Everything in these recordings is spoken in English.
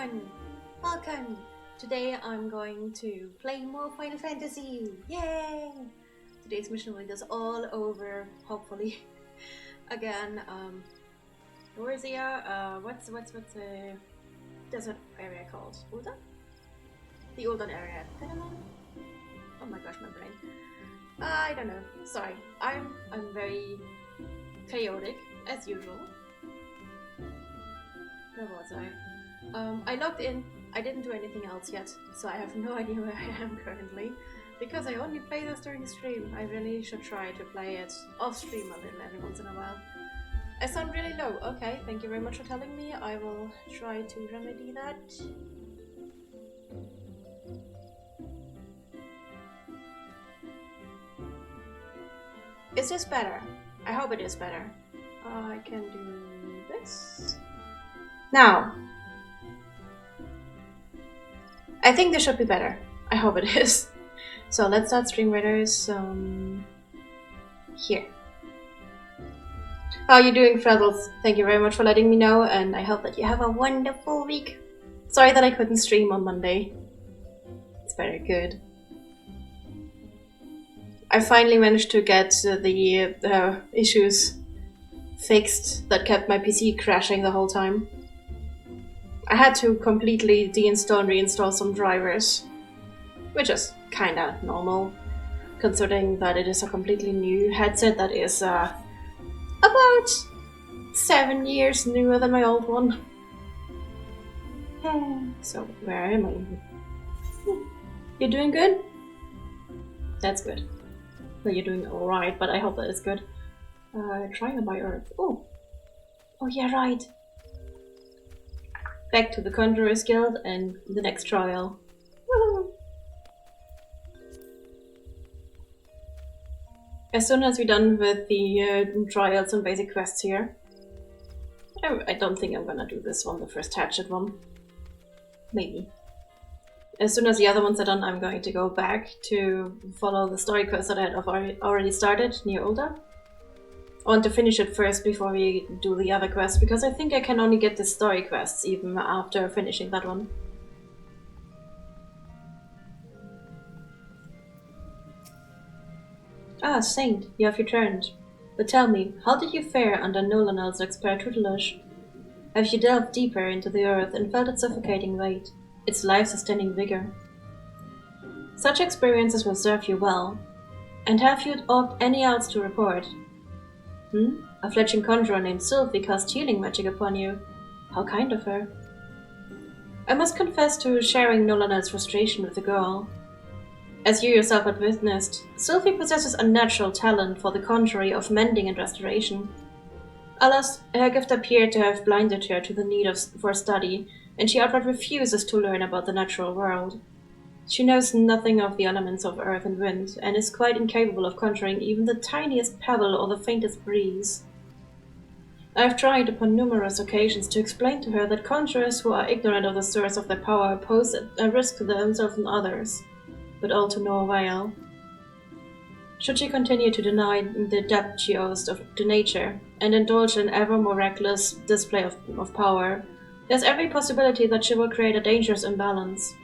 everyone! Welcome! Today I'm going to play more Final Fantasy! Yay! Today's mission will lead us all over, hopefully. Again, where is here? What's the desert area called? Uldan? The Uldan area. Oh my gosh, my brain. I don't know. Sorry. I'm very chaotic, as usual. Where was I? I logged in. I didn't do anything else yet, so I have no idea where I am currently. Because I only play this during stream, I really should try to play it off stream a little every once in a while. I sound really low. Okay, thank you very much for telling me. I will try to remedy that. Is this better? I hope it is better. I can do this. Now, I think this should be better. I hope it is. So let's start Stream Raiders here. How are you doing, Freddles? Thank you very much for letting me know, and I hope that you have a wonderful week. Sorry that I couldn't stream on Monday. It's very good. I finally managed to get the issues fixed that kept my PC crashing the whole time. I had to completely deinstall and reinstall some drivers, which is kinda normal, considering that it is a completely new headset that is about 7 years newer than my old one. So, where am I? You doing good? That's good. Well, you're doing alright, but I hope that is good. Trial by Earth. Oh yeah, right. Back to the Conjurer's Guild and the next trial. Woo! As soon as we're done with the trials and basic quests here, I don't think I'm gonna do this one, the first hatchet one. Maybe. As soon as the other ones are done, I'm going to go back to follow the story quest that I had already started near Ulda. I want to finish it first before we do the other quest, because I think I can only get the story quests even after finishing that one. Ah, Saint, you have returned. But tell me, how did you fare under Nolanel's expert tutelage? Have you delved deeper into the earth and felt its suffocating weight, its life-sustaining vigor? Such experiences will serve you well. And have you any else to report? A fledgling conjurer named Sylvie cast healing magic upon you. How kind of her. I must confess to sharing Nolanel's frustration with the girl. As you yourself had witnessed, Sylvie possesses a natural talent for the conjuring of mending and restoration. Alas, her gift appeared to have blinded her to the need for study, and she outright refuses to learn about the natural world. She knows nothing of the elements of earth and wind, and is quite incapable of conjuring even the tiniest pebble or the faintest breeze. I have tried upon numerous occasions to explain to her that conjurers who are ignorant of the source of their power pose a risk to themselves and others, but all to no avail. Should she continue to deny the debt she owes to nature, and indulge in ever more reckless display of power, there's every possibility that she will create a dangerous imbalance.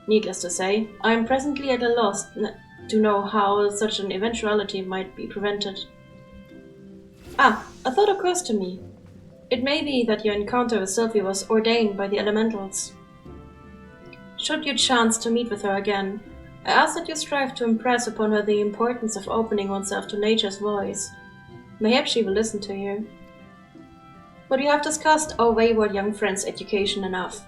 Needless to say, I am presently at a loss to know how such an eventuality might be prevented. Ah, a thought occurs to me. It may be that your encounter with Sylvie was ordained by the elementals. Should you chance to meet with her again, I ask that you strive to impress upon her the importance of opening oneself to nature's voice. Mayhap she will listen to you. But we have discussed our wayward young friend's education enough.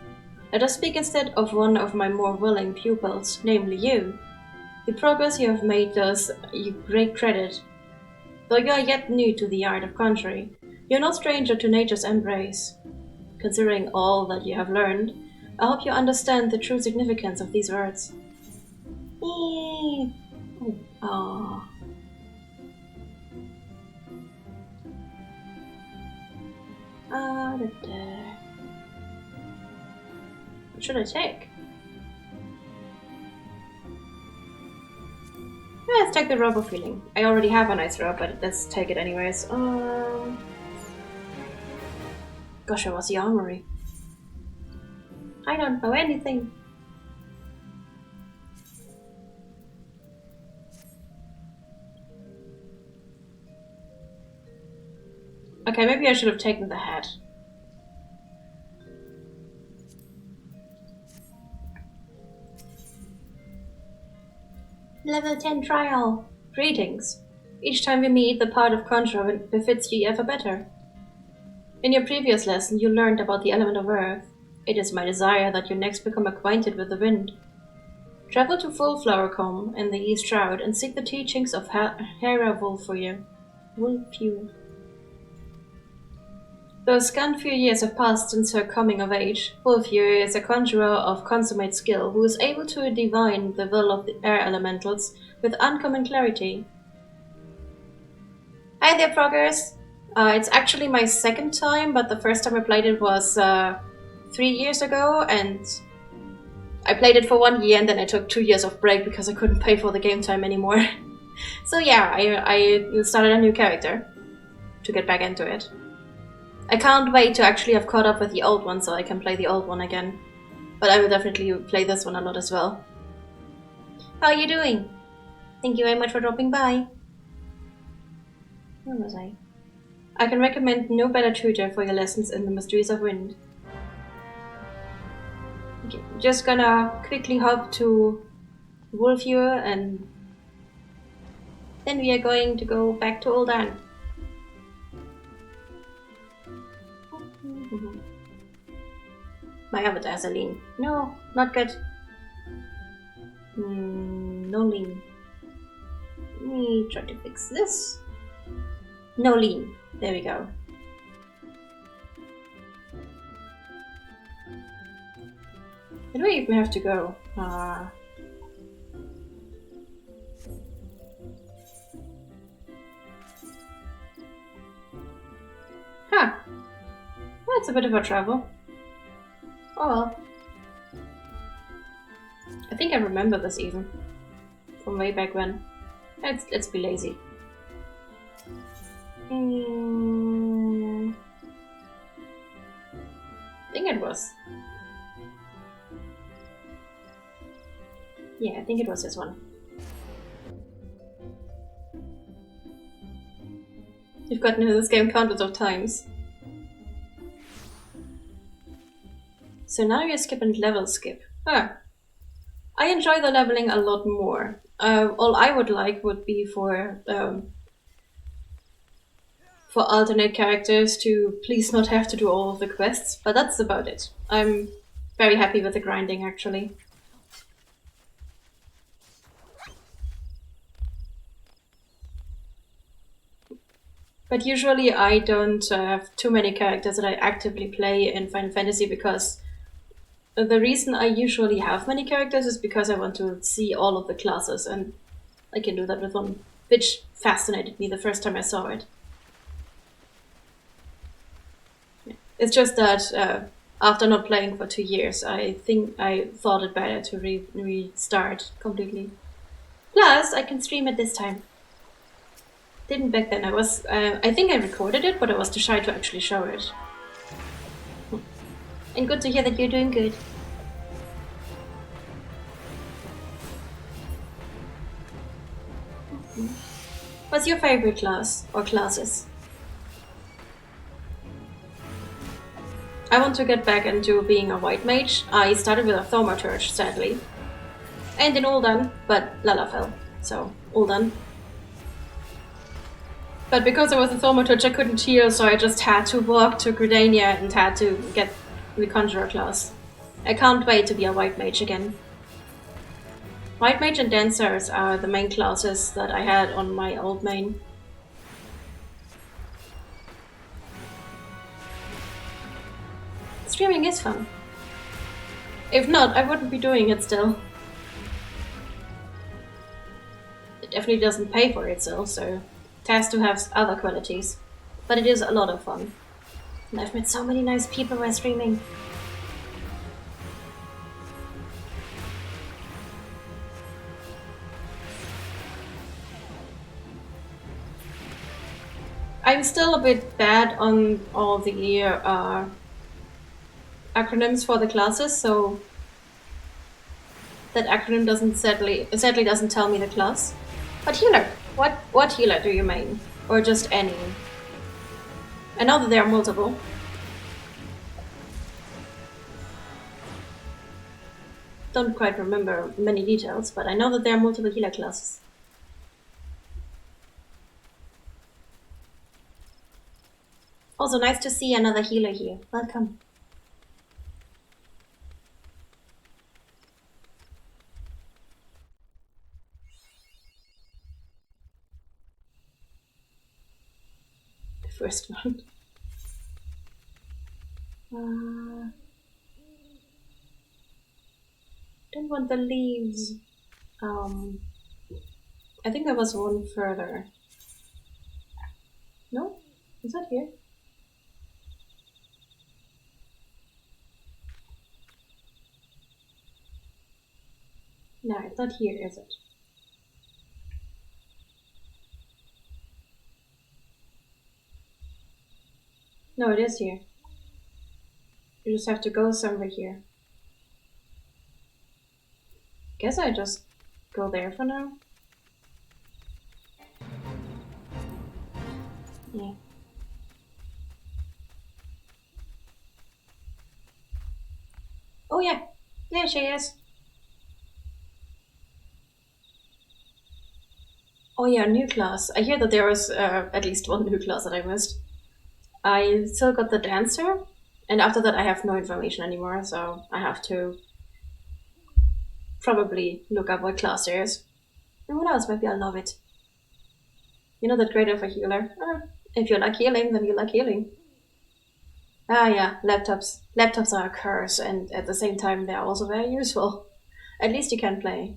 Let us speak instead of one of my more willing pupils, namely you. The progress you have made does you great credit. Though you are yet new to the art of conjuring, you are no stranger to nature's embrace. Considering all that you have learned, I hope you understand the true significance of these words. Aww. What should I take? Let's take the robe of healing. I already have a nice robe, but let's take it anyways. Gosh, I was the armory. I don't know anything. Okay, maybe I should have taken the hat. Level 10 trial. Greetings. Each time we meet, the part of control befits you ever better. In your previous lesson, you learned about the element of earth. It is my desire that you next become acquainted with the wind. Travel to Fullflowercombe in the East Shroud and seek the teachings of Hera Wulfure. Though a scant few years have passed since her coming of age, Wulfure is a conjurer of consummate skill who is able to divine the will of the air elementals with uncommon clarity. Hi there, Proggers! It's actually my second time, but the first time I played it was 3 years ago, and I played it for 1 year and then I took 2 years of break because I couldn't pay for the game time anymore. So yeah, I started a new character to get back into it. I can't wait to actually have caught up with the old one so I can play the old one again. But I will definitely play this one a lot as well. How are you doing? Thank you very much for dropping by. Where was I? I can recommend no better tutor for your lessons in the Mysteries of Wind. Okay, just gonna quickly hop to Wulfure and then we are going to go back to Old Anne. My avatar has a lean. No, not good. No lean. Let me try to fix this. No lean. There we go. Where do I even have to go? Huh. That's a bit of a travel. Oh well. I think I remember this even. From way back when. Let's be lazy. I think it was. Yeah, I think it was this one. You've gotten into this game countless of times. So now you skip and level skip. Huh. I enjoy the leveling a lot more. All I would like would be for alternate characters to please not have to do all of the quests, but that's about it. I'm very happy with the grinding, actually. But usually I don't have too many characters that I actively play in Final Fantasy because the reason I usually have many characters is because I want to see all of the classes, and I can do that with one, which fascinated me the first time I saw it. It's just that after not playing for 2 years, I think I thought it better to restart completely. Plus, I can stream it this time. Didn't back then. I think I recorded it, but I was too shy to actually show it. And good to hear that you're doing good. What's your favorite class or classes? I want to get back into being a white mage. I started with a thaumaturge, sadly. And in Ul'dan, but Lalafell, so Ul'dan. But because I was a thaumaturge, I couldn't heal, so I just had to walk to Gridania and had to get the Conjurer class. I can't wait to be a white mage again. White mage and dancers are the main classes that I had on my old main. Streaming is fun. If not, I wouldn't be doing it still. It definitely doesn't pay for itself, so it has to have other qualities. But it is a lot of fun. And I've met so many nice people while streaming. I'm still a bit bad on all the acronyms for the classes, so that acronym doesn't sadly doesn't tell me the class. But healer, what healer do you mean? Or just any? I know that there are multiple. Don't quite remember many details, but I know that there are multiple healer classes. Also nice to see another healer here. Welcome. The first one. Don't want the leaves. I think there was one further. No? Is that here? No, it's not here, is it? No, it is here. You just have to go somewhere here. Guess I just go there for now. Yeah. Oh yeah, there she is. Oh yeah, new class. I hear that there was at least one new class that I missed. I still got the dancer, and after that I have no information anymore, so I have to probably look up what class there is. And what else? Maybe I'll love it. You know that great of a healer. If you like healing, then you like healing. Ah yeah, laptops. Laptops are a curse, and at the same time they're also very useful. At least you can play.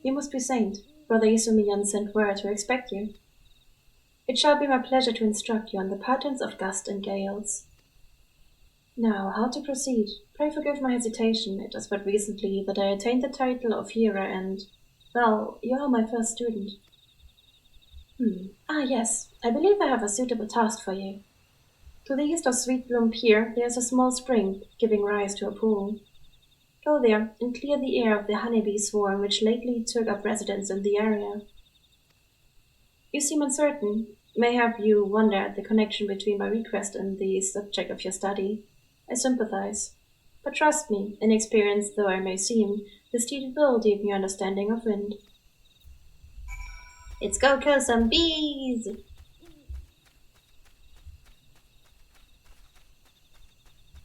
You must be saint. Brother Isumiyan sent word to expect you. It shall be my pleasure to instruct you on the patterns of gust and gales. Now, how to proceed? Pray forgive my hesitation. It is but recently that I attained the title of hearer and, well, you are my first student. Ah, yes, I believe I have a suitable task for you. To the east of Sweetbloom Pier there is a small spring, giving rise to a pool. Go there and clear the air of the honeybee swarm which lately took up residence in the area. You seem uncertain. Mayhap you wonder at the connection between my request and the subject of your study. I sympathize. But trust me, inexperienced though I may seem, this deed will deepen your understanding of wind. Let's go kill some bees!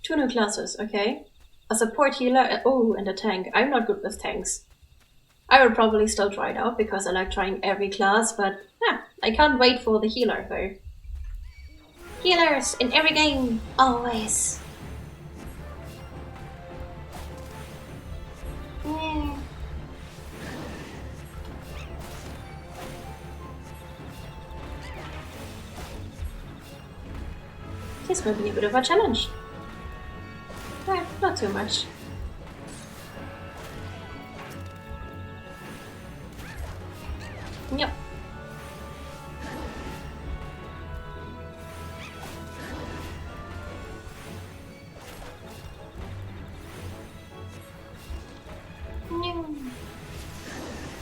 2 new classes, okay. A support healer, oh, and a tank. I'm not good with tanks. I will probably still try it out because I like trying every class, but yeah, I can't wait for the healer though. Healers in every game, always. Yeah. This will be a bit of a challenge. Not too much. Yep.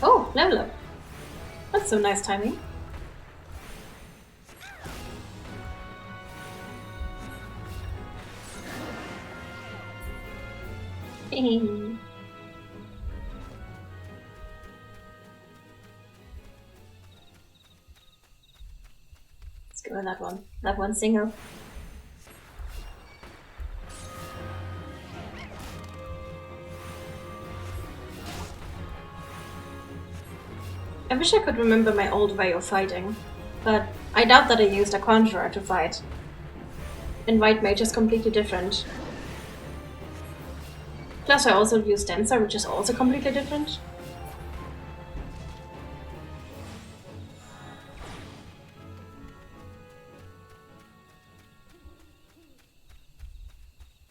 Oh, level up. That's some nice timing. Let's go with that one. That one single. I wish I could remember my old way of fighting, but I doubt that I used a conjurer to fight. And white mage is completely different. Plus I also use dancer, which is also completely different.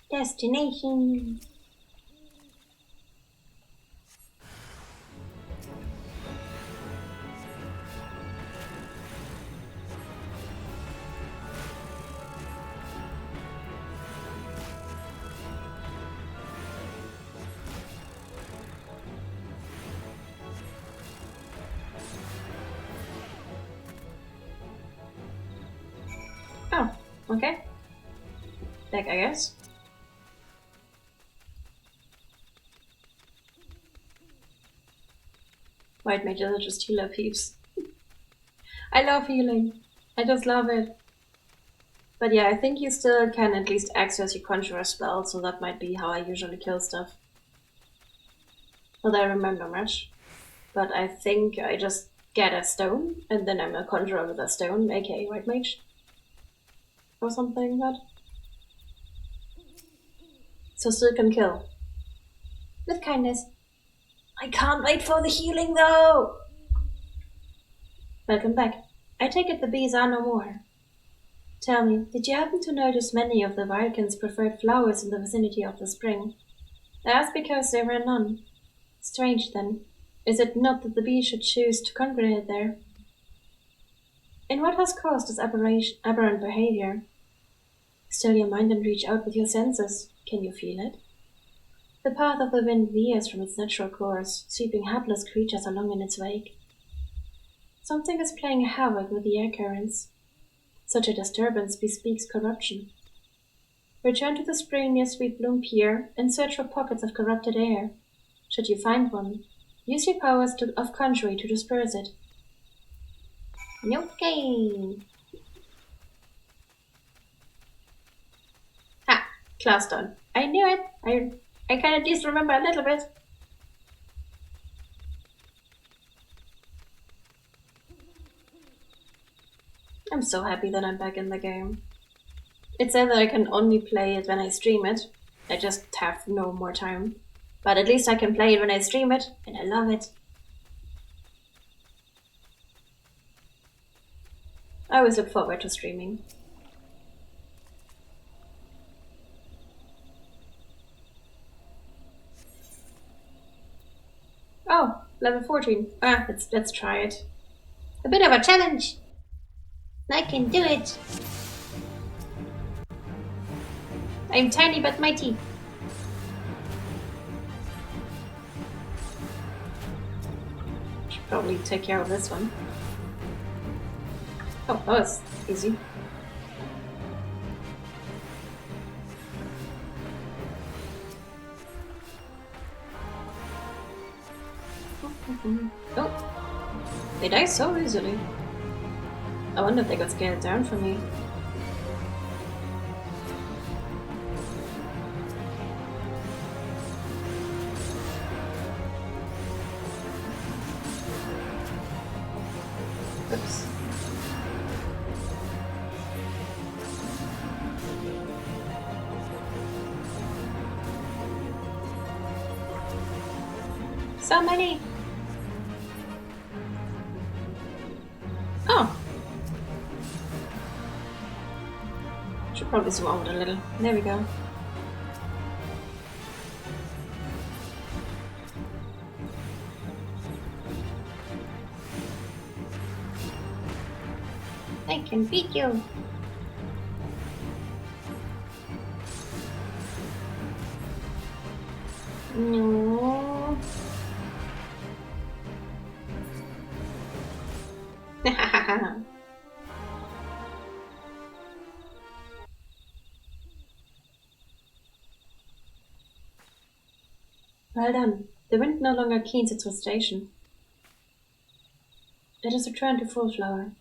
Destination. Okay. Back, I guess. White mages are just healer peeps. I love healing. I just love it. But yeah, I think you still can at least access your conjurer spell, so that might be how I usually kill stuff. Not that I remember much. But I think I just get a stone, and then I'm a conjurer with a stone, aka white mage. Or something like that. So still can kill. With kindness. I can't wait for the healing though! Welcome back. I take it the bees are no more. Tell me, did you happen to notice many of the Vikings preferred flowers in the vicinity of the spring? I ask because there were none. Strange then. Is it not that the bees should choose to congregate there? And what has caused this aberrant behavior? Still your mind and reach out with your senses. Can you feel it? The path of the wind veers from its natural course, sweeping hapless creatures along in its wake. Something is playing havoc with the air currents. Such a disturbance bespeaks corruption. Return to the spring near Sweet Bloom Pier and search for pockets of corrupted air. Should you find one, use your powers of conjury to disperse it. Okay. Ha! Class done. I knew it. I can at least remember a little bit. I'm so happy that I'm back in the game. It said that I can only play it when I stream it. I just have no more time. But at least I can play it when I stream it, and I love it. I always look forward to streaming. Oh, level 14. Let's try it. A bit of a challenge. I can do it. I'm tiny but mighty. Should probably take care of this one. Oh, that was easy. Oh, they die so easily. I wonder if they got scaled down for me. Oops. So many! Oh! Should probably zoom out a little. There we go. I can beat you! No. Well done. The wind no longer keens its frustration. Let us return to full flower.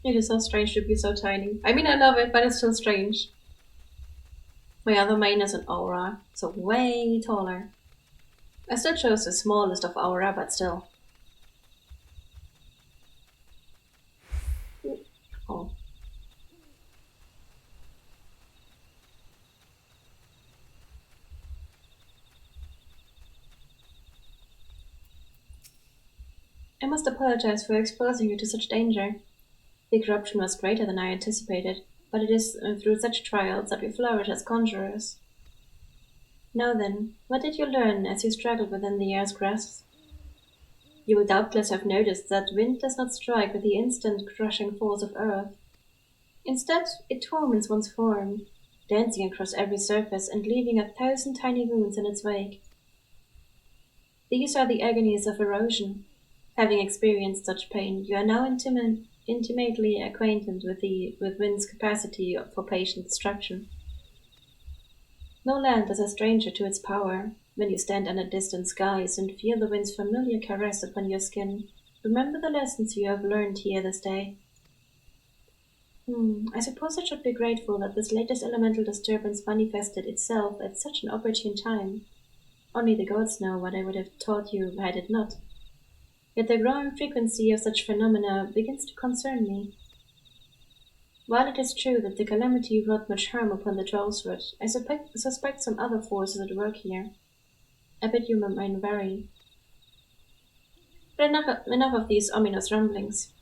It is so strange to be so tiny. I mean, I love it, but it's still strange. My other main is an aura, so way taller. I still chose the smallest of aura, but still. Oh. I must apologize for exposing you to such danger. The corruption was greater than I anticipated, but it is through such trials that we flourish as conjurers. Now then, what did you learn as you struggled within the air's grasp? You will doubtless have noticed that wind does not strike with the instant crushing force of earth. Instead, it torments one's form, dancing across every surface and leaving 1,000 tiny wounds in its wake. These are the agonies of erosion. Having experienced such pain, you are now intimately acquainted with wind's capacity for patient destruction. No land is a stranger to its power. When you stand under distant skies and feel the wind's familiar caress upon your skin, remember the lessons you have learned here this day. I suppose I should be grateful that this latest elemental disturbance manifested itself at such an opportune time. Only the gods know what I would have taught you had it not. Yet the growing frequency of such phenomena begins to concern me. While it is true that the calamity wrought much harm upon the Trollswood, I suspect some other forces at work here. I bid you remain wary. But enough of these ominous rumblings.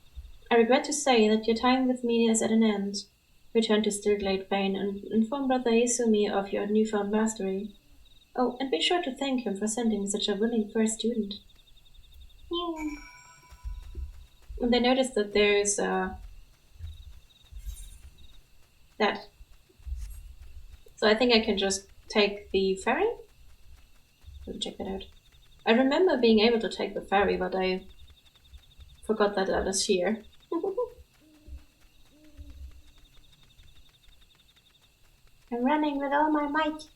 I regret to say that your time with me is at an end. Return to Stillglade Vane and inform Brother Izumi of your newfound mastery. Oh, and be sure to thank him for sending me such a willing first student. And I noticed that there's that. So I think I can just take the ferry? Let me check that out. I remember being able to take the ferry, but I forgot that I was here. I'm running with all my might.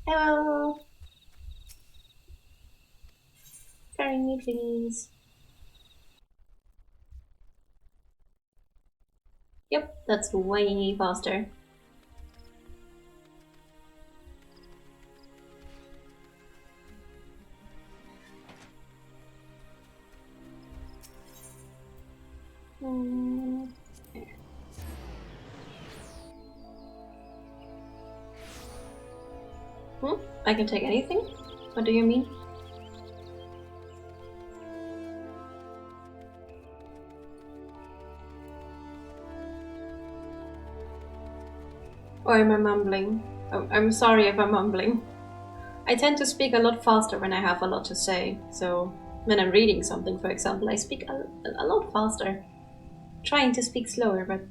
Hello. Ferry me, please. Yep, that's way faster. I can take anything? What do you mean? Or am I mumbling? Oh, I'm sorry if I'm mumbling. I tend to speak a lot faster when I have a lot to say, so when I'm reading something, for example, I speak a lot faster. Trying to speak slower, but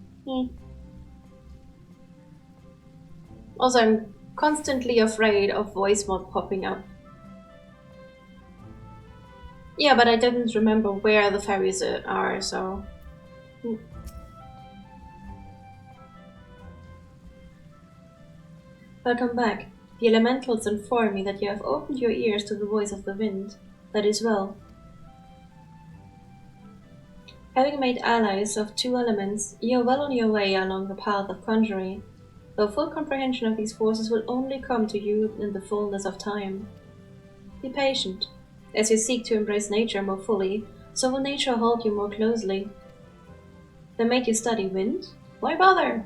Also, I'm constantly afraid of voice mod popping up. Yeah, but I didn't remember where the ferries are, so... Welcome back. The elementals inform me that you have opened your ears to the voice of the wind. That is well. Having made allies of 2 elements, you are well on your way along the path of conjuring, though full comprehension of these forces will only come to you in the fullness of time. Be patient. As you seek to embrace nature more fully, so will nature hold you more closely. They made you study wind? Why bother?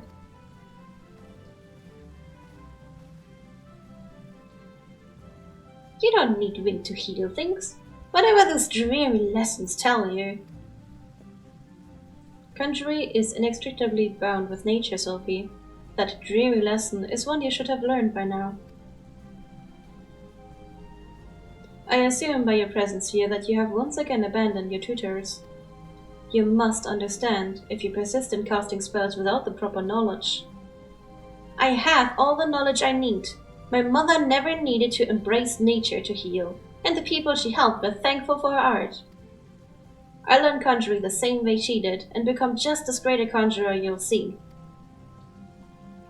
You don't need wind to heal things. Whatever those dreary lessons tell you. Conjury is inextricably bound with nature, Sophie. That dreary lesson is one you should have learned by now. I assume by your presence here that you have once again abandoned your tutors. You must understand, if you persist in casting spells without the proper knowledge. I have all the knowledge I need. My mother never needed to embrace nature to heal, and the people she helped were thankful for her art. I learned conjuring the same way she did, and become just as great a conjurer you'll see.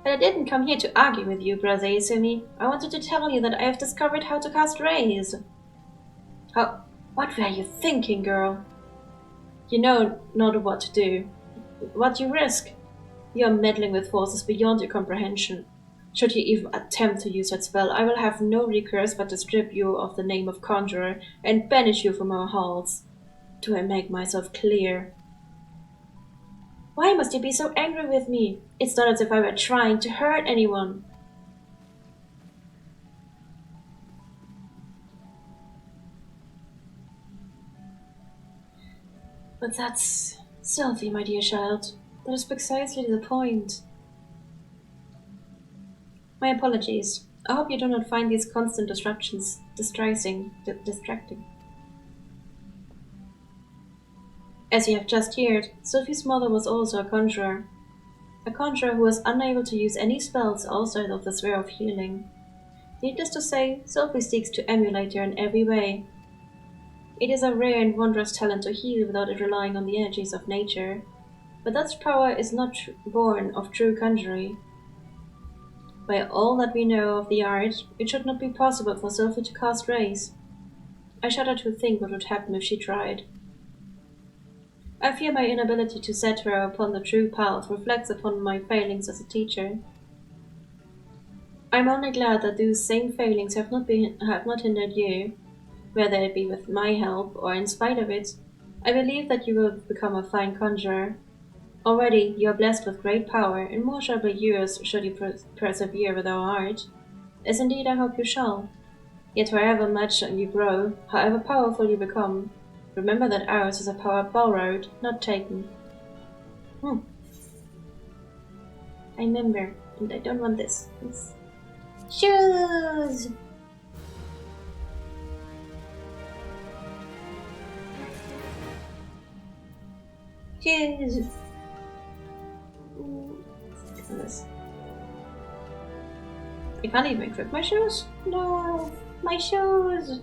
But I didn't come here to argue with you, Brother Izumi. I wanted to tell you that I have discovered how to cast rays. What were you thinking, girl? You know not what to do. What you risk. You are meddling with forces beyond your comprehension. Should you even attempt to use that spell, I will have no recourse but to strip you of the name of conjurer and banish you from our halls. Do I make myself clear? Why must you be so angry with me? It's not as if I were trying to hurt anyone. But that's... Sylvie, my dear child. That is precisely the point. My apologies. I hope you do not find these constant disruptions distracting. As you have just heard, Sophie's mother was also a conjurer who was unable to use any spells outside of the sphere of healing. Needless to say, Sophie seeks to emulate her in every way. It is a rare and wondrous talent to heal without it relying on the energies of nature, but that power is not born of true conjuring. By all that we know of the art, it should not be possible for Sophie to cast rays. I shudder to think what would happen if she tried. I fear my inability to set her upon the true path reflects upon my failings as a teacher. I am only glad that those same failings have not hindered you, whether it be with my help or in spite of it. I believe that you will become a fine conjurer. Already you are blessed with great power, and more shall be yours should you persevere with our art, as indeed I hope you shall. Yet however much you grow, however powerful you become, remember that ours is a power borrowed, not taken. I remember, and I don't want this. Shoes! Shoes! This. I can't even equip my shoes? No! My shoes!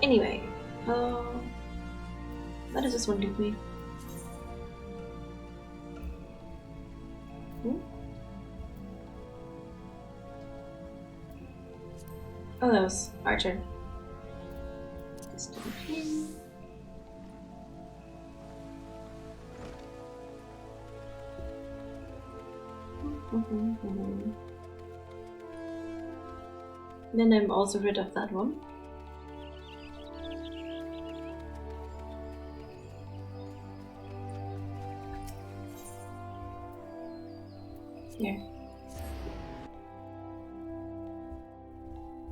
Anyway, where does this one lead me? Oh, that was Archer. Just down here. Then I'm also rid of that one. Here.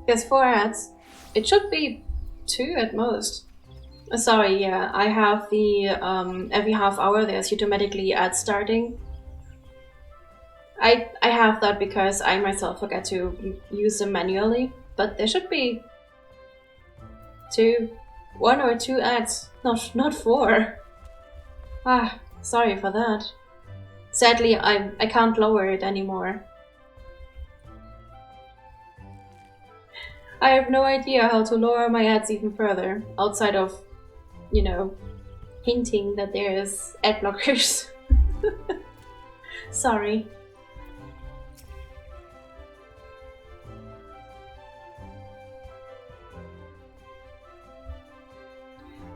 There's 4 ads. It should be 2 at most. Sorry, yeah, I have the every half hour there's automatically ads starting. I have that because I myself forget to use them manually, but there should be 1 or 2 ads, not 4. Ah, sorry for that. Sadly, I can't lower it anymore. I have no idea how to lower my ads even further, outside of, you know, hinting that there is ad blockers. Sorry.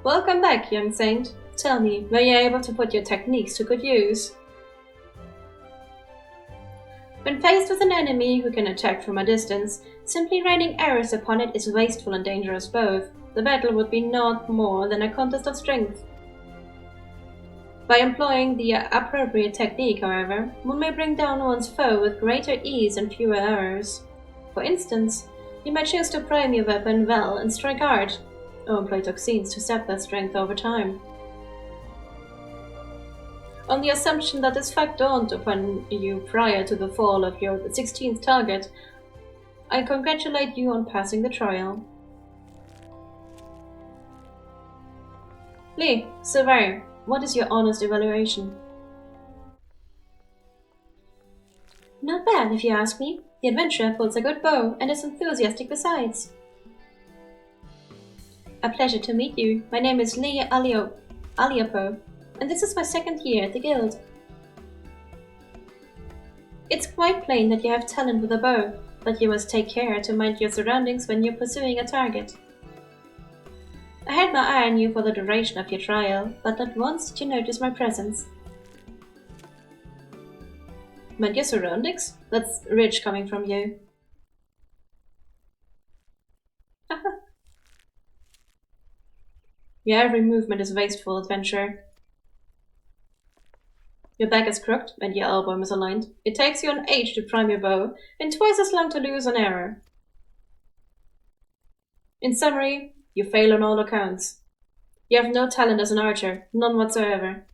Welcome back, young saint. Tell me, were you able to put your techniques to good use? When faced with an enemy who can attack from a distance, simply raining arrows upon it is wasteful and dangerous both. The battle would be naught more than a contest of strength. By employing the appropriate technique, however, one may bring down one's foe with greater ease and fewer errors. For instance, you might choose to prime your weapon well and strike hard, or employ toxins to sap that strength over time. On the assumption that this fact dawned upon you prior to the fall of your 16th target, I congratulate you on passing the trial. Lee, Sylvain, what is your honest evaluation? Not bad, if you ask me. The adventurer pulls a good bow and is enthusiastic besides. A pleasure to meet you. My name is Lee Aliapo, and this is my 2nd year at the guild. It's quite plain that you have talent with a bow, but you must take care to mind your surroundings when you're pursuing a target. I had my eye on you for the duration of your trial, but not once did you notice my presence. Mind your surroundings? That's rich coming from you. Your every movement is wasteful, adventurer. Your back is crooked and your elbow misaligned. It takes you an age to prime your bow, and twice as long to lose an arrow. In summary, you fail on all accounts. You have no talent as an archer, none whatsoever.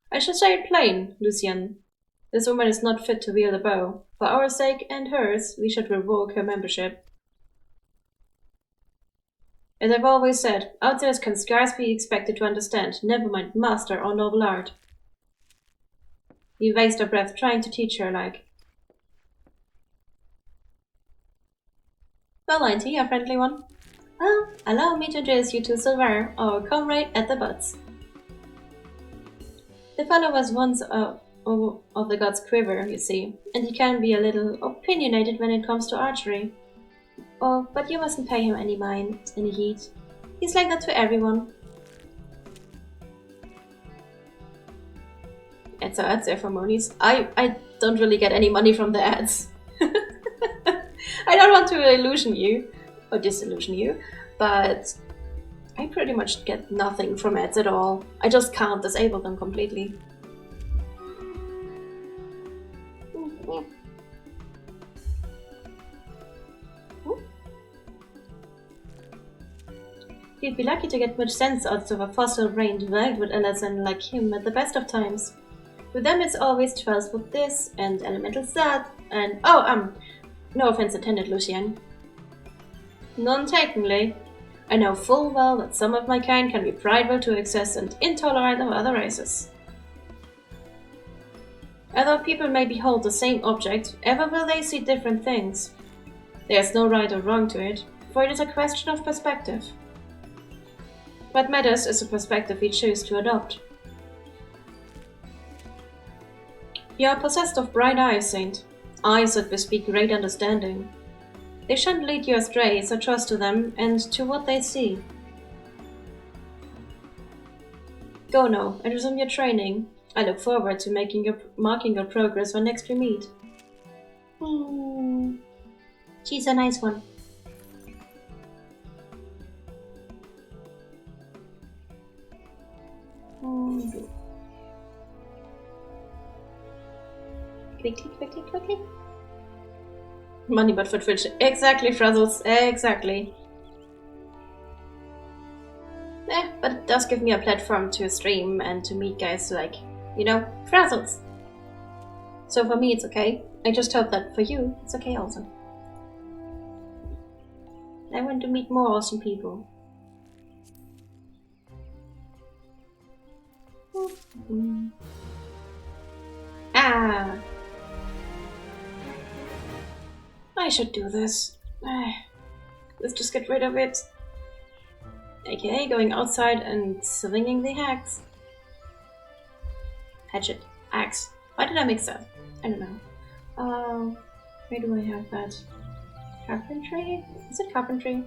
I shall say it plain, Lucien. This woman is not fit to wield a bow. For our sake and hers, we should revoke her membership. As I've always said, outsiders can scarce be expected to understand, never mind master or noble art. We waste our breath trying to teach her, like. Well, ain't he a friendly one? Well, allow me to introduce you to Silver, our comrade at the butts. The fellow was once of the god's quiver, you see, and he can be a little opinionated when it comes to archery. Oh, but you mustn't pay him any mind, any heed. He's like that to everyone. Ads are ads, ceremonies. I don't really get any money from the ads. I don't want to illusion you, or disillusion you, but I pretty much get nothing from ads at all. I just can't disable them completely. You'd be lucky to get much sense out of a fossil-brained wildwood elephant like him at the best of times. With them it's always 12 foot this, and elementals that, and no offense intended, Lucien. None takenly. I know full well that some of my kind can be prideful to excess and intolerant of other races. Other people may behold the same object, ever will they see different things. There is no right or wrong to it, for it is a question of perspective. What matters is the perspective we choose to adopt. You are possessed of bright eyes, Saint. Eyes that bespeak great understanding. They shan't lead you astray, so trust to them and to what they see. Go now and resume your training. I look forward to marking your progress when next we meet. She's a nice one. Quickly. Money but for Twitch. Exactly, Frazzles. Exactly. But it does give me a platform to stream and to meet guys like, you know, Frazzles. So for me it's okay. I just hope that for you it's okay also. I want to meet more awesome people. Ah! I should do this. Let's just get rid of it. AKA going outside and swinging the axe. Hatchet. Axe. Why did I mix that? I don't know. Where do I have that? Carpentry? Is it carpentry?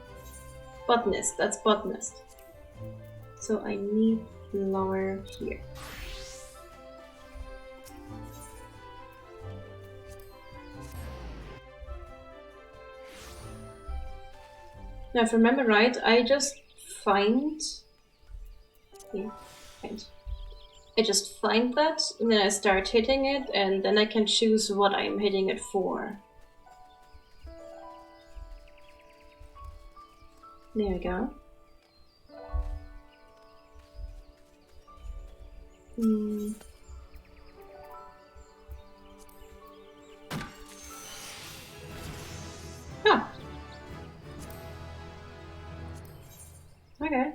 Botanist. That's botanist. So I need lower here. Now, if I remember right, I just find... I just find that, and then I start hitting it, and then I can choose what I'm hitting it for. There we go. Oh. Okay.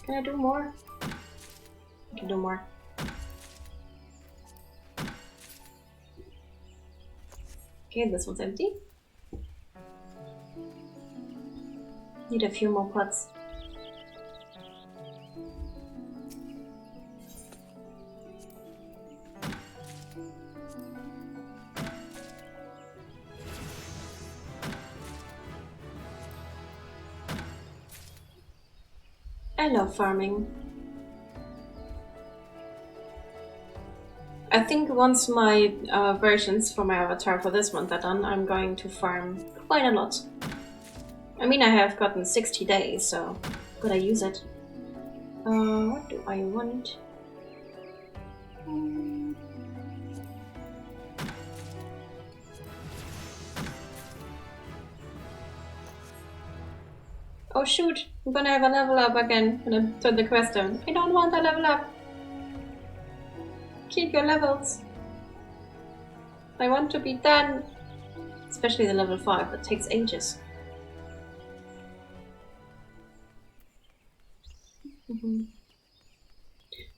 Can I do more? I can do more. Okay, this one's empty. Need a few more pots. I love farming. I think once my versions for my avatar for this month are done, I'm going to farm quite a lot. I mean, I have gotten 60 days, so gotta use it. What do I want? Oh shoot, I'm gonna have a level up again when I turn the quest down. I don't want a level up. Keep your levels. I want to be done. Especially the level 5, that takes ages.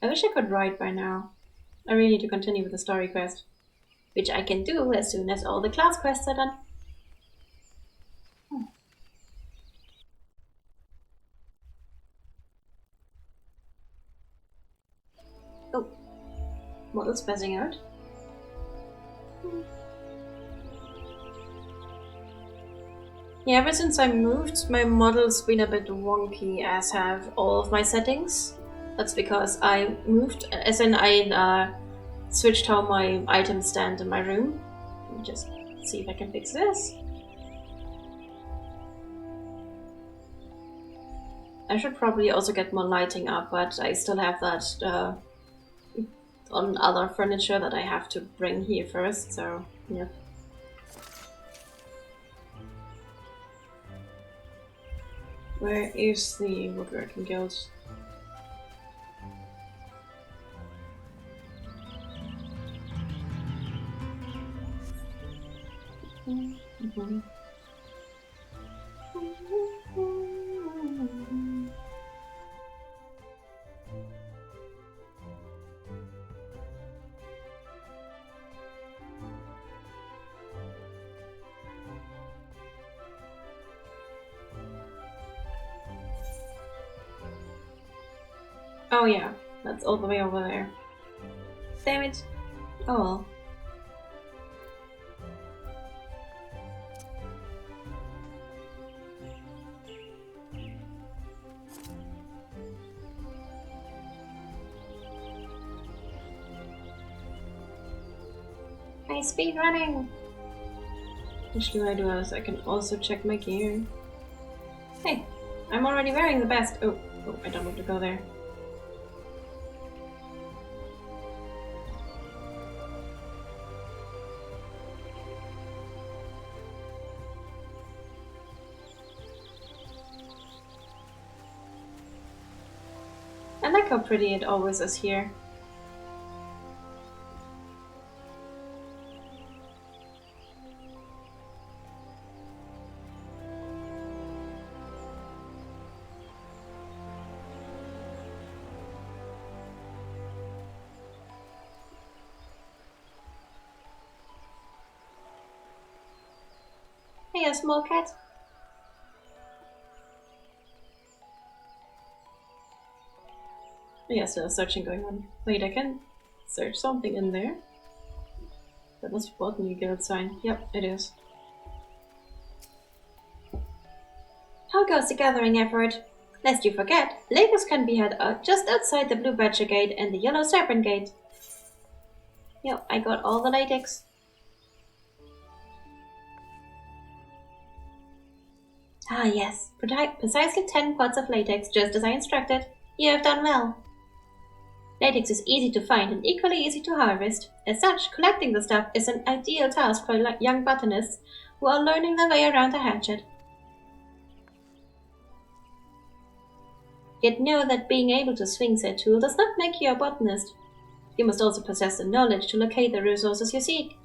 I wish I could write by now. I really need to continue with the story quest. Which I can do as soon as all the class quests are done. Oh, model's passing out. Yeah, ever since I moved, my model's been a bit wonky, as have all of my settings. That's because I moved, as in I switched how my items stand in my room. Let me just see if I can fix this. I should probably also get more lighting up, but I still have that on other furniture that I have to bring here first, so yeah. Where is the woodworking guild? Oh yeah, that's all the way over there. Damn it. Oh well. High speed running! Which do I do as I can also check my gear. Hey, I'm already wearing the best. Oh, I don't want to go there. I like how pretty it always is here. Hey, a small cat. Yes, there's searching going on. Wait, I can search something in there. That must be botany guild sign. Yep, it is. How goes the gathering effort? Lest you forget, Lakers can be had just outside the Blue Badger Gate and the Yellow Serpent Gate. Yep, I got all the latex. Ah yes, precisely 10 pots of latex, just as I instructed. You have done well. Latex is easy to find and equally easy to harvest. As such, collecting the stuff is an ideal task for young botanists who are learning their way around a hatchet. Yet know that being able to swing said tool does not make you a botanist. You must also possess the knowledge to locate the resources you seek.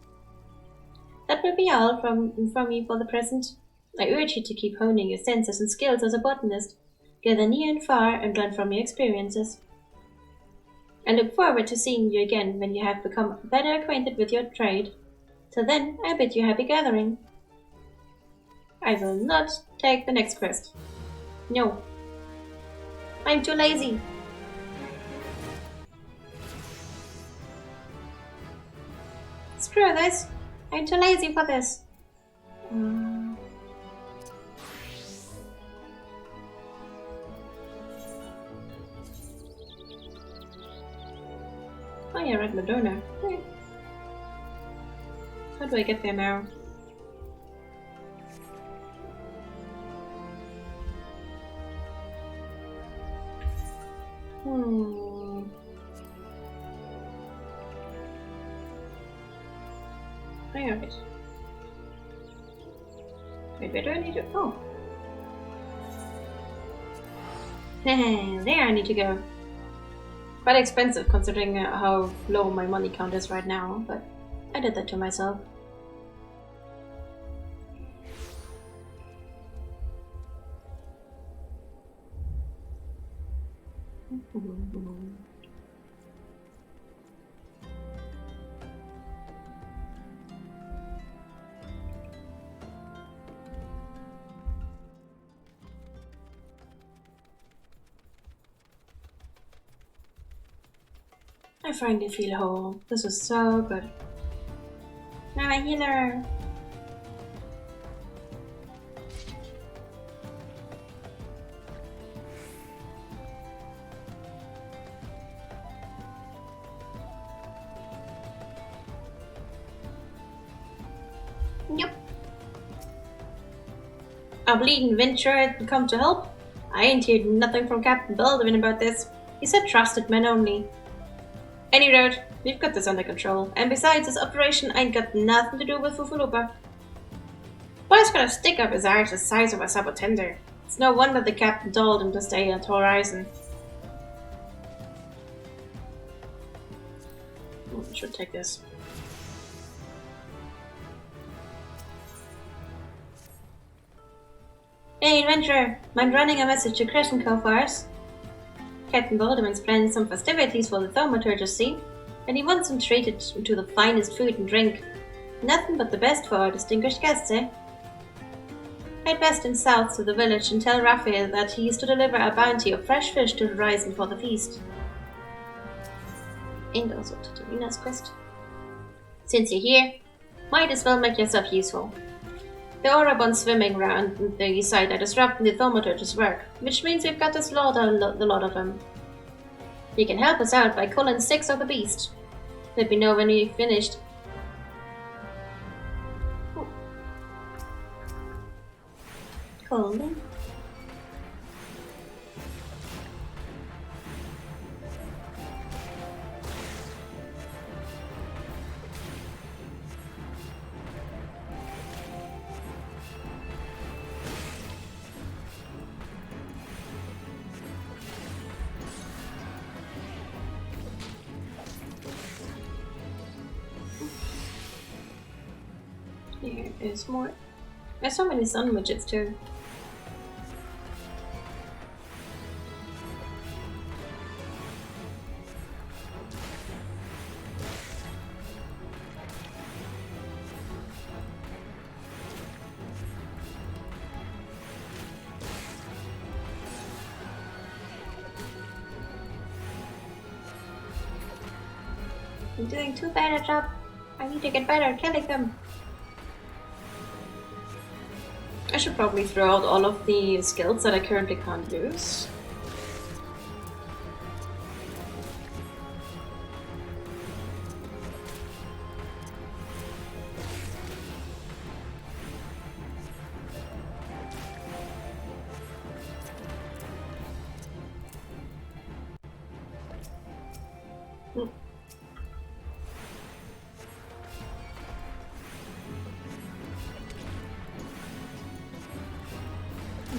That will be all from me for the present. I urge you to keep honing your senses and skills as a botanist. Gather near and far and learn from your experiences. I look forward to seeing you again when you have become better acquainted with your trade. Till then, I bid you happy gathering. I will not take the next quest. No. I'm too lazy. Screw this. I'm too lazy for this. Oh yeah, Red Madonna. Okay. How do I get there now? Alright. Wait, where do I need to... Oh. There I need to go. Quite expensive considering how low my money count is right now, but I did that to myself. I finally feel whole. This is so good. I'm a healer. Yep. A bleeding venture had come to help? I ain't heard nothing from Captain Baldwin about this. He said trusted men only. Any road, we've got this under control. And besides, this operation ain't got nothing to do with Fufulupa. Boy's got a stick up his arse the size of a subtender. It's no wonder the captain told him to stay at Horizon. I should take this. Hey, adventurer! Mind running a message to Crescent Cove for us? Captain Baldwin's planned some festivities for the thaumaturgist scene, and he wants them treated to the finest food and drink. Nothing but the best for our distinguished guests, eh? Head west and south to the village and tell Raphael that he is to deliver a bounty of fresh fish to Horizon for the feast. And also to Tarina's quest. Since you're here, might as well make yourself useful. The Orabon's swimming around the east side are disrupting the thaumaturgist's work, which means we've got to slaughter the lot of them. You can help us out by culling 6 of the beast. Let me know when you've finished. Oh. Culling. Here is more. There's so many sun widgets too. I'm doing too bad a job. I need to get better at killing them. I should probably throw out all of the skills that I currently can't use.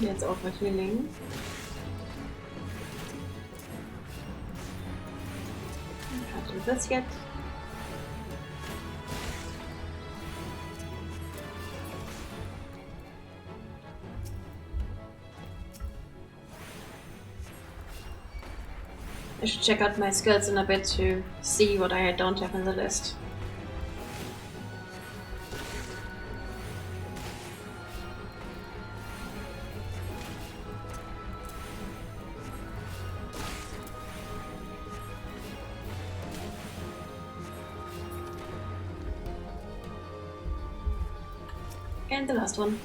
Jetzt auch mal healing. Can't do this yet. I should check out my skills in a bit to see what I don't have in the list. And the last one.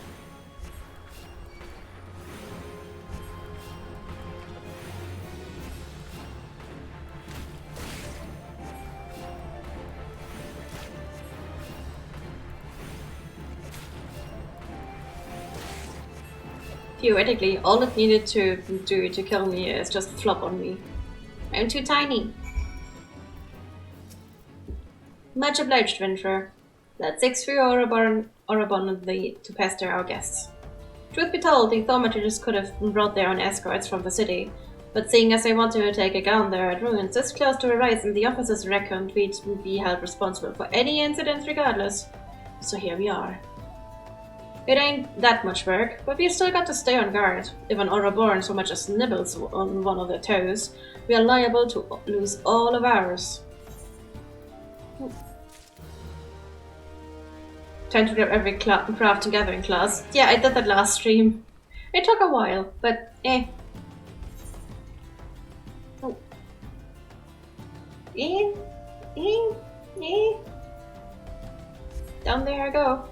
Theoretically, all it needed to do to kill me is just flop on me. I'm too tiny. Much obliged, Venturer. That's 6 for Orabon to pester our guests. Truth be told, the thaumaturgists could have brought their own escorts from the city, But seeing as I want to take a gun there at ruins this close to a rise, and the officers reckoned we'd be held responsible for any incidents regardless. So here we are. It ain't that much work, but we still got to stay on guard. If an Ouroboran so much as nibbles on one of their toes, we are liable to lose all of ours. Time to grab every craft together in class. Yeah, I did that last stream. It took a while, but eh. Oh. Down there I go.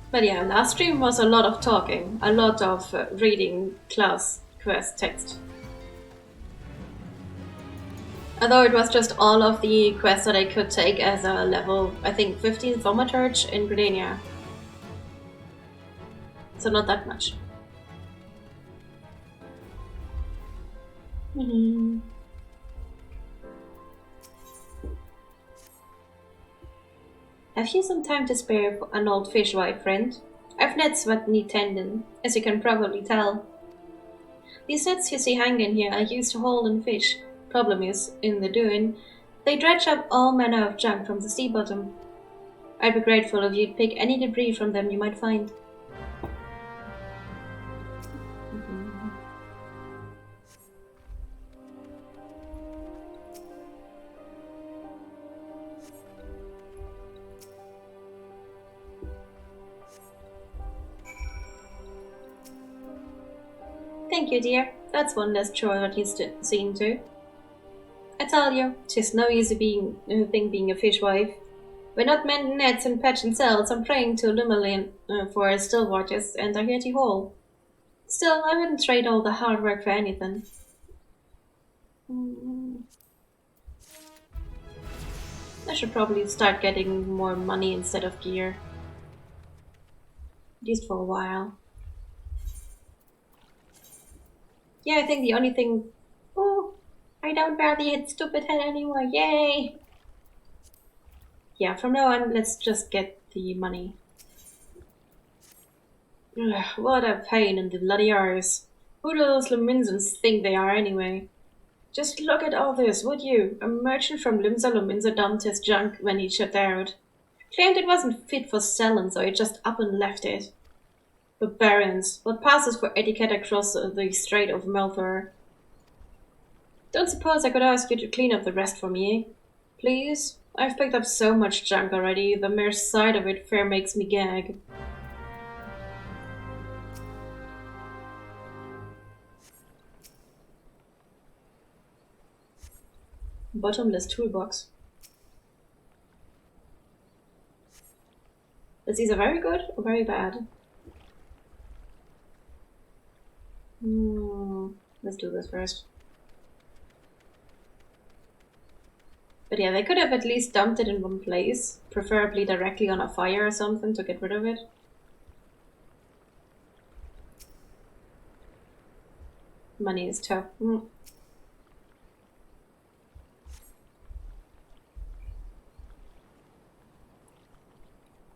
But yeah, last stream was a lot of talking, a lot of reading class quest text. Although it was just all of the quests that I could take as a level, I think 15 Thaumaturge in Gridania. So not that much. Have you some time to spare for an old fishwife friend? I've nets that need tending, as you can probably tell. These nets you see hanging here are used to hold in fish. Problem is, in the doing, they dredge up all manner of junk from the sea bottom. I'd be grateful if you'd pick any debris from them you might find. Thank you, dear. That's one less chore that you've seen to. I tell you, 'tis no easy thing being a fishwife. We're not mending nets and patching cells. I'm praying to Lumelin for still waters and a hearty haul. Still, I wouldn't trade all the hard work for anything. I should probably start getting more money instead of gear. At least for a while. Yeah, I think the only thing... Oh, I don't wear the stupid head anymore, yay! Yeah, from now on, let's just get the money. Ugh, what a pain in the bloody arse. Who do those Luminsans think they are anyway? Just look at all this, would you? A merchant from Luminsa dumped his junk when he shipped out. Claimed it wasn't fit for selling, so he just up and left it. Barbarians, what passes for etiquette across the Strait of Malthor? Don't suppose I could ask you to clean up the rest for me? Please? I've picked up so much junk already, the mere sight of it fair makes me gag. Bottomless toolbox. Is these very good or very bad? Let's do this first. But yeah, they could have at least dumped it in one place, preferably directly on a fire or something to get rid of it. Money is tough.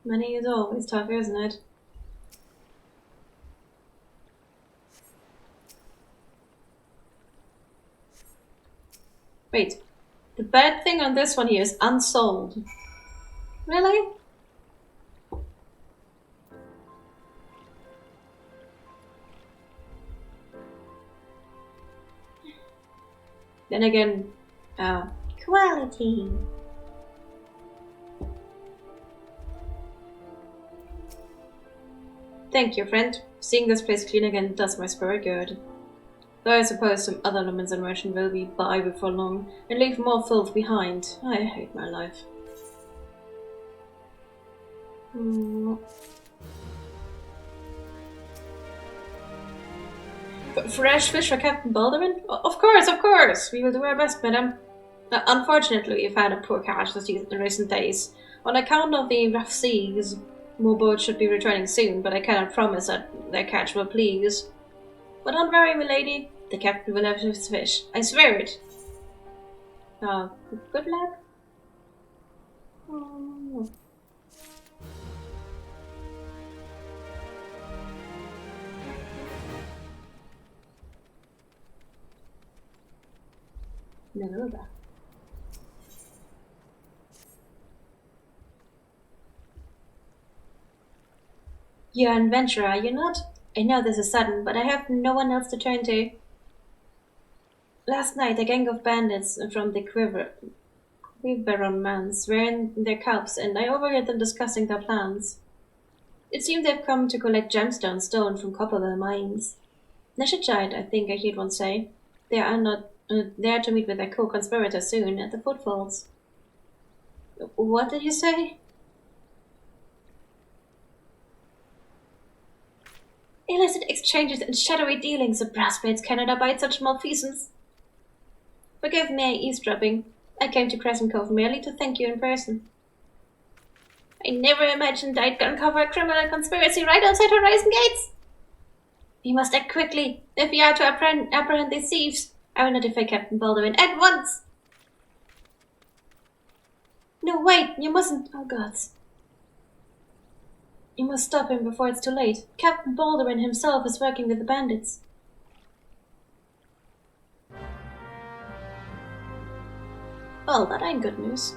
Money is always tough, isn't it? Wait, the bad thing on this one here is unsold. Really? Then again, quality. Thank you, friend. Seeing this place clean again does my spirit good. Though I suppose some other Lumens and merchant will be by before long and leave more filth behind. I hate my life. Fresh fish for Captain Balderman? Of course! We will do our best, madam. Unfortunately, we've had a poor catch in recent days. On account of the rough seas, more boats should be returning soon, but I cannot promise that their catch will please. But don't worry, milady. The captain will have his fish. I swear it. Good luck. Neruda. You're an adventurer, are you not? I know this is sudden, but I have no one else to turn to. Last night, a gang of bandits from the Quiverons were in their cubs, and I overheard them discussing their plans. It seemed they've come to collect gemstone stolen from Copperwell mines. Nishijite, I think I heard one say. They are not there to meet with their co-conspirator soon at the footfalls. What did you say? Illicit exchanges and shadowy dealings, the brassblades cannot abide such malfeasance. Forgive me eavesdropping. I came to Crescent Cove merely to thank you in person. I never imagined I'd uncover a criminal conspiracy right outside Horizon Gates. We must act quickly. If we are to apprehend these thieves, I will notify Captain Baldwin at once. No, wait, you mustn't. Oh, gods. You must stop him before it's too late. Captain Baldwin himself is working with the bandits. Well, that ain't good news.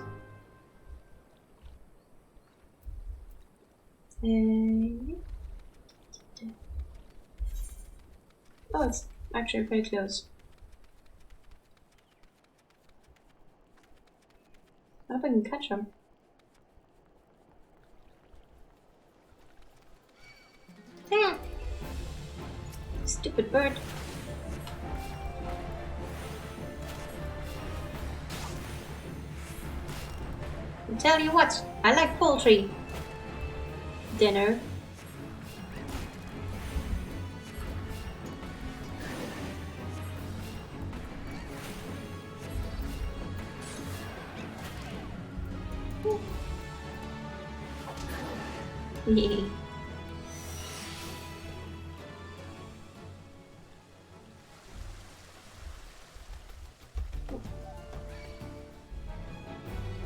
Oh, it's actually very close. I hope I can catch him. Ah! Stupid bird. I'll tell you what, I like poultry. Dinner. Yay.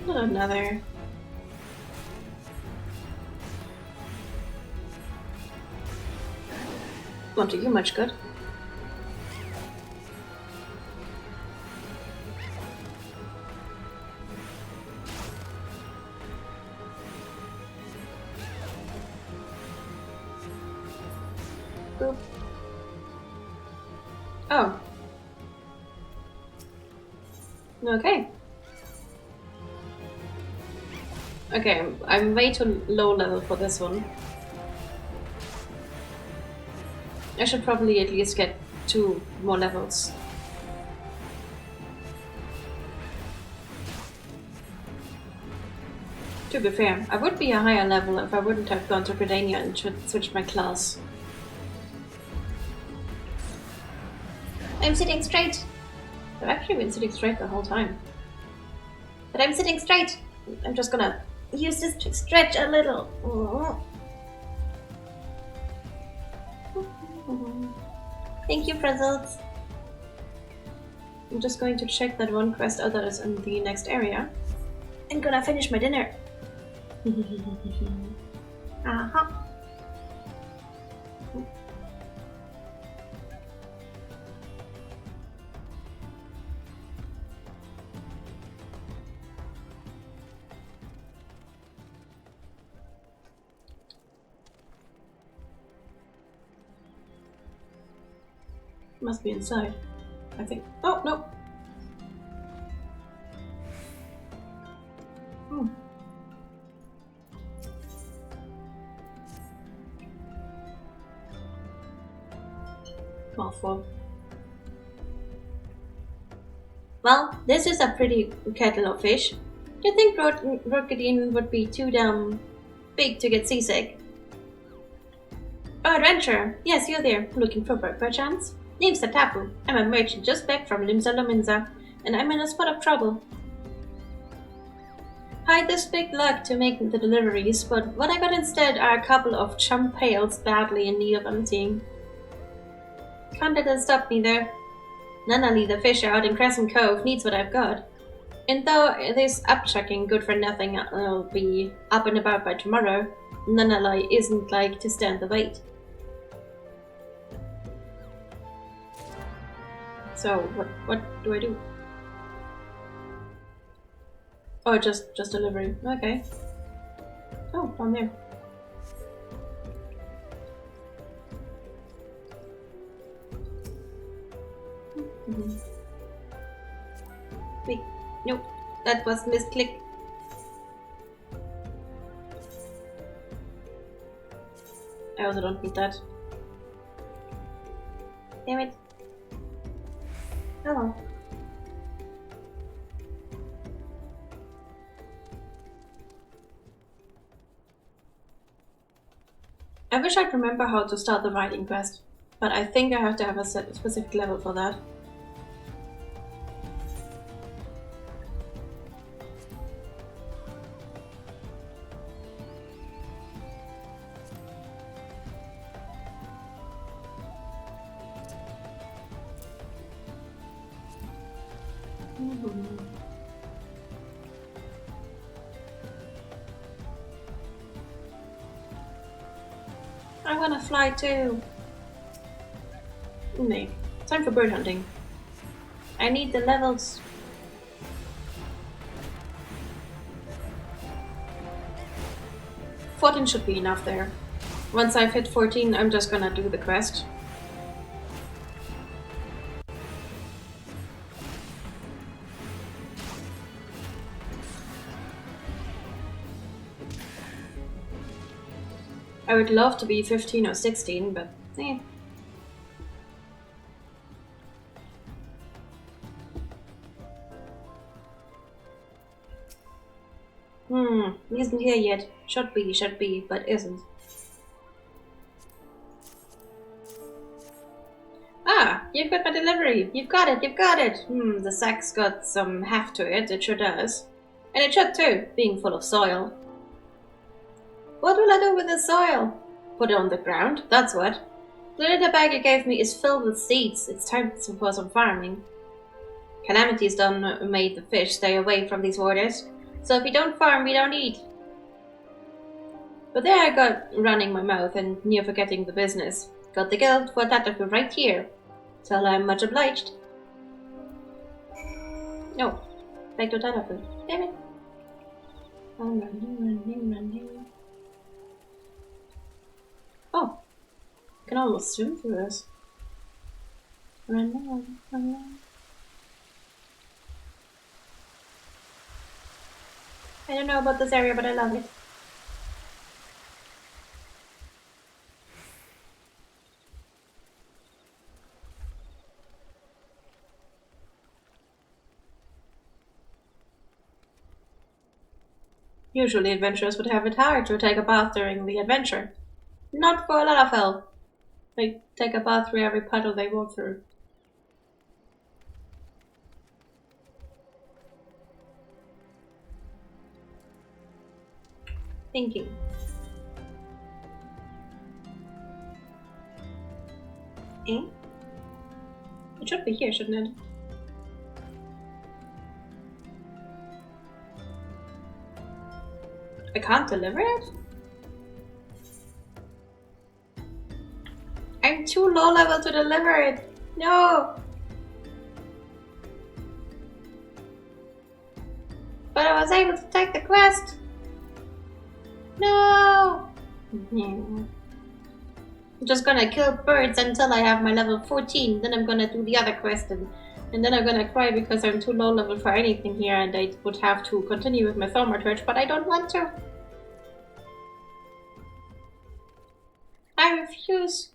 Another. Won't do you much good. Boop. Oh. Okay. Okay, I'm way too low level for this one. I should probably at least get 2 more levels. To be fair, I would be a higher level if I wouldn't have gone to Gridania and switched my class. I'm sitting straight! I've actually been sitting straight the whole time. But I'm sitting straight! I'm just gonna use this to stretch a little. Thank you, Pretzels. I'm just going to check that one quest out that is in the next area. I'm gonna finish my dinner. Uh-huh. Must be inside, I think. Oh, no! Awful. Well, this is a pretty kettle of fish. Do you think Rockadine would be too damn big to get seasick? Oh, adventurer! Yes, you're there. Looking for work, perchance? Name's Tapu. I'm a merchant just back from Limsa Lominsa, and I'm in a spot of trouble. Hide this big lug to make the deliveries, but what I got instead are a couple of chum pails badly in need of emptying. Can't let that stop me though. Nunnally, the fisher out in Crescent Cove, needs what I've got. And though this upchucking good for nothing will be up and about by tomorrow, Nunnally isn't like to stand the wait. So, what do I do? Or just delivery. Okay. Oh, down there. Wait, nope. That was misclick. I also don't need that. Damn it. Hello. I wish I'd remember how to start the writing quest, but I think I have to have a specific level for that. I wanna fly too. Nee, time for bird hunting. I need the levels. $14 should be enough there. Once I've hit 14, I'm just gonna do the quest. I would love to be 15 or 16, but eh. Isn't here yet. Should be, but isn't. Ah, you've got my delivery. You've got it. The sack's got some heft to it. It sure does. And it should too, being full of soil. What will I do with the soil? Put it on the ground, that's what. The little bag you gave me is filled with seeds. It's time for some farming. Calamity's done made the fish stay away from these waters. So if we don't farm, we don't eat. But there I got running my mouth and near forgetting the business. Got the guild for that right here. Tell I'm much obliged. No, back to that apple. Damn it. I'm running. Oh, I can almost swim through this. Running. I don't know about this area, but I love it. Usually adventurers would have it hard to take a bath during the adventure. Not for a lot of help. They take a bath through every puddle they walk through. Thinking. Eh? It should be here, shouldn't it? I can't deliver it? I'm too low level to deliver it. No! But I was able to take the quest. No! I'm just gonna kill birds until I have my level 14. Then I'm gonna do the other quest and then I'm gonna cry because I'm too low level for anything here and I would have to continue with my thaumaturge, but I don't want to. I refuse.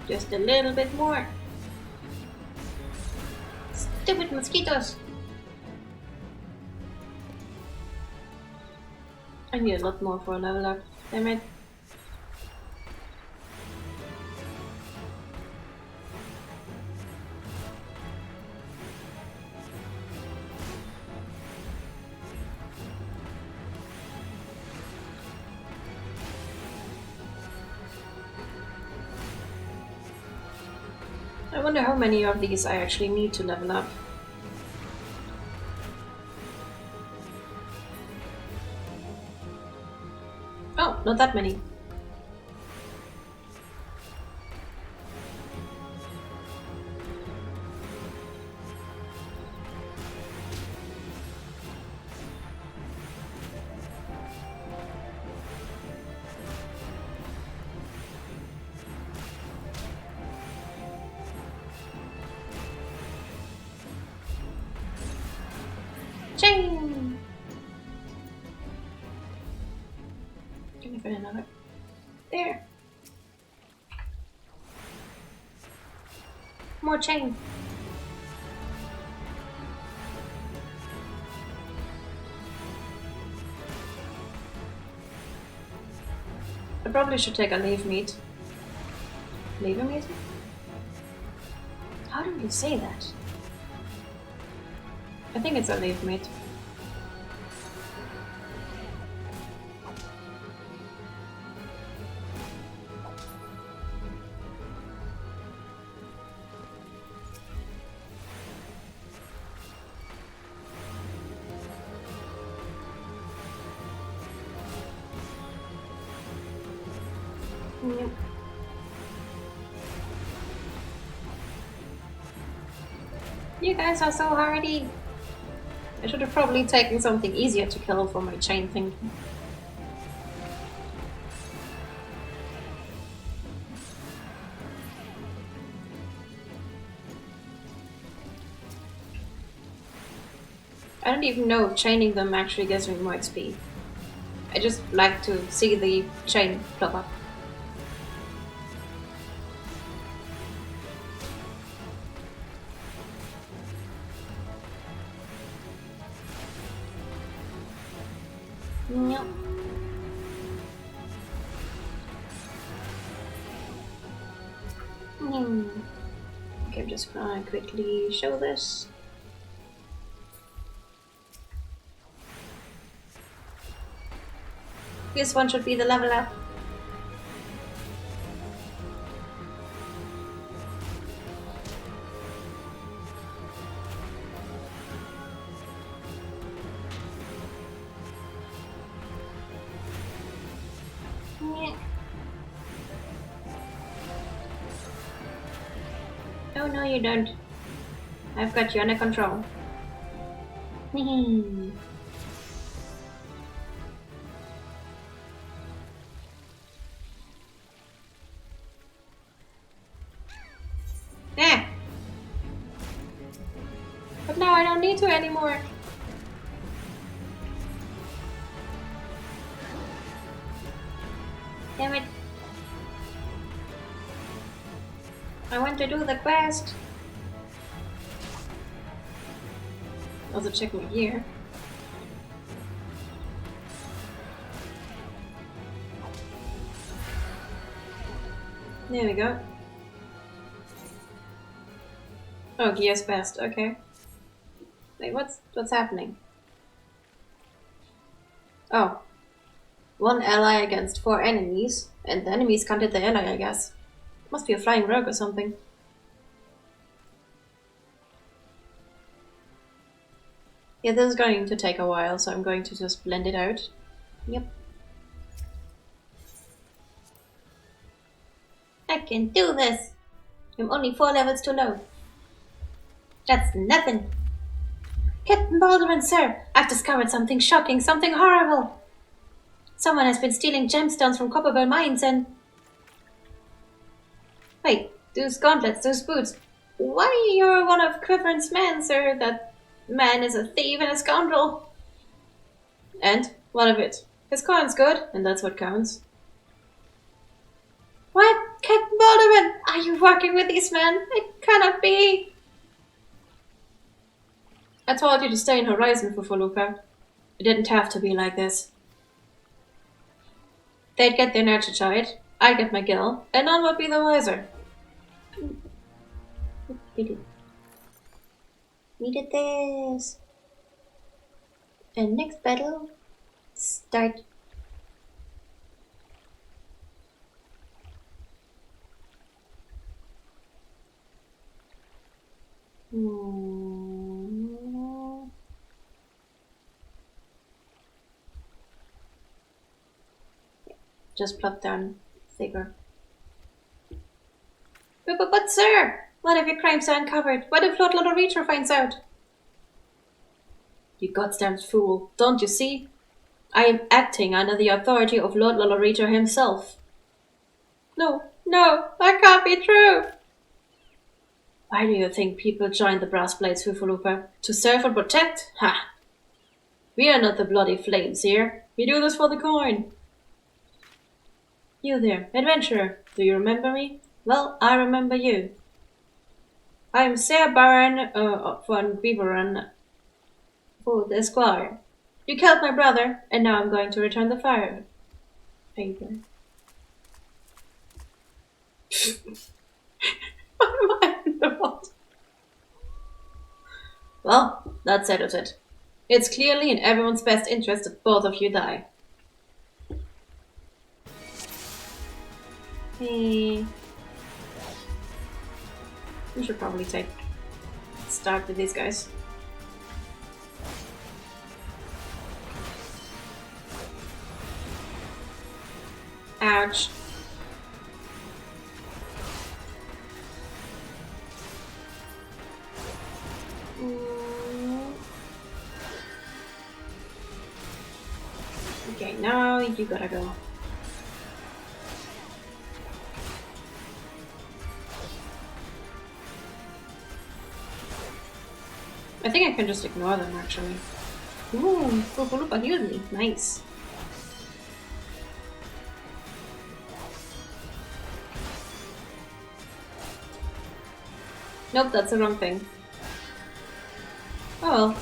Just a little bit more. Stupid mosquitoes. I need a lot more for a level up. Damn it. wonder how many of these I actually need to level up. Oh, not that many. Chain! Can I find another? There! More chain! I probably should take a leave meat. Leave meat? How do you say that? I think it's a leave meat. Yep. You guys are so hardy! I should have probably taken something easier to kill for my chain thing. I don't even know if chaining them actually gives me more XP. I just like to see the chain plop up. Yep. Okay, I'm just gonna quickly show this. This one should be the level up. Yeah. Oh no, you don't. I've got you under control. Yeah. But now I don't need to anymore. Damn it. I want to do the quest. Also check my gear. There we go. Oh, gear's best, okay. Wait, what's happening? Oh. One ally against 4 enemies, and the enemies can't hit the ally, I guess. Must be a flying rogue or something. Yeah, this is going to take a while, so I'm going to just blend it out. Yep. I can do this! I'm only 4 levels too low. That's nothing! Captain Baldwin, sir! I've discovered something shocking, something horrible! Someone has been stealing gemstones from Copperbell mines and... Wait, those gauntlets, those boots. Why, you're one of Quiverin's men, sir. That man is a thief and a scoundrel. And? What of it? His coin's good, and that's what counts. What? Captain Baldwin? Are you working with these men? It cannot be. I told you to stay in Horizon, Fufuluka. It didn't have to be like this. They'd get their Naturchite, I'd get my Gil, and none would be the wiser. We did this. And next battle, start. Hmm. Just plop down figure. But sir! What if your crimes are uncovered? What if Lord Lotterito finds out? You goddamn fool. Don't you see? I am acting under the authority of Lord Lotterito himself. No, that can't be true! Why do you think people join the Brass Blades, Fufalupa? To serve and protect? Ha! We are not the bloody flames here. We do this for the coin. You there, adventurer. Do you remember me? Well, I remember you. I am Sir Baron von Beveren, the Esquire. You killed my brother, and now I'm going to return the favor. What am I in the world? Well, that settles it. It's clearly in everyone's best interest that both of you die. Hey. We should probably start with these guys. Ouch. Okay, now you gotta go. I think I can just ignore them, actually. Ooh, Fufalupa healed me. Nice. Nope, that's the wrong thing. Oh well.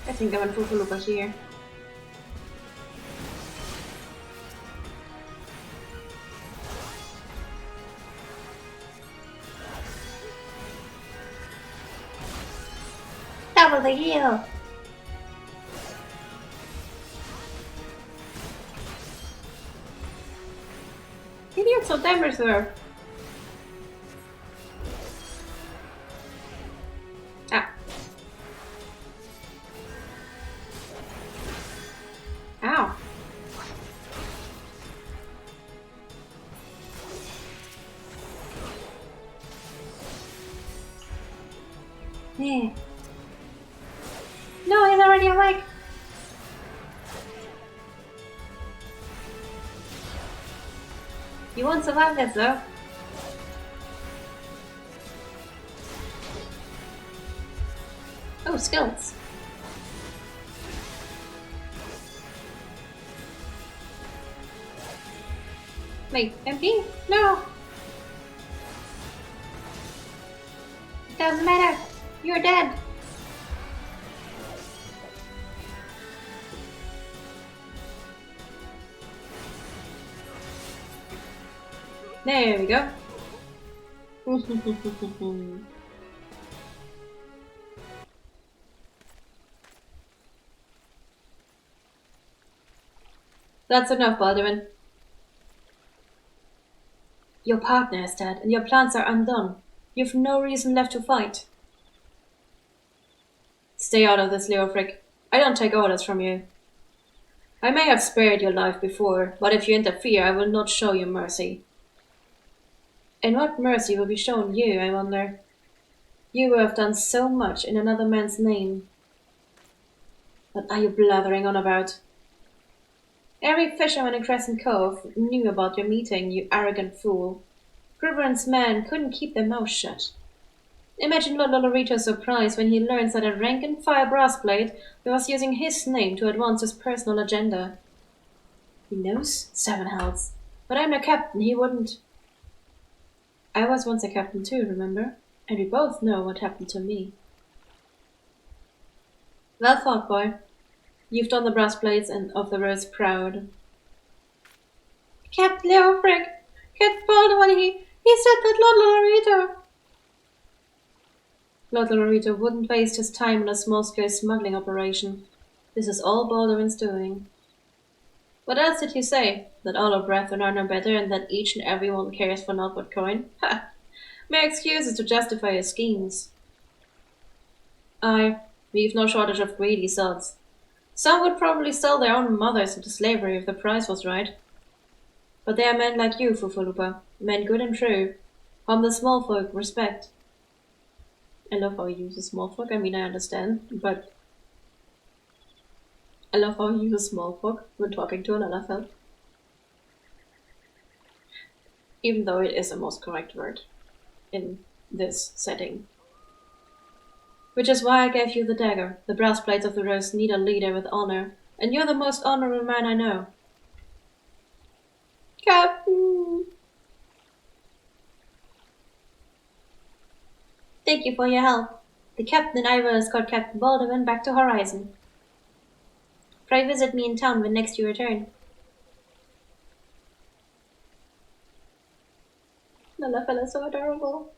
I think I went Fufalupa here. Double the heal! He deals some damage there. Ah. Ow. Yeah. No, he's already awake. You won't survive this though. Oh, skills. Wait, MP? No! It doesn't matter. You're dead. There we go. That's enough, Baldwin. Your partner is dead, and your plans are undone. You've no reason left to fight. Stay out of this, Leofric. I don't take orders from you. I may have spared your life before, but if you interfere, I will not show you mercy. And what mercy will be shown you, I wonder? You who have done so much in another man's name. What are you blathering on about? Every fisherman in Crescent Cove knew about your meeting, you arrogant fool. Griveran's men couldn't keep their mouths shut. Imagine Lord Lolorito's surprise when he learns that a rank-and-file brassblade was using his name to advance his personal agenda. He knows? 7 hells. But I'm a captain, he wouldn't. I was once a captain too, remember? And we both know what happened to me. Well thought, boy. You've done the brassblades and of the Rose proud. Captain Leofric! Captain Baldwin, he said that Lord Lolorito wouldn't waste his time on a small-scale smuggling operation. This is all Baldwin's doing. What else did he say? That all our brethren are no better and that each and every one cares for naught but coin? Ha! Mere excuses to justify his schemes. Aye, we've no shortage of greedy sods. Some would probably sell their own mothers into slavery if the price was right. But they are men like you, Fufulupa, men good and true, whom the small folk respect. I love how he uses small folk, I mean I understand, but I love how he uses small folk when talking to an elephant. Even though it is the most correct word in this setting. Which is why I gave you the dagger. The brass plates of the rose need a leader with honor, and you're the most honorable man I know. Captain! Thank you for your help. The captain and I will escort Captain Baldwin back to Horizon. Pray visit me in town when next you return. Nala fella's so adorable.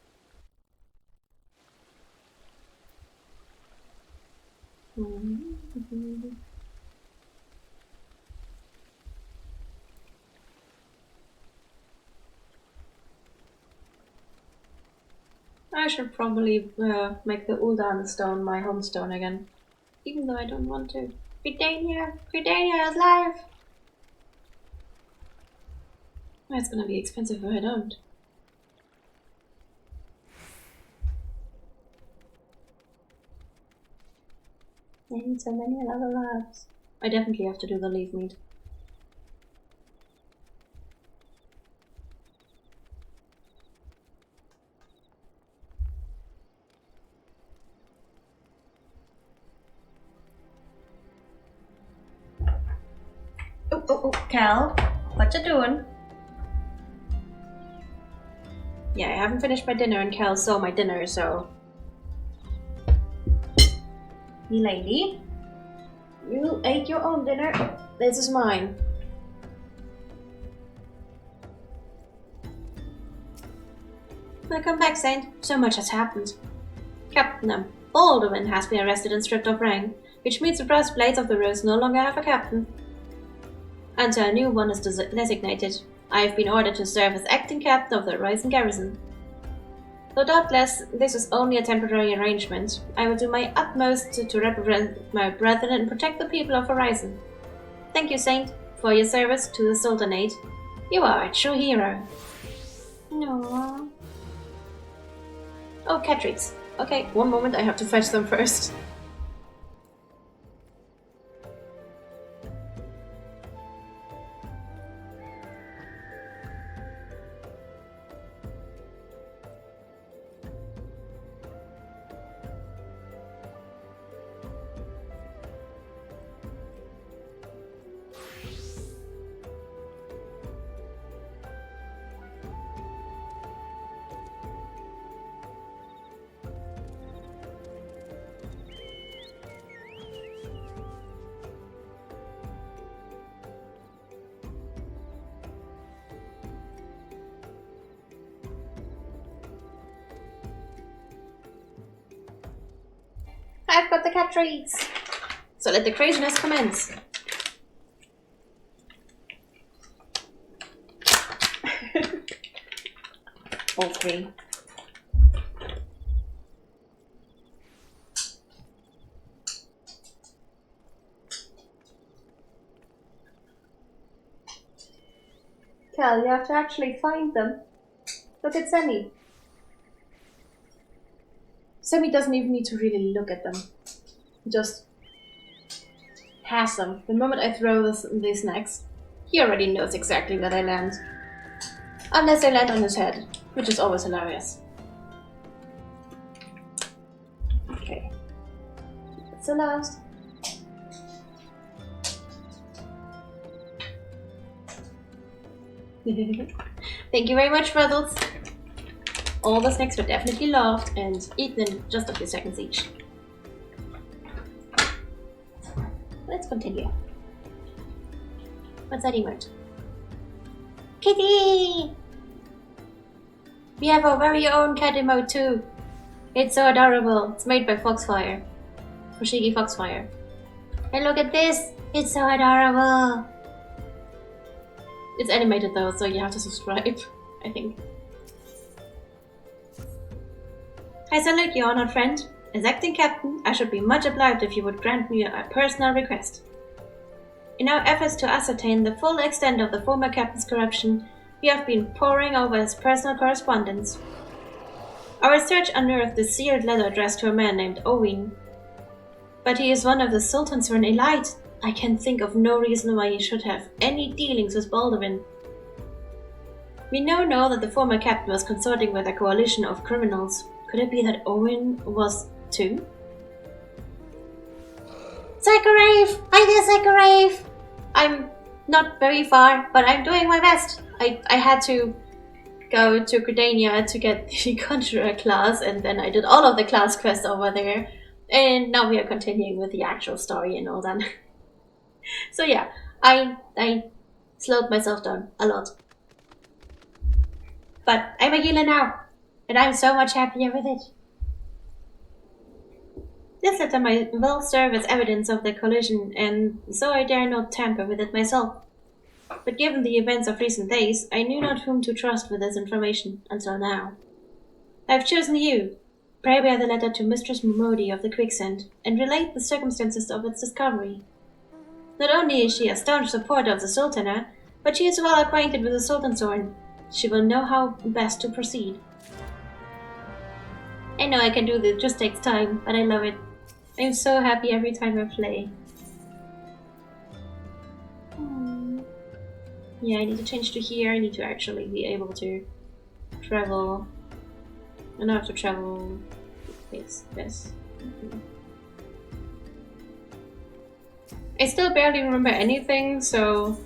I should probably make the Uldan stone my home stone again. Even though I don't want to. Britannia! Britannia is live! It's gonna be expensive if I don't. I need so many other labs. I definitely have to do the leaf meat. Oh, Cal, what you doing? Yeah, I haven't finished my dinner and Cal saw my dinner, so... Me lady, you ate your own dinner. This is mine. Welcome back, Saint. So much has happened. Captain Baldwin has been arrested and stripped of rank, which means the brass plates of the rose no longer have a captain. Until a new one is designated, I have been ordered to serve as acting captain of the Horizon garrison. Though doubtless this is only a temporary arrangement, I will do my utmost to represent my brethren and protect the people of Horizon. Thank you, Saint, for your service to the Sultanate. You are a true hero. No. Oh, cat treats. Okay, one moment, I have to fetch them first. I've got the cat treats! So let the craziness commence. Okay. Cal, you have to actually find them. Look at Semi. Semi doesn't even need to really look at them. Just has them. The moment I throw these snacks, he already knows exactly where they land. Unless they land on his head, which is always hilarious. Okay. That's the last. Thank you very much, brothers. All the snacks were definitely loved and eaten in just a few seconds each. Let's continue. What's that emote? Kitty! We have our very own cat emote too. It's so adorable. It's made by Foxfire. Fushigi Foxfire. And look at this! It's so adorable! It's animated though, so you have to subscribe, I think. I salute you, honored friend. As acting captain, I should be much obliged if you would grant me a personal request. In our efforts to ascertain the full extent of the former captain's corruption, we have been poring over his personal correspondence. Our research unearthed a sealed letter addressed to a man named Owen. But he is one of the Sultan's foreign elite. I can think of no reason why he should have any dealings with Baldwin. We now know that the former captain was consorting with a coalition of criminals. Could it be that Owen was too? Zachariah! Hi there, Zachariah! I'm not very far, but I'm doing my best. I had to go to Gridania to get the Conjurer class, and then I did all of the class quests over there. And now we are continuing with the actual story and all that. So yeah, I slowed myself down a lot. But I'm a healer now, and I'm so much happier with it. This letter might well serve as evidence of the collision, and so I dare not tamper with it myself. But given the events of recent days, I knew not whom to trust with this information until now. I have chosen you. Pray bear the letter to Mistress Momodi of the Quicksand, and relate the circumstances of its discovery. Not only is she a staunch supporter of the Sultana, but she is well acquainted with the Sultan's horn. She will know how best to proceed. I know I can do this, it just takes time, but I love it. I'm so happy every time I play. Yeah, I need to change to here. I need to actually be able to travel. I have to travel this. I still barely remember anything, so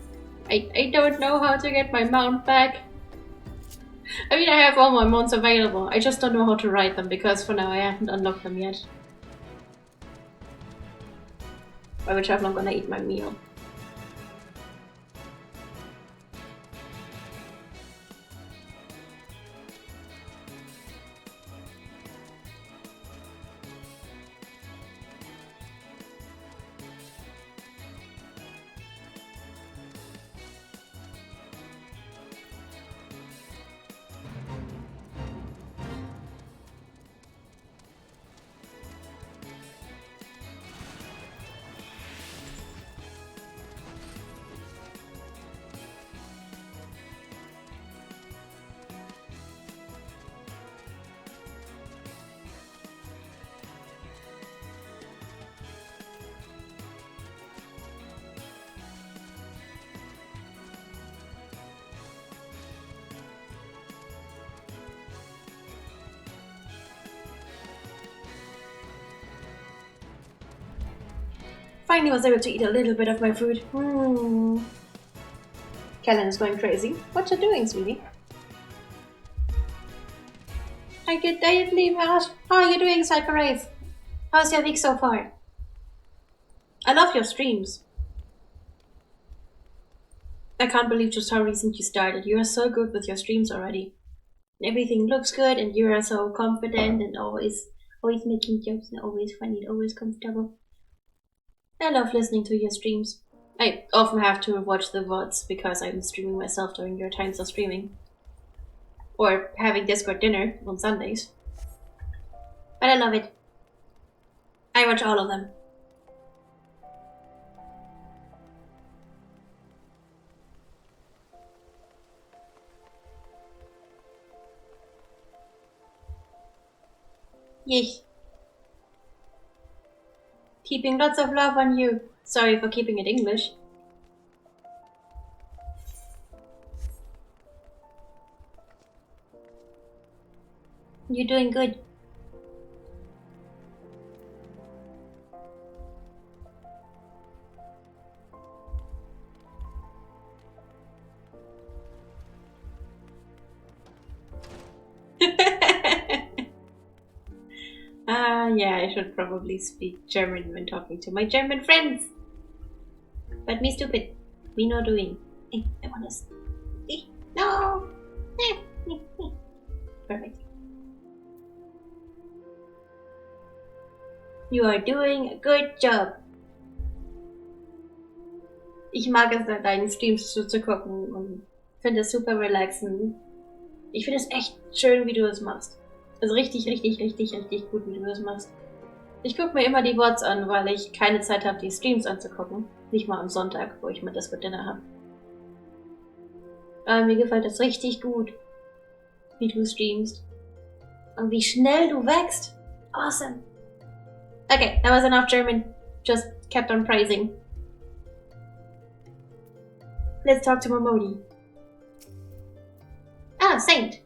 I don't know how to get my mount back. I mean, I have all my mounts available. I just don't know how to ride them because for now I haven't unlocked them yet. By which time I'm gonna eat my meal. Finally was able to eat a little bit of my food. Kellen is going crazy. What you doing, sweetie? I get leave out. How are you doing, Zachariah? How's your week so far? I love your streams. I can't believe just how recent you started. You are so good with your streams already. Everything looks good and you are so confident and always making jokes and always funny and always comfortable. I love listening to your streams. I often have to watch the VODs because I'm streaming myself during your times of streaming. Or having Discord dinner on Sundays. But I love it. I watch all of them. Yes. Keeping lots of love on you. Sorry for keeping it English. You're doing good. Yeah, I should probably speak German when talking to my German friends. But me stupid. Me not doing. I wanna no! Perfect. You are doing a good job. Ich mag es, deinen Streams zu gucken und finde es super relaxend. Ich finde es echt schön, wie du es machst. Also richtig, richtig, richtig, richtig gut, wie du das machst. Ich gucke mir immer die VODs an, weil ich keine Zeit habe, die Streams anzugucken. Nicht mal am Sonntag, wo ich mir das für Dinner habe. Aber mir gefällt es richtig gut, wie du streamst. Und wie schnell du wächst. Awesome. Okay, that was enough German. Just kept on praising. Let's talk to Momodi. Ah, Saint.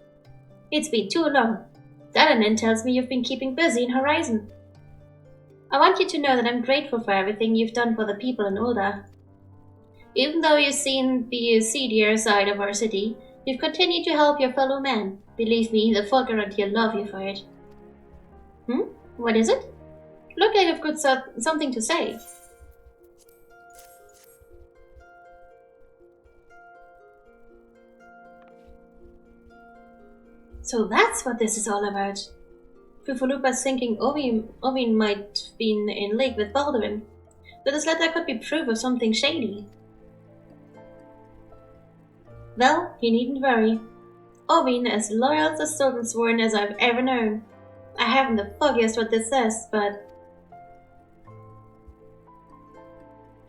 It's been too long. Dalanen tells me you've been keeping busy in Horizon. I want you to know that I'm grateful for everything you've done for the people in Ulda. Even though you've seen the seedier side of our city, you've continued to help your fellow men. Believe me, the Volkerant love you for it. What is it? Look like you've got something to say. So that's what this is all about. Fufulupa's thinking Ovin might have been in league with Baldwin, but this letter could be proof of something shady. Well, you needn't worry. Ovin as loyal to Sultansworn as I've ever known. I haven't the foggiest what this says, but...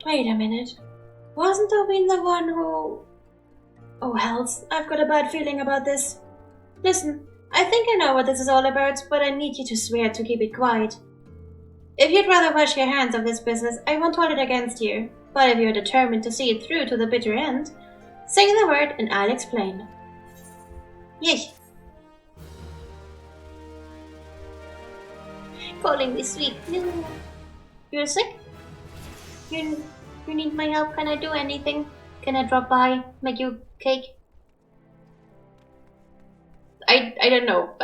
Wait a minute. Wasn't Ovin the one who... Oh hells, I've got a bad feeling about this. Listen, I think I know what this is all about, but I need you to swear to keep it quiet. If you'd rather wash your hands of this business, I won't hold it against you. But if you're determined to see it through to the bitter end, say the word and I'll explain. Yes. Calling me sweet. No. You're sick? You need my help? Can I do anything? Can I drop by, make you cake? I don't know.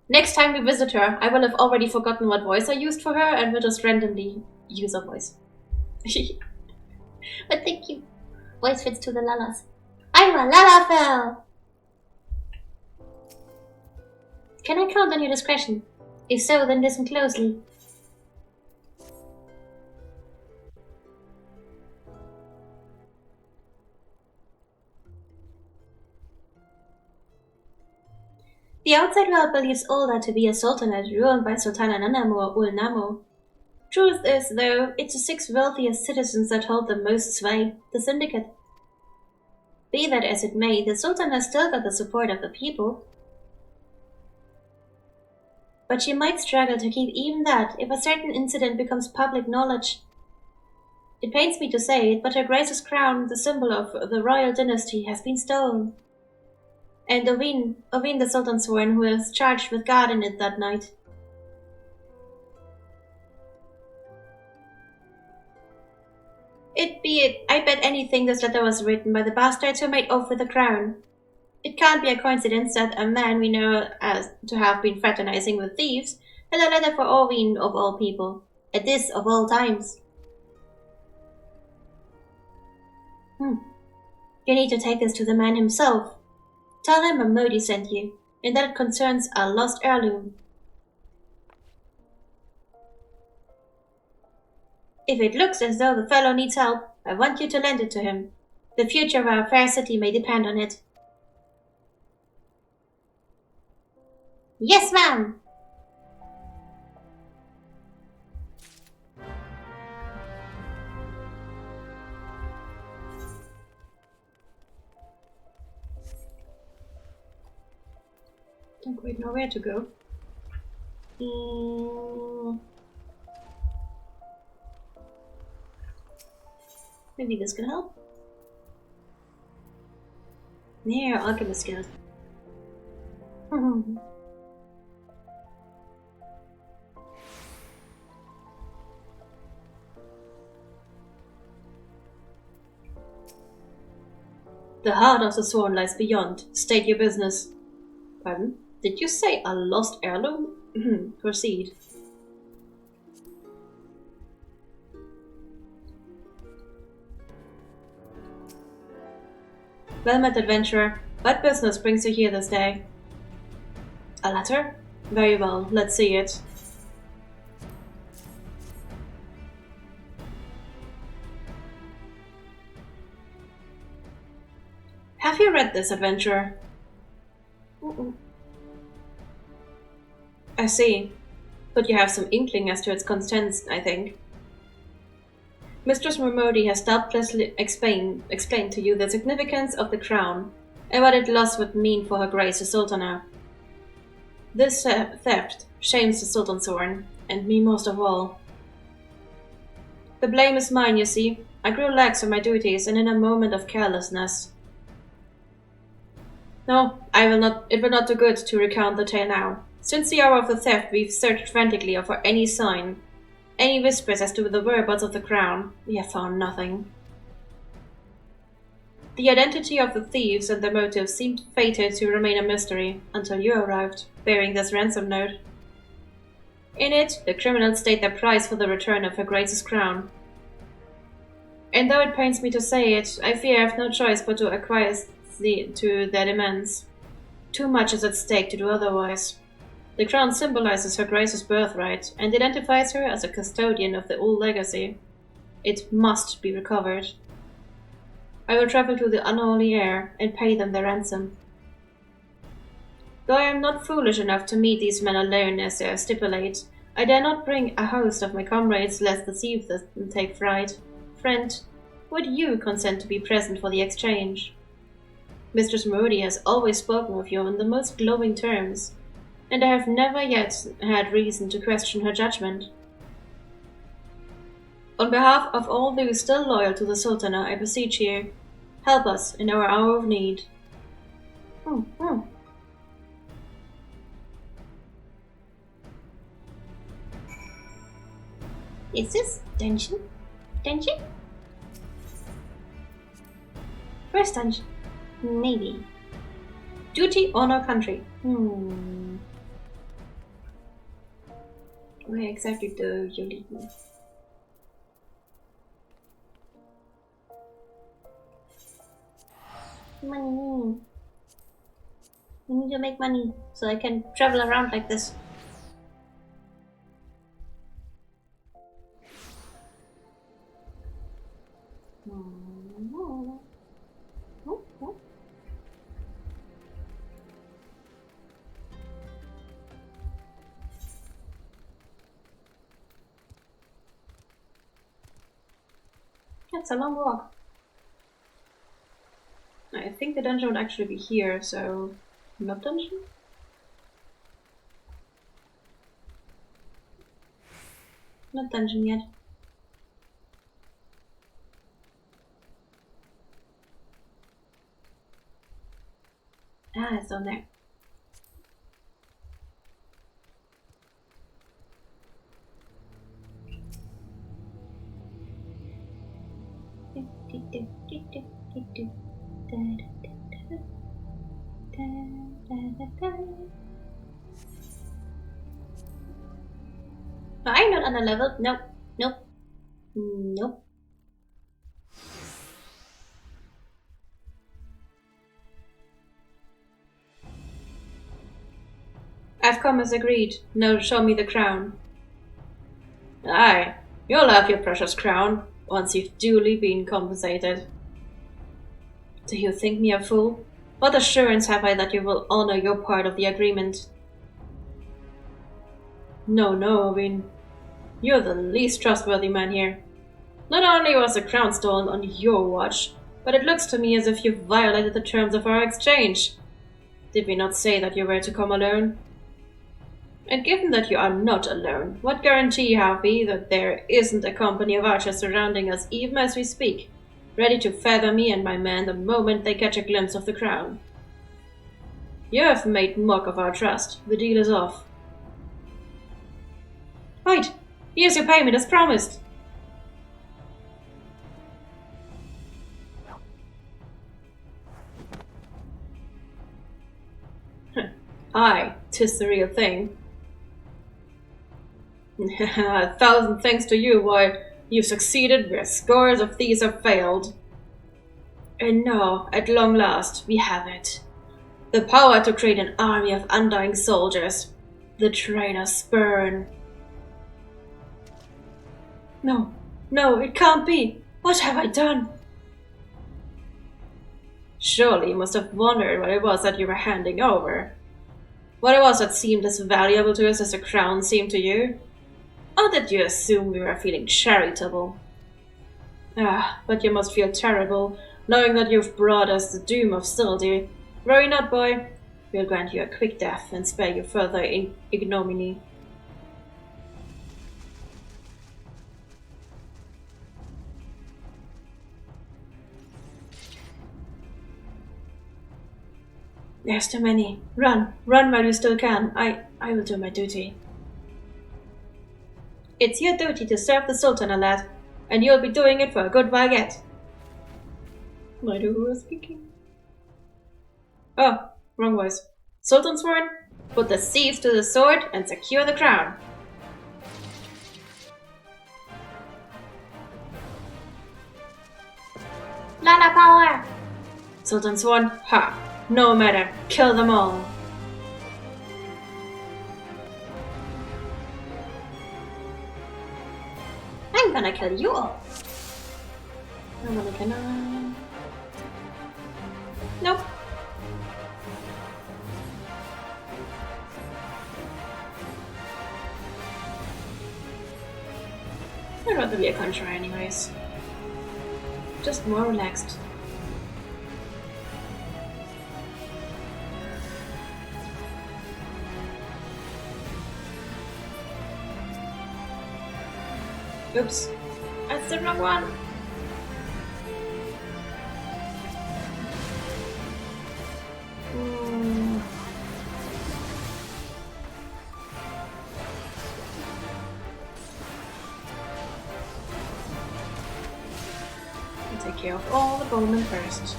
Next time we visit her, I will have already forgotten what voice I used for her and will just randomly use a voice. But thank you. Voice fits to the Lalas. I'm a Lalafell! Can I count on your discretion? If so, then listen closely. The outside world believes Ulda to be a sultanate ruled by Sultana Nanamu or Ulnamu. Truth is, though, it's the 6 wealthiest citizens that hold the most sway, the syndicate. Be that as it may, the Sultan has still got the support of the people. But she might struggle to keep even that if a certain incident becomes public knowledge. It pains me to say it, but Her Grace's crown, the symbol of the royal dynasty, has been stolen. And Ovin the Sultansworn, who was charged with guarding it that night. I bet anything this letter was written by the bastards who made off with the crown. It can't be a coincidence that a man we know as to have been fraternizing with thieves had a letter for Ovin of all people, at this of all times. You need to take this to the man himself. Tell him Momodi sent you, and that it concerns a lost heirloom. If it looks as though the fellow needs help, I want you to lend it to him. The future of our fair city may depend on it. Yes, ma'am! Don't quite know where to go. Maybe this can help. There, alchemist skills. The heart of the sworn lies beyond. State your business. Pardon? Did you say a lost heirloom? Proceed. Well met, adventurer. What business brings you here this day? A letter? Very well, let's see it. Have you read this, adventurer? I see. But you have some inkling as to its contents, I think. Mistress Mermodi has doubtlessly explained to you the significance of the crown and what its loss would mean for Her Grace the Sultana. This theft shames the Sultan's horn, and me most of all. The blame is mine, you see. I grew lax on my duties, and in a moment of carelessness. No, it will not do good to recount the tale now. Since the hour of the theft, we've searched frantically for any sign, any whispers as to the whereabouts of the crown. We have found nothing. The identity of the thieves and their motives seemed fated to remain a mystery until you arrived, bearing this ransom note. In it, the criminals state their price for the return of Her Grace's crown. And though it pains me to say it, I fear I have no choice but to acquiesce to their demands. Too much is at stake to do otherwise. The crown symbolizes Her Grace's birthright and identifies her as a custodian of the old legacy. It must be recovered. I will travel to the unholy heir and pay them their ransom. Though I am not foolish enough to meet these men alone as they stipulate, I dare not bring a host of my comrades lest the thieves take fright. Friend, would you consent to be present for the exchange? Mistress Mermodi has always spoken of you in the most glowing terms, and I have never yet had reason to question her judgment. On behalf of all those still loyal to the Sultana, I beseech you, help us in our hour of need. Is this dungeon? Dungeon? First dungeon. Maybe. Duty, honor, country. Where exactly do you lead me? Money. I need to make money so I can travel around like this. That's a long walk. I think the dungeon would actually be here, so... not dungeon? Not dungeon yet. Ah, it's down there. No, I'm not on a level. Nope. Nope. Nope. I've come as agreed. Now show me the crown. Aye, you'll have your precious crown, once you've duly been compensated. Do you think me a fool? What assurance have I that you will honor your part of the agreement? No, Owen. You're the least trustworthy man here. Not only was the crown stolen on your watch, but it looks to me as if you violated the terms of our exchange. Did we not say that you were to come alone? And given that you are not alone, what guarantee have we that there isn't a company of archers surrounding us even as we speak, ready to feather me and my men the moment they catch a glimpse of the crown? You have made mock of our trust. The deal is off. Right, here's your payment as promised. Aye, 'tis the real thing. 1,000 thanks to you, why, you've succeeded where scores of thieves have failed. And now, at long last, we have it. The power to create an army of undying soldiers. The traitor's spurn. No, it can't be. What have I done? Surely you must have wondered what it was that you were handing over. What it was that seemed as valuable to us as the crown seemed to you? Or did you assume we were feeling charitable? Ah, but you must feel terrible, knowing that you've brought us the doom of Stildy. Worry not, boy. We'll grant you a quick death and spare you further ignominy. There's too many. Run! Run while you still can. I will do my duty. It's your duty to serve the Sultan, lad, and you'll be doing it for a good while yet. I know who was speaking. Oh, wrong voice. Sultan sworn, put the thieves to the sword and secure the crown. Lala power! Sultan sworn, ha! No matter, kill them all. I'm gonna kill you all. Can I? Nope. I'd rather be a conjurer anyways. Just more relaxed. Oops. That's the wrong one. Take care of all the bowmen first.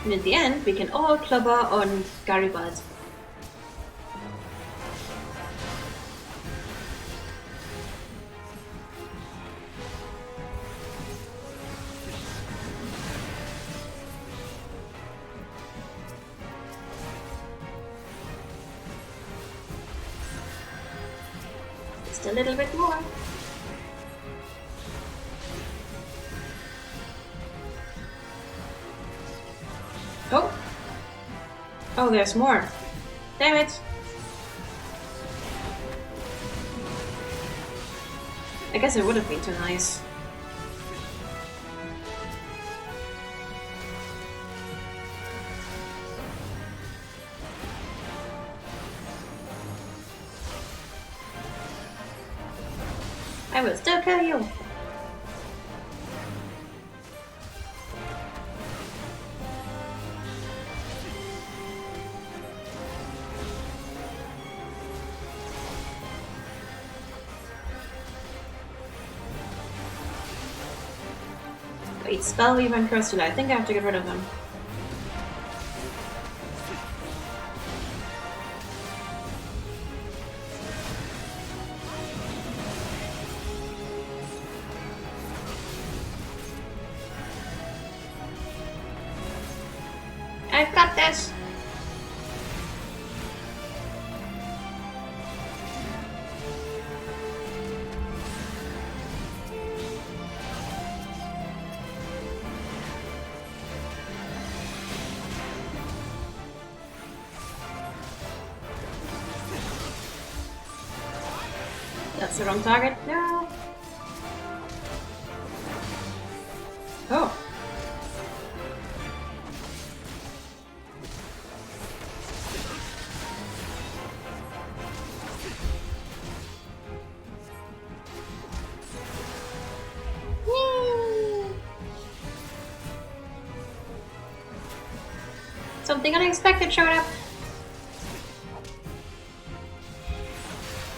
And in the end, we can all clubber on Garibald. Just a little bit more. Oh! Oh, there's more. Damn it! I guess it would have been too nice. I will still kill you! Wait, Spellweaver and Crystula. I think I have to get rid of them. I've got this! That's the wrong target. No! Oh! Whee! Something unexpected showed up.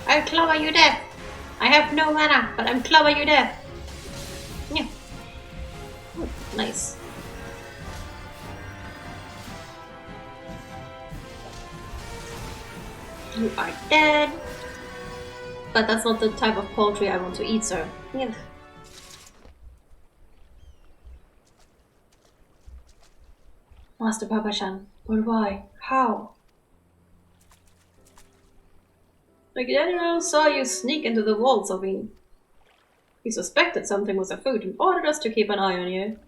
I'll clobber you dead. I have no mana, but I'm clobber you dead. Yeah. Ooh, nice. You are dead. But that's not the type of poultry I want to eat, so yeah. Master Papashan, but why? How? The general saw you sneak into the walls of Ing. He suspected something was afoot and ordered us to keep an eye on you.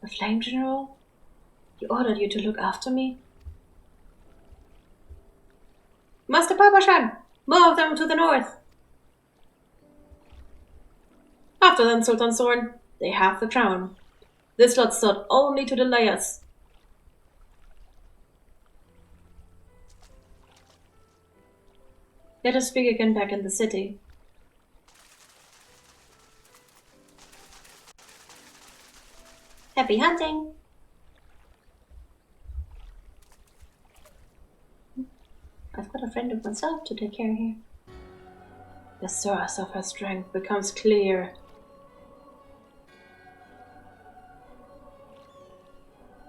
The Flame General? He ordered you to look after me? Master Papashan! More of them to the north! After them, Sultan Zorn. They have the crown. This lot sought only to delay us. Let us speak again back in the city. Happy hunting! I've got a friend of myself to take care of here. The source of her strength becomes clear.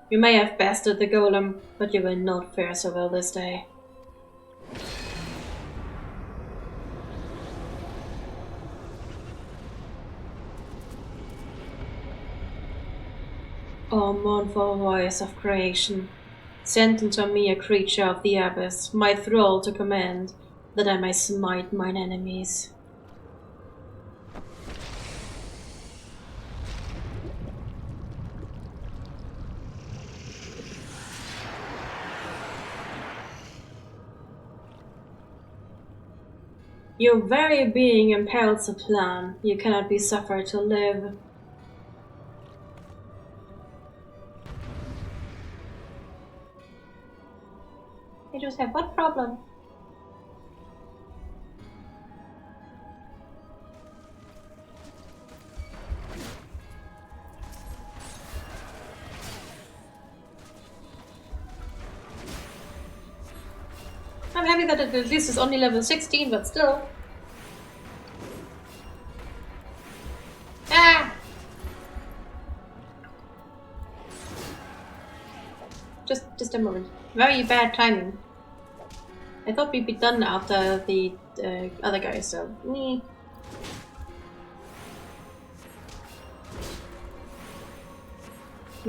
You may have bested the golem, but you will not fare so well this day. O mournful voice of creation, send unto me a creature of the abyss, my thrall to command, that I may smite mine enemies. Your very being impels a plan. You cannot be suffered to live. You just have what problem? I'm happy that it at least is only level 16, but still. Ah! Just a moment. Very bad timing. I thought we'd be done after the other guy, so... We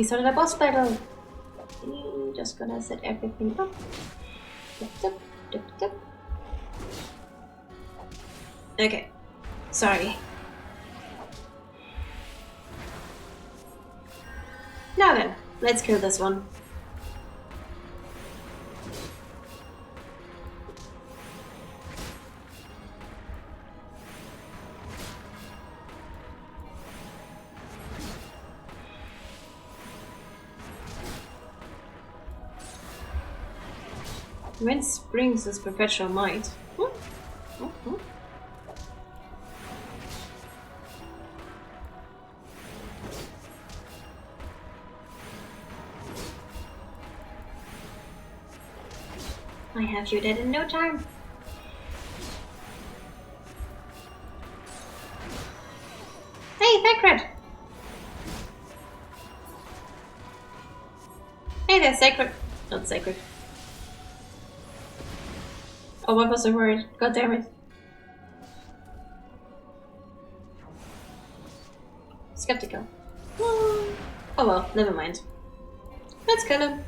started a boss battle! Just gonna set everything up. Okay. Sorry. Now then, let's kill this one. Whence brings this perpetual might? I have you dead in no time. Hey, Sacred! Hey there, Sacred. Not Sacred. Oh, what was the word? God damn it. Skeptical. Oh well, never mind. Let's kill him.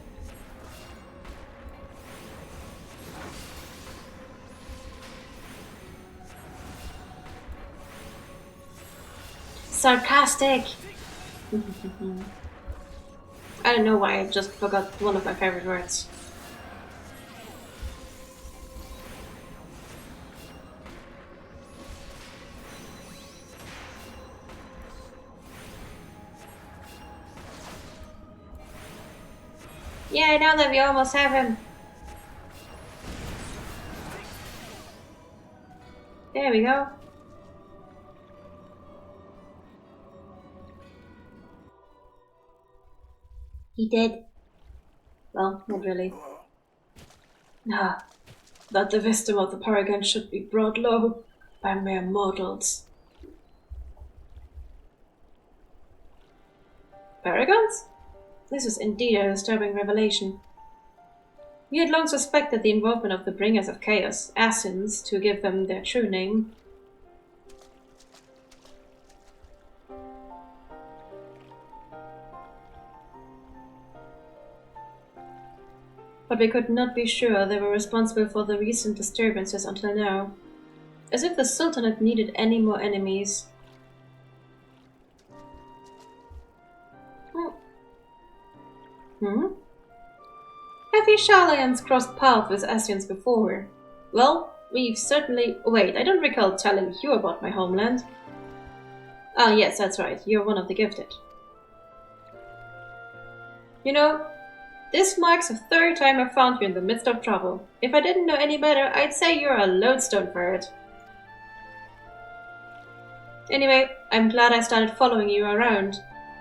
Sarcastic! I don't know why I just forgot one of my favorite words. Yeah, now that we almost have him. There we go. He did. Well, not really. Ah, that the wisdom of the Paragon should be brought low by mere mortals. Paragons? This is indeed a disturbing revelation. We had long suspected the involvement of the Bringers of Chaos, Asins, to give them their true name. But we could not be sure they were responsible for the recent disturbances until now. As if the Sultanate needed any more enemies. have we Shallians crossed paths with Asians before? Well, we've certainly... Wait, I don't recall telling you about my homeland. Ah, yes, that's right. You're one of the gifted. You know, this marks the third time I found you in the midst of trouble. If I didn't know any better, I'd say you're a lodestone for it. Anyway, I'm glad I started following you around.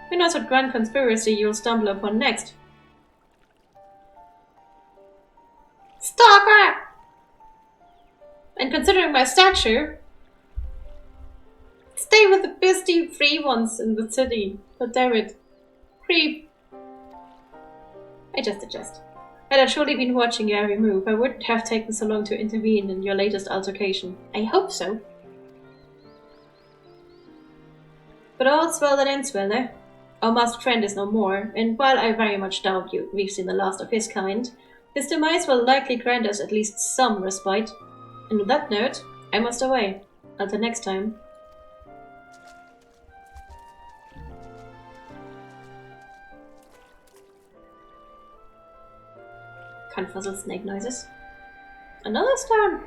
Who knows what grand conspiracy you'll stumble upon next? Stalker! And considering my stature, stay with the busty free ones in the city. But damn it. Creep. I just suggest. Had I truly been watching your every move, I wouldn't have taken so long to intervene in your latest altercation. I hope so. But all's well that ends well, eh? Our masked friend is no more, and while I very much doubt we've seen the last of his kind, his demise will likely grant us at least some respite. And with that note, I must away. Until next time. Confuzzled snake noises. Another storm!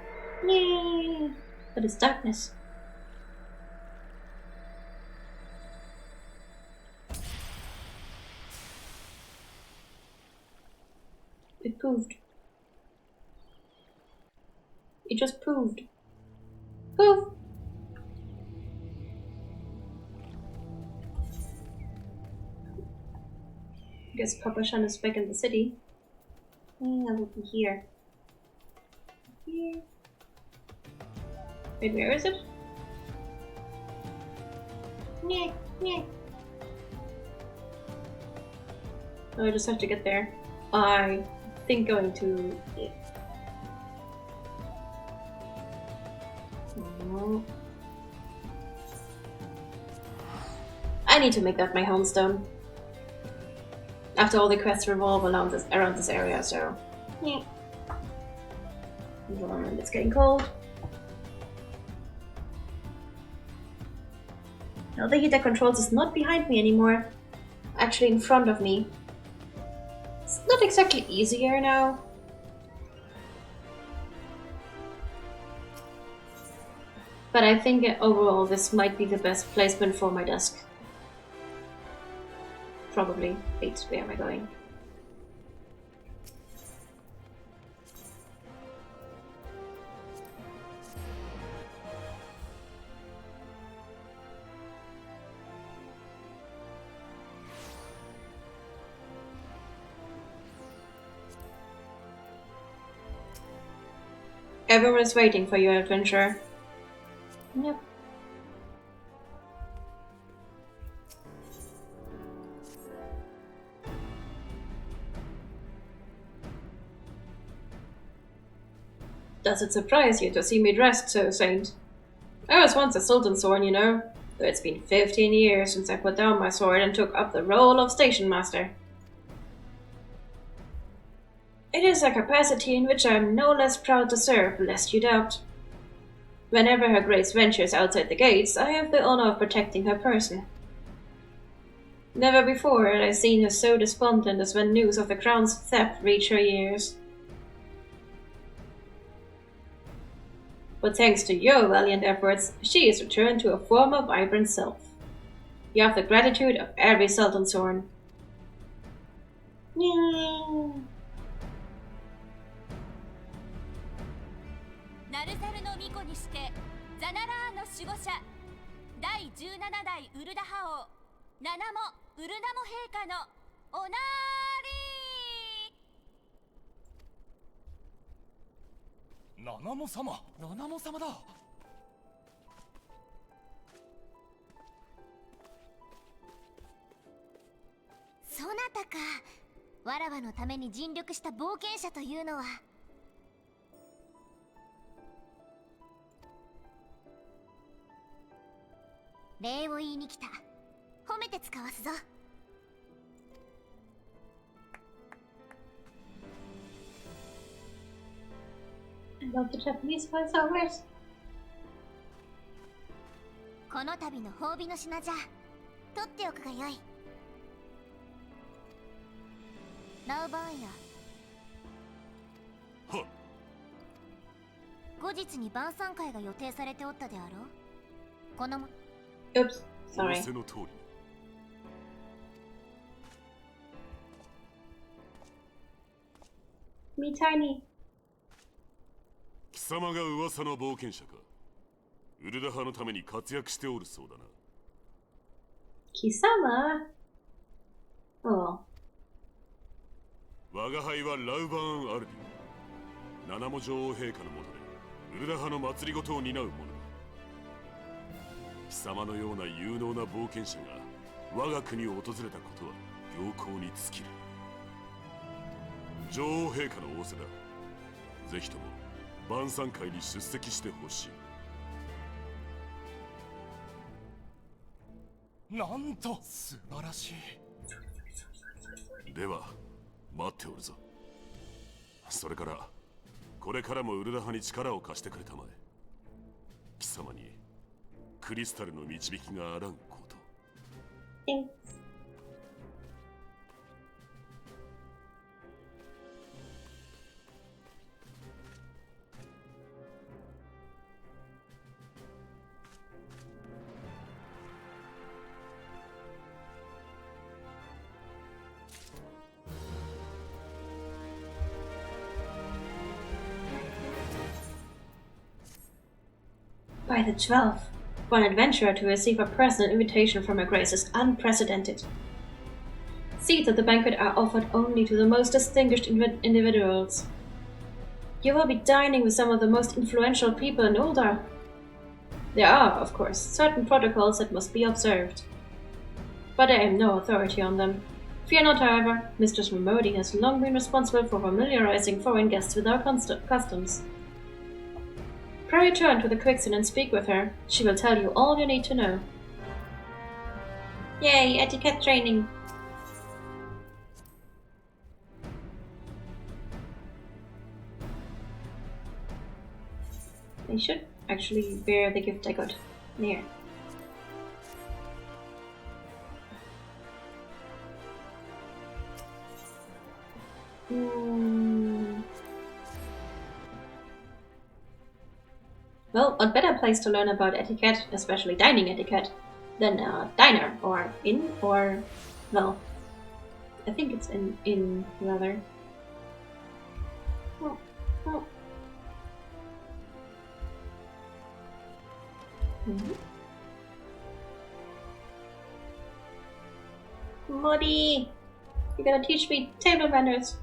Yay! But it's darkness. It poofed. It just poofed. Poof! Guess Papa Shan is back in the city. I will be here. Here. Wait, where is it? Yeah, yeah. Oh, I just have to get there. I think going to... Yeah. No. I need to make that my homestone. After all the quests revolve around this area, so... Yeah. Environment, it's getting cold. Now the heater controls is not behind me anymore. Actually in front of me. It's not exactly easier now. But I think overall this might be the best placement for my desk. Probably. Wait, where am I going? Everyone is waiting for your adventure. Yep. Does it surprise you to see me dressed so, Saint? I was once a Sultan's Sworn, you know, though it's been 15 years since I put down my sword and took up the role of Station Master. It is a capacity in which I am no less proud to serve, lest you doubt. Whenever Her Grace ventures outside the gates, I have the honor of protecting her person. Never before had I seen her so despondent as when news of the crown's theft reached her ears. But thanks to your valiant efforts, she is returned to a former vibrant self. You have the gratitude of every Sultan's Horn. Yeah. ナルザルの巫女にしてザナラーの守護者第17代ウルダハ王ナナモウルナモ陛下のおなーりナナモ様、ナナモ様だ。そなたか。わらわのために尽力した冒険者というのは。礼を言いに来た。褒めて使わすぞ。I love the Japanese voiceovers. この度の褒美の品じゃ。取っておくがよい。ナウバーンや。はっ。後日に晩餐会が予定されておったであろう。このも Oops, 仰 sorry. せの通り。Me tiny. 貴様が噂の冒険者か。ウルダ派のために活躍しておるそうだな。 Kisama? Oh. 我が輩はラウバーン・アルディオ。七も女王陛下のもとでウルダ派の祭りごとを担う者だ。貴様のような有能な冒険者が我が国を訪れたことは良好に尽きる。女王陛下の仰せだ。ぜひとも晩餐会に出席してほしい。なんと素晴らしい。では待っておるぞ。それからこれからもウルダ派に力を貸してくれたまえ。貴様にクリスタルの導きがあらんこと。 Thanks. By the 12th, for an adventurer to receive a personal invitation from Her Grace is unprecedented. Seats at the banquet are offered only to the most distinguished individuals. You will be dining with some of the most influential people in Uldar. There are, of course, certain protocols that must be observed, but I am no authority on them. Fear not, however, Mistress Ramodi has long been responsible for familiarizing foreign guests with our customs. Pray return to the Quicksand and speak with her. She will tell you all you need to know. Yay, etiquette training! I should actually wear the gift I got. There. Well, what better place to learn about etiquette, especially dining etiquette, than a diner, or inn, or... well, I think it's an inn, rather. Oh, oh. Modi! You're gonna teach me table manners.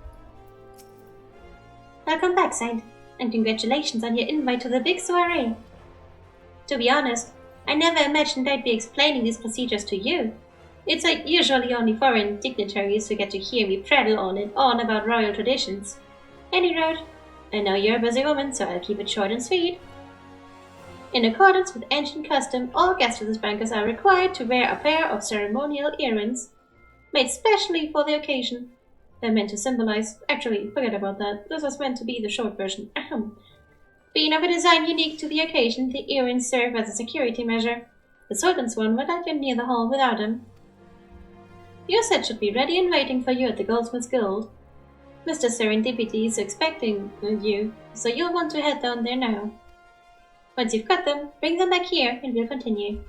Welcome back, Saint, and congratulations on your invite to the big soiree. To be honest, I never imagined I'd be explaining these procedures to you. It's usually only foreign dignitaries who get to hear me prattle on and on about royal traditions. Any road, I know you're a busy woman, so I'll keep it short and sweet. In accordance with ancient custom, all guests of this banquet are required to wear a pair of ceremonial earrings, made specially for the occasion. They're meant to symbolize... actually, forget about that. This was meant to be the short version. Being of a design unique to the occasion, the earrings serve as a security measure. The Sultan's one would let you near the hall without them. Your set should be ready and waiting for you at the Goldsmith's Guild. Mr. Serendipity is expecting you, so you'll want to head down there now. Once you've got them, bring them back here and we'll continue.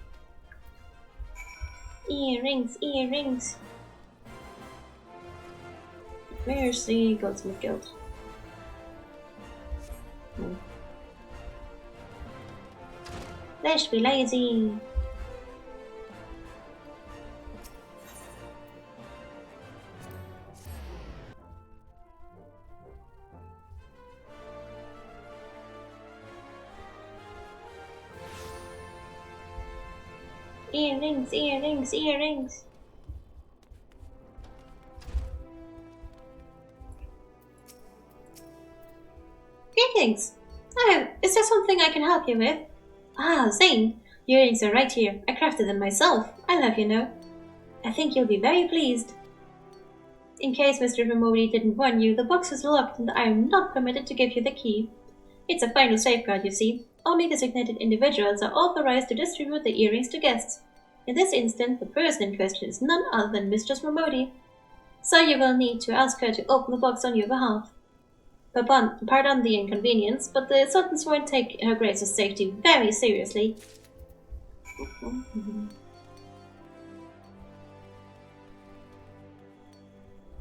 Earrings, earrings. Where's the Goldsmith Guild? Let's be lazy. Earrings, earrings, earrings. Greetings. Oh, is there something I can help you with? Ah, Zane, your earrings are right here. I crafted them myself. I love you know. I think you'll be very pleased. In case Mr. Ramodi didn't warn you, the box is locked and I am not permitted to give you the key. It's a final safeguard, you see. Only designated individuals are authorized to distribute the earrings to guests. In this instance, the person in question is none other than Mistress Ramodi. So you will need to ask her to open the box on your behalf. Pardon the inconvenience, but the Sultans won't take Her Grace's safety very seriously.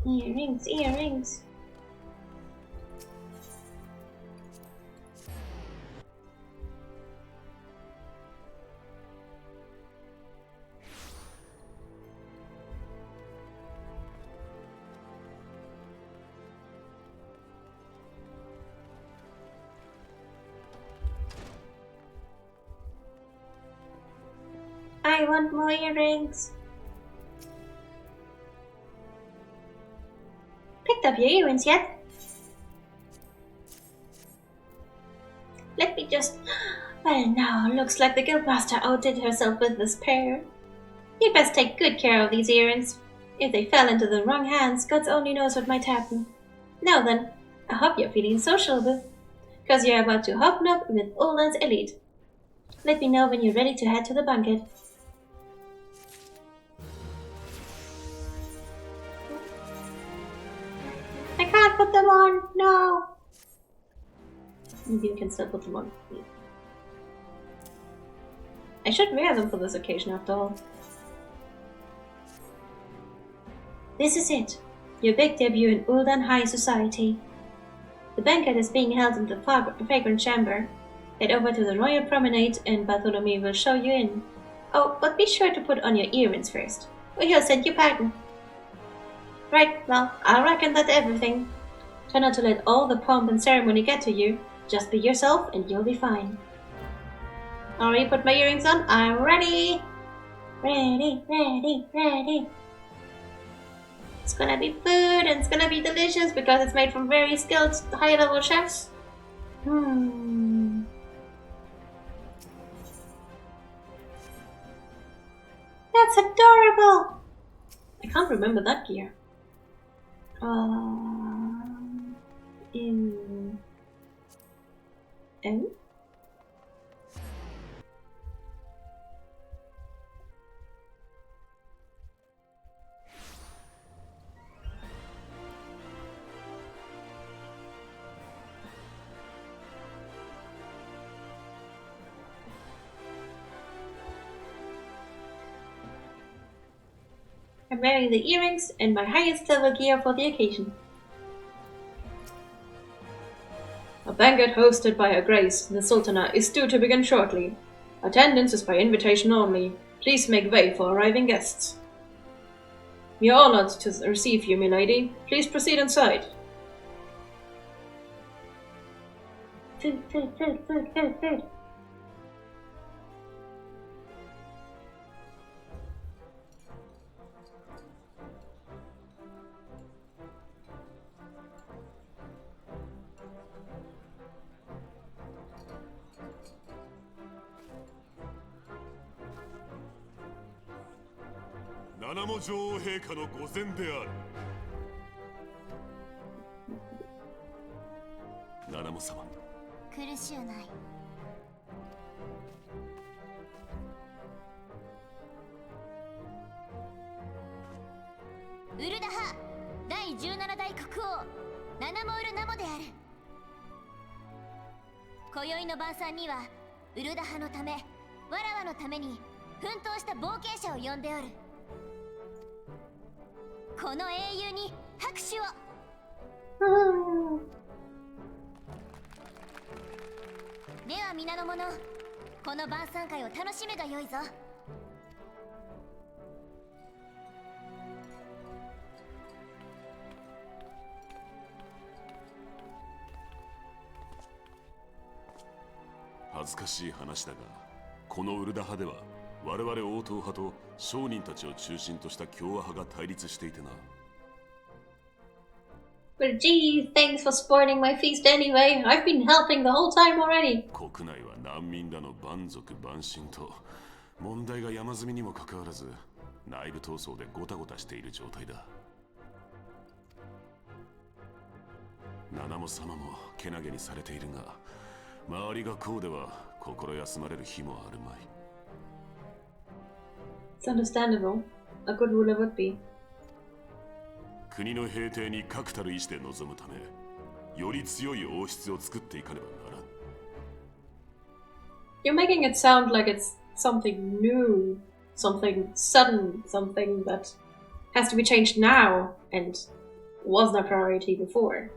Earrings, earrings. I want more earrings. Picked up your earrings yet? Let me just... Well now, looks like the guildmaster outdid herself with this pair. You best take good care of these earrings. If they fell into the wrong hands, God only knows what might happen. Now then, I hope you're feeling sociable, cause you're about to hobnob with Oland's elite. Let me know when you're ready to head to the banquet. I can't put them on, no! Maybe you can still put them on. I should wear them for this occasion after all. This is it, your big debut in Uldan High Society. The banquet is being held in the fragrant chamber. Head over to the Royal Promenade and Bartholomew will show you in. Oh, but be sure to put on your earrings first, or he'll send you packing. Right, well, I reckon that's everything. Try not to let all the pomp and ceremony get to you. Just be yourself and you'll be fine. Already put my earrings on? I'm ready! Ready, ready, ready. It's gonna be food and it's gonna be delicious because it's made from very skilled high-level chefs. That's adorable! I can't remember that gear. In... M? I'm wearing the earrings and my highest level gear for the occasion. A banquet hosted by Her Grace, the Sultana, is due to begin shortly. Attendance is by invitation only. Please make way for arriving guests. We are honored to receive you, milady. Please proceed inside. Food, food, food, food, food, food.七も女王陛下の御前である。七も様。苦しゅうない。ウルダハ第17代国王ナナモウルナモである。今宵の晩餐にはウルダハのため、わらわのために奮闘した冒険者を呼んでおる。この英雄に拍手を。では皆の者、この晩餐会を楽しめがよいぞ。恥ずかしい話だが、このウルダ派では我々王党派と商人たちを中心とした共和派が対立していてな。Well, gee, thanks for spoiling my feast anyway. I've been helping the whole time already. 国内は難民らの蛮族蛮神と問題が山積みにもかかわらず、内部闘争でゴタゴタしている状態だ。七も様もけなげにされているが、周りがこうでは心休まれる日もあるまい。It's understandable. A good ruler would be. 国の平定に確たる意志で臨むため、より強い王室を作っていかねばならん。 You're making it sound like it's something new, something sudden, something that has to be changed now and wasn't a priority before.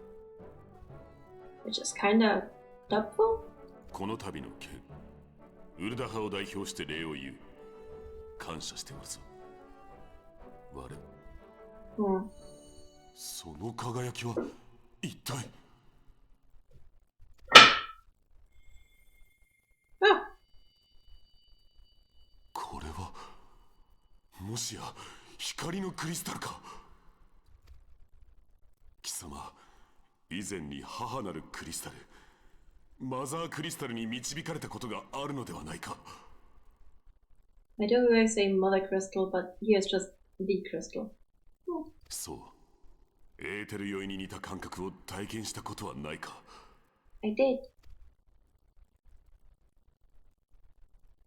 Which is kinda doubtful? この度の件、ウルダ派を代表して礼を言う。感謝しておるぞ。我、その輝きは一体。これはもしや光のクリスタルか。貴様、以前に母なるクリスタル、マザークリスタルに導かれたことがあるのではないか。 I don't always say mother crystal, but here's just the crystal. そう、エーテル酔いに似た感覚を体験したことはないか。 I did.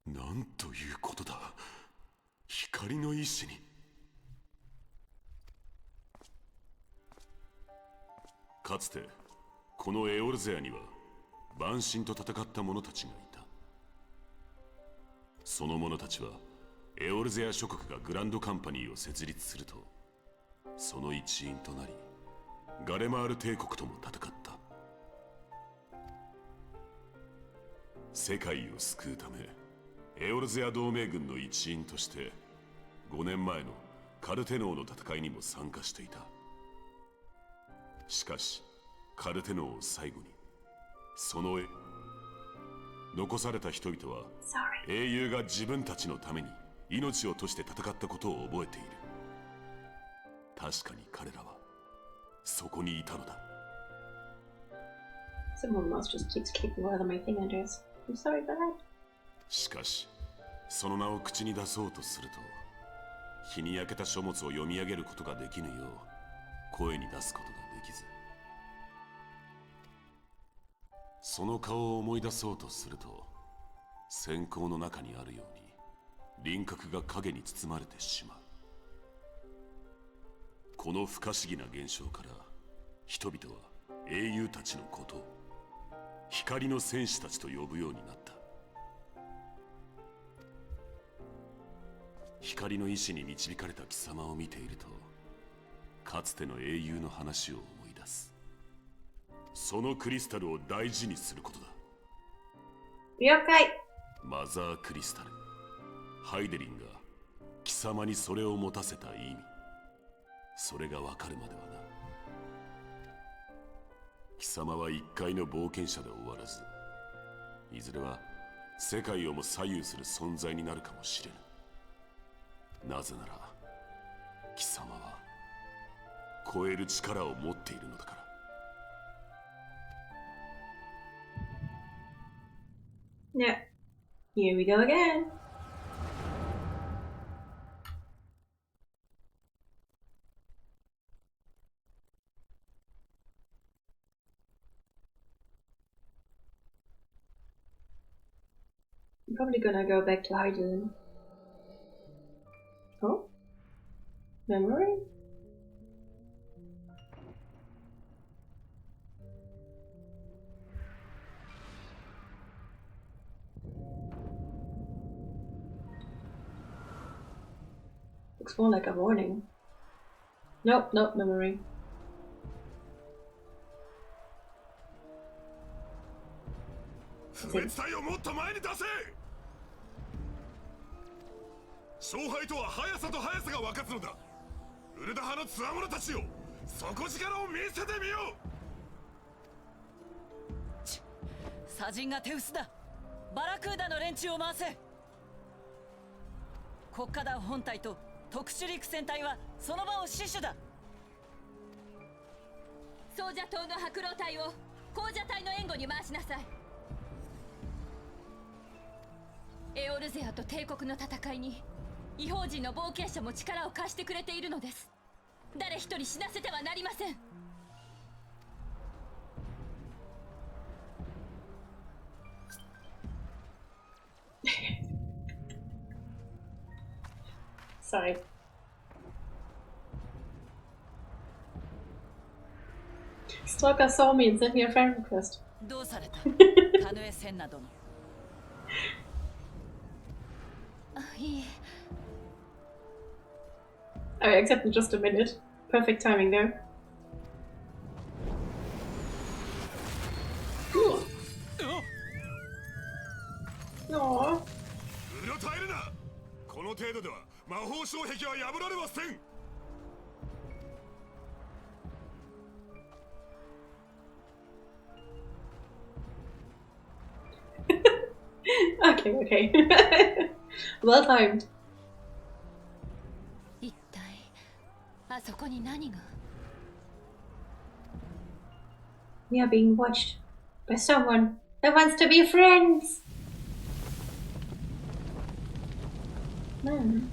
なんということだ。光の意志に。かつてこのエオルゼアには万神と戦った者たちがいた。その者たちはエオルゼア諸国がグランドカンパニーを設立すると、その一員となりガレマール帝国とも戦った。世界を救うためエオルゼア同盟軍の一員として5年前のカルテノーの戦いにも参加していた。しかしカルテノーを最後にその残された人々は英雄が自分たちのために命を賭して戦ったことを覚えている。確かに彼らはそこにいたのだ。 Someone must just keeps kicking over my fingers. I'm sorry for that. しかしその名を口に出そうとすると、日に焼けた書物を読み上げることができぬよう声に出すことができず、その顔を思い出そうとすると、閃光の中にあるように輪郭が影に包まれてしまう。この不可思議な現象から人々は英雄たちのことを光の戦士たちと呼ぶようになった。光の意志に導かれた貴様を見ていると、かつての英雄の話を思い出す。そのクリスタルを大事にすることだ。了解。マザークリスタル、ハイデリンが貴様にそれを持たせた意味、それがわかるまではな。貴様は一介の冒険者で終わらず、いずれは世界をも左右する存在になるかもしれぬ。なぜなら貴様は超える力を持っているのだから。Yeah. Here we go again. I'm probably gonna go back to Hyden. Oh? Memory? Looks more like a warning. Nope, nope, memory. 不滅体をもっと前に出せ。勝敗とは速さと速さが分かつのだ。ウルダ派のつわものたちよ、底力を見せてみよう。サジンが手薄だ。バラクーダの連中を回せ。国家団本体と特殊陸戦隊はその場を死守だ。総者党の白狼隊を紅者隊の援護に回しなさい。エオルゼアと帝国の戦いに異邦人の冒険者も力を貸してくれているのです。誰一人死なせてはなりません。Sorry. Stalker saw me and sent me a friend request. どうされたカヌエセンナ殿。いい I accept in just a minute. Perfect timing there. Aww. うろたえるな。この程度では魔法障壁は破られません。Okay, okay. Well timed. 一体あそこに何が We are being watched by someone that wants to be friends. Man.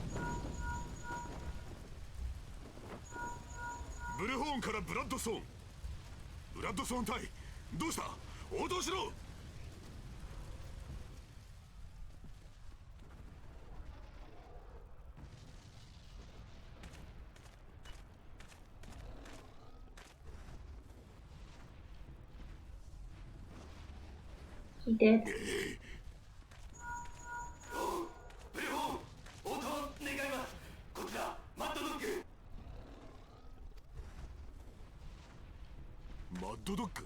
ブルホーンからブラッドソーン。ブラッドソーン隊、どうした？応答しろ。He did. ブルホーン、応答願います。こちらマッドドッグ。マッドドッグ、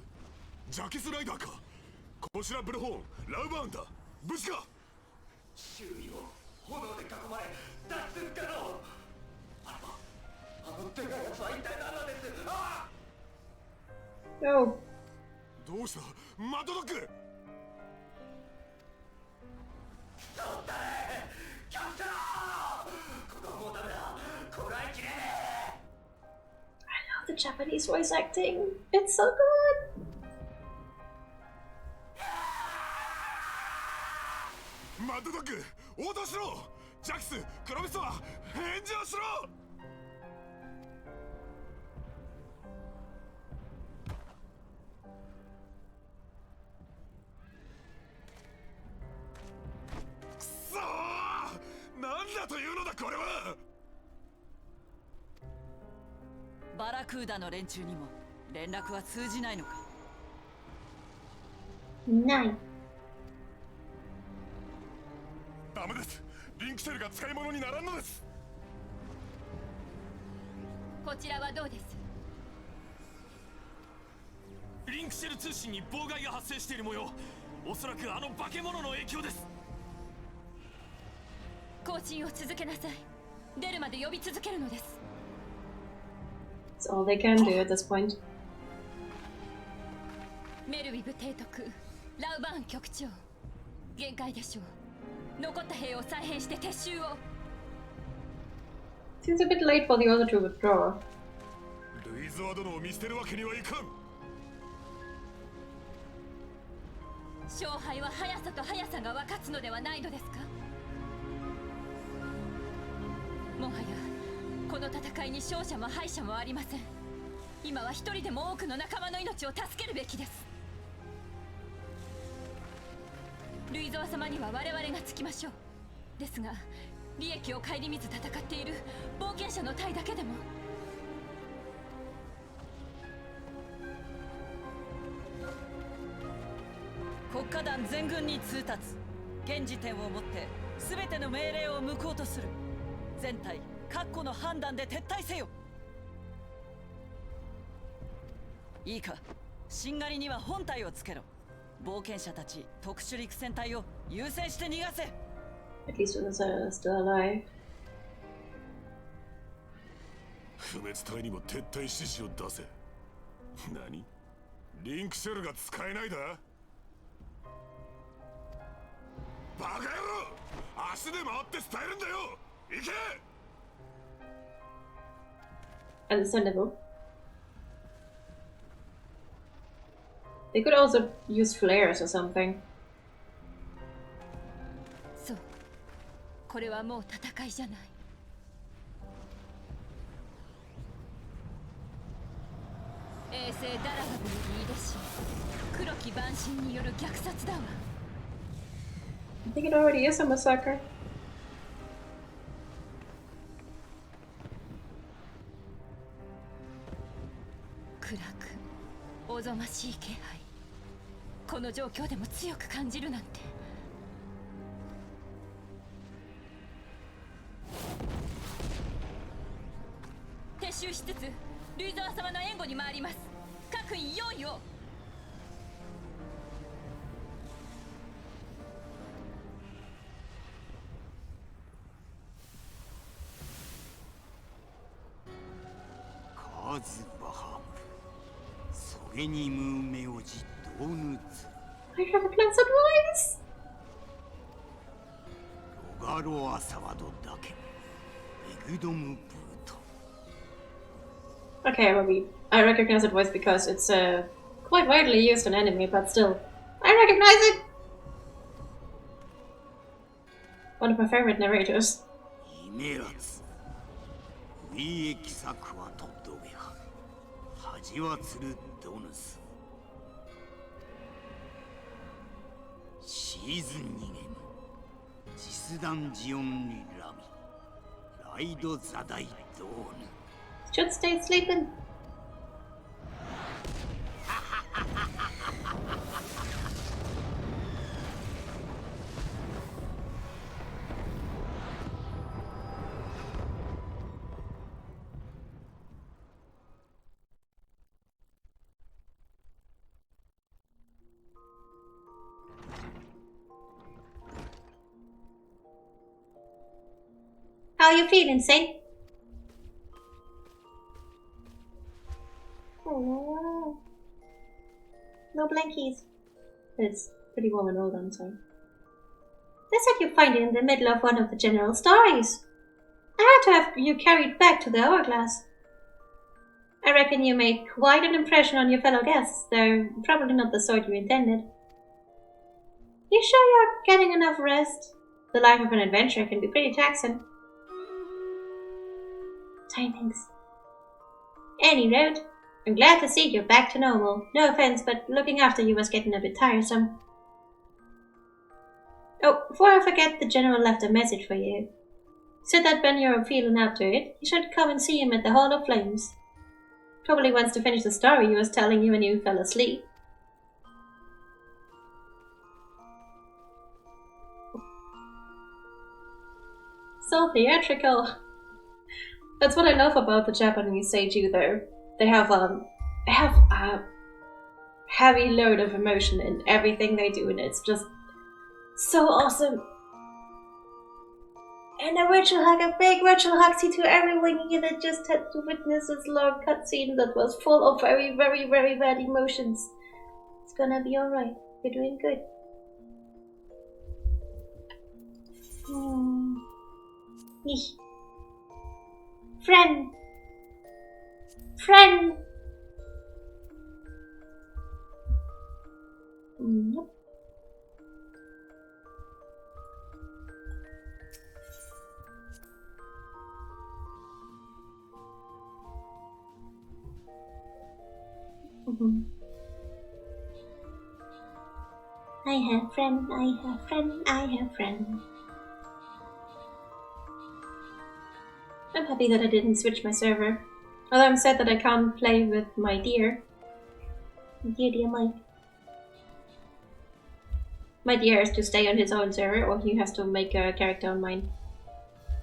ジャケスライダーか。こちらブルホーン、ラウバーンだ。無事か。周囲を炎で囲まれ脱出不可能。あの手がやつは一体何なんです。ああ No. どうしたマッドドッグ。取ったね。キャプチャー。ここもうダメだ。こらえきれねえ。 I love the Japanese voice acting. It's so good. マッドドッグ、応答しろ。ジャクス、クロビスは返事をしろ。くそー、なんだというのだこれは。バラクーダの連中にも連絡は通じないのか。Nice. ダメです。リンクシェルが使い物にならんのです。こちらはどうです？リンクシェル通信に妨害が発生している模様。おそらくあの化け物の影響です。更新を続けなさい。出るまで呼び続けるのです。 It's all they can do at this point. メルウィブ提督、ラウバーン局長、限界でしょう。残った兵を再編して撤収を。 Seems a bit late for the other to withdraw. ルイズワ殿を見捨てるわけにはいかん。勝敗は速さと速さが分かつのではないのですか。もはやこの戦いに勝者も敗者もありません。今は一人でも多くの仲間の命を助けるべきです。ルイゾワ様には我々がつきましょう。ですが利益を顧みず戦っている冒険者の隊だけでも。国家団全軍に通達。現時点をもって全ての命令を無効とする。全体確固の判断で撤退せよ。いいか、しんがりには本隊をつけろ。冒険者たち特殊陸戦隊を優先して逃がせ。 At least when they're still alive. 不滅隊にも撤退指示を出せ。何？リンクシェルが使えないだ？バカ野郎！足で回って伝えるんだよ！行け！ Understandable. They could also use flares or something. そう、これはもう戦いじゃない。衛星ダラガブよりいでし黒き蛮神による虐殺だわ。 I think it already is a massacre. 暗くおぞましい気配。この状況でも強く感じるなんて。撤収しつつ類沢様の援護に回ります。各員用意を。カズバハムそれにムーメオジドーヌツ I have a pleasant voice. ロガロアサワドだけエグドムブート Okay, Robbie. I recognize that voice because it's quite widely used in anime, but still, I recognize it. One of my favorite narrators. イメラツウィエキサクワトドベハハジワツルドヌスシーズン2年ジスダンジオンリラミライドザダイドーヌ Should stay sleeping. How you feeling, Saint? Oh, no blankies. It's pretty warm and old, I'm sorry. They said you find it in the middle of one of the general stories. I had to have you carried back to the hourglass. I reckon you made quite an impression on your fellow guests. They're probably not the sort you intended. You sure you're getting enough rest? The life of an adventurer can be pretty taxing. Timings. Any road. I'm glad to see you're back to normal. No offense, but looking after you was getting a bit tiresome. Oh, before I forget, the general left a message for you. Said that when you're feeling up to it, you should come and see him at the Hall of Flames. Probably wants to finish the story he was telling you when you fell asleep. So theatrical. That's what I love about the Japanese seiju, though. They have a heavy load of emotion in everything they do, and it's just so awesome. And a big virtual hug to everyone here that just had to witness this long cutscene that was full of very, very, very bad emotions. It's gonna be alright. You're doing good. Eesh. Friend! Friend! Nope. I have friend, I have friend, I have friend. I'm happy that I didn't switch my server. Although I'm sad that I can't play with my dear. Dear Mike. My dear has to stay on his own server, or he has to make a character on mine.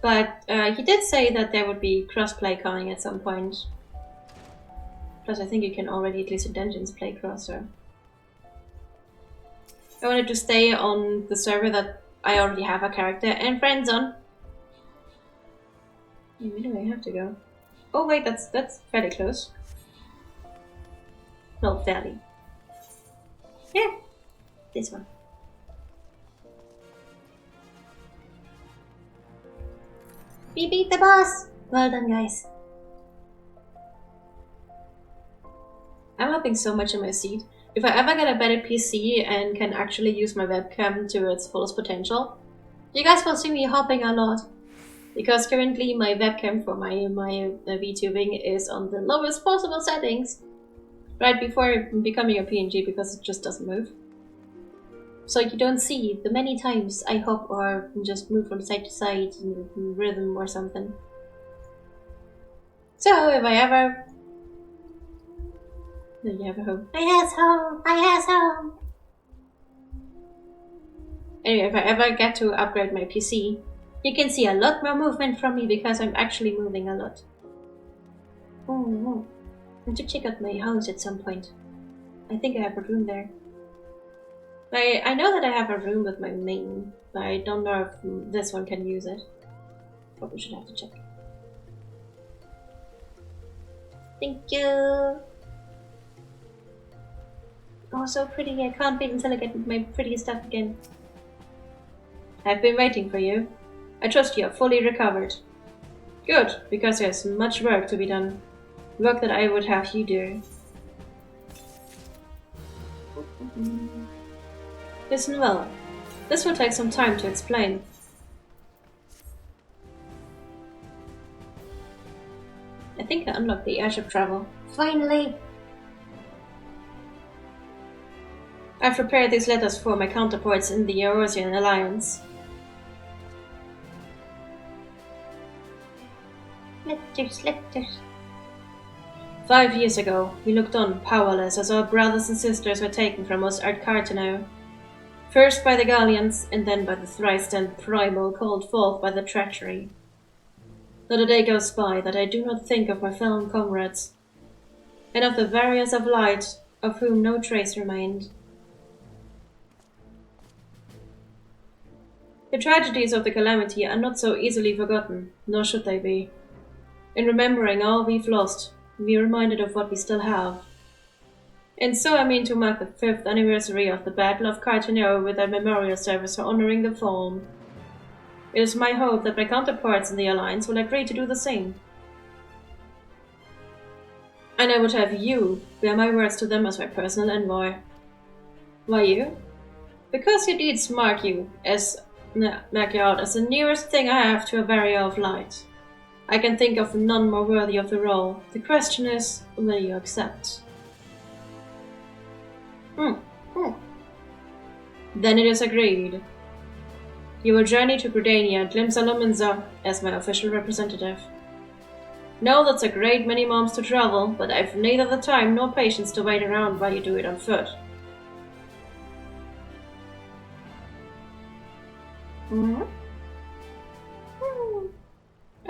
But he did say that there would be crossplay coming at some point. Plus I think you can already, at least in Dungeons, play cross, so... I wanted to stay on the server that I already have a character and friends on. Where do I have to go? Oh wait, that's fairly close. Not fairly. Yeah, this one. We beat the boss! Well done, guys. I'm hopping so much in my seat. If I ever get a better PC and can actually use my webcam to its fullest potential, you guys will see me hopping a lot. Because currently my webcam for my VTubing is on the lowest possible settings. Right before becoming a PNG because it just doesn't move. So you don't see the many times I hop or just move from side to side in rhythm or something. So if I ever No, you have a home. My ass home! My ass home! Anyway, if I ever get to upgrade my PC, you can see a lot more movement from me because I'm actually moving a lot. Oh, I need to check out my house at some point. I think I have a room there. I know that I have a room with my main, but I don't know if this one can use it. Probably should have to check. Thank you! Oh, so pretty. I can't wait until I get my pretty stuff again. I've been waiting for you. I trust you are fully recovered. Good, because there's much work to be done. Work that I would have you do. Listen well. This will take some time to explain. I think I unlocked the airship travel. Finally! I've prepared these letters for my counterparts in the Eurasian Alliance. Letters. 5 years ago, we looked on, powerless, as our brothers and sisters were taken from us at Cartano. First by the Gallians, and then by the thrice-dead primal called forth by the treachery. Not a day goes by that I do not think of my fallen comrades, and of the warriors of light, of whom no trace remained. The tragedies of the calamity are not so easily forgotten, nor should they be. In remembering all we've lost, we are reminded of what we still have. And so I mean to mark the 5th anniversary of the Battle of Cartano with a memorial service for honoring the fallen. It is my hope that my counterparts in the Alliance will agree to do the same. And I would have you bear my words to them as my personal envoy. Why you? Because your deeds mark you out as the nearest thing I have to a barrier of light. I can think of none more worthy of the role. The question is, will you accept? Then it is agreed. You will journey to Gridania, Glimsa as my official representative. Know that's a great many moms to travel, but I've neither the time nor patience to wait around while you do it on foot.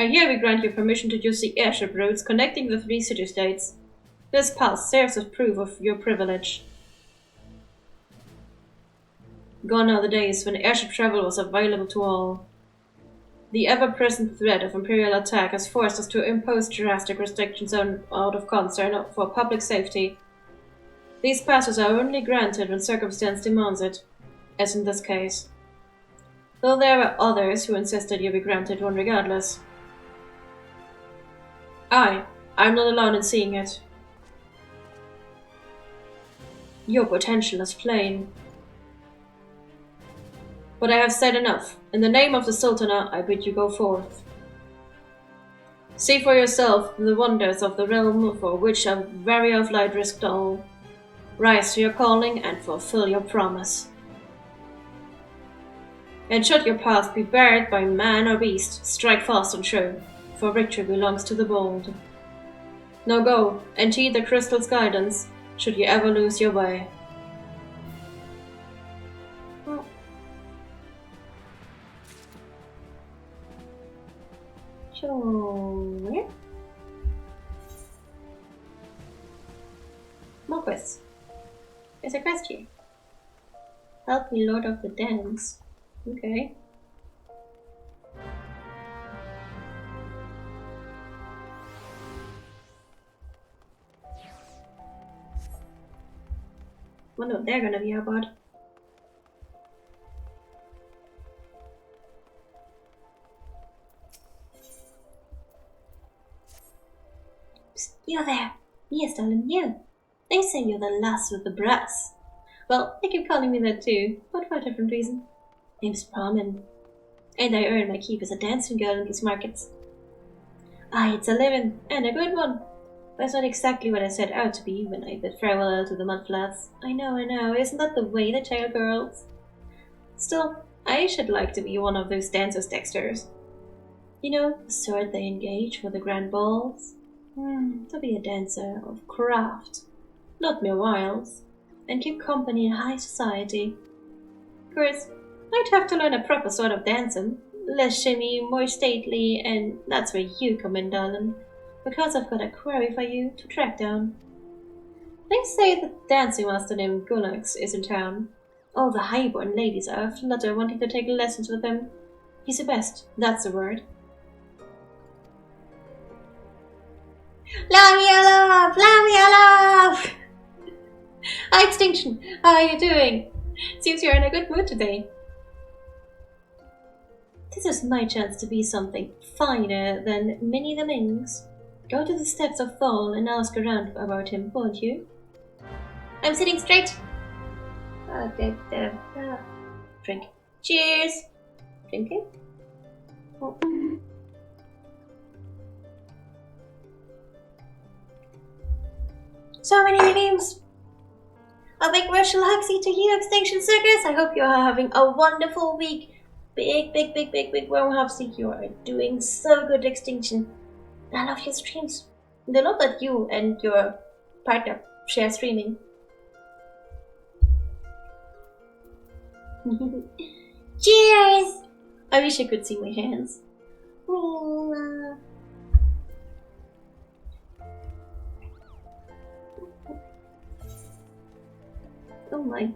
I hereby grant you permission to use the airship routes connecting the 3 city-states. This pass serves as proof of your privilege. Gone are the days when airship travel was available to all. The ever-present threat of Imperial attack has forced us to impose drastic restrictions out of concern for public safety. These passes are only granted when circumstance demands it, as in this case. Though there were others who insisted you be granted one regardless. I'm not alone in seeing it. Your potential is plain. But I have said enough. In the name of the Sultana, I bid you go forth. See for yourself the wonders of the realm for which a warrior of light risked all. Rise to your calling and fulfill your promise. And should your path be barred by man or beast, strike fast and true, for victory belongs to the bold. Now go, and heed the crystal's guidance, should you ever lose your way. Sure. More quests. There's a quest here. Help me, Lord of the Dance. Okay. Wonder what they're gonna be about. Psst, you're there. Mia's telling you. They say you're the lass with the brass. Well, they keep calling me that too, but for a different reason. Name's Brahmin. And I earn my keep as a dancing girl in these markets. Aye, it's a living, and a good one. But it's not exactly what I set out to be when I bid farewell to the mudflats. I know, isn't that the way they tell girls? Still, I should like to be one of those dancers Dexters. You know, the sort they engage for the grand balls? To be a dancer of craft. not mere wiles, and keep company in high society. Of course, I'd have to learn a proper sort of dancing. Less shimmy, more stately, and that's where you come in, darling. Because I've got a query for you to track down. They say the dancing master named Gunax is in town. All the highborn ladies are aflutter wanting to take lessons with him. He's the best, that's the word. Lamia love! Hi, Extinction! How are you doing? Seems you're in a good mood today. This is my chance to be something finer than Minnie the Minx. Go to the steps of Fall and ask around about him, won't you? I'm sitting straight. Drink. Cheers! Drinking? Oh. So many names! A big virtual hugsy to you, Extinction Circus! I hope you are having a wonderful week. Big warm hugsy. You are doing so good, Extinction. I love your streams. They love that you and your partner share streaming. Cheers! I wish I could see my hands. Oh my.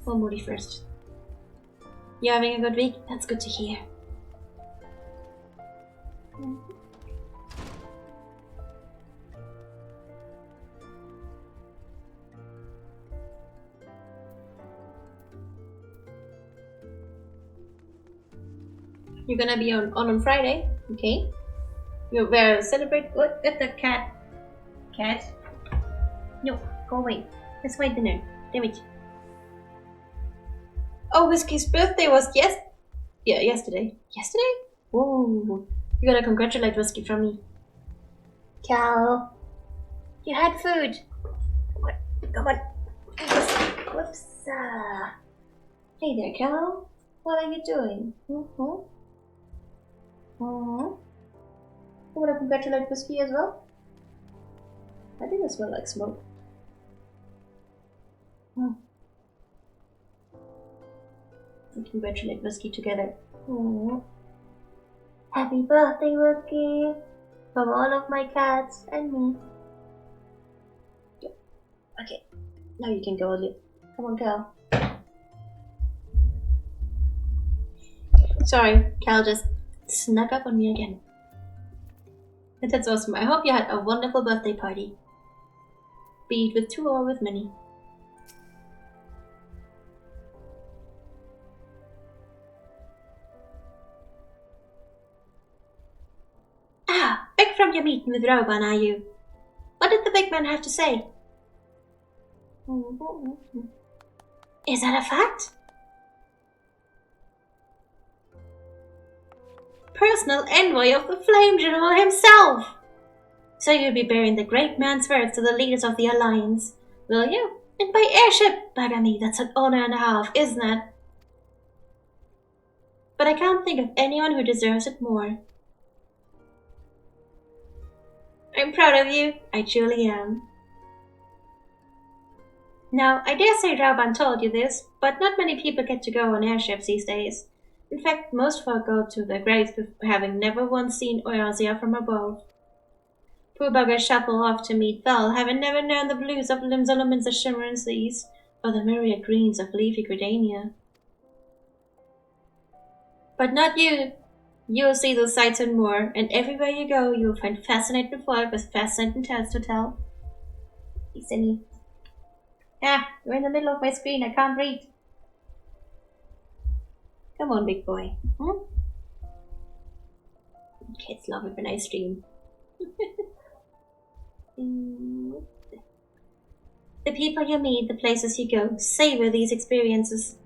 Momori first. You're having a good week? That's good to hear. You're gonna be on Friday, okay? You're gonna celebrate. What? Get the cat. Cat. No, go away. That's my dinner. Damn it. Oh, Whiskey's birthday was yesterday. Yesterday? Whoa. You gotta congratulate Whiskey from me. Cal. You had food. Come on. Whoops. Hey there, Cal. What are you doing? You wanna congratulate Whiskey as well? I think it smells like smoke. We congratulate Whiskey together. Aww. Happy birthday, Whiskey! From all of my cats and me. Okay, now you can go, Ollie. Come on, Cal. Sorry, Cal just snuck up on me again. But that's awesome. I hope you had a wonderful birthday party. Be it with two or with many. Back from your meeting with Roban, are you? What did the big man have to say? Is that a fact? Personal envoy of the Flame General himself! So you'll be bearing the great man's words to the leaders of the Alliance, will you? And by airship! Bugger me, that's an honor and a half, isn't it? But I can't think of anyone who deserves it more. I'm proud of you, I truly am. Now, I dare say Rauban told you this, but not many people get to go on airships these days. In fact, most folk go to their graves having never once seen Eurasia from above. Poor buggers shuffle off to meet Val, having never known the blues of Limzolomin's shimmering seas, or the myriad greens of leafy Gridania. But not you. You'll see those sights and more, and everywhere you go, you'll find fascinating folk with fascinating tales to tell. Hey, Cindy. Ah, you're in the middle of my screen, I can't read. Come on, big boy. Kids love it when I stream. The people you meet, the places you go, savor these experiences.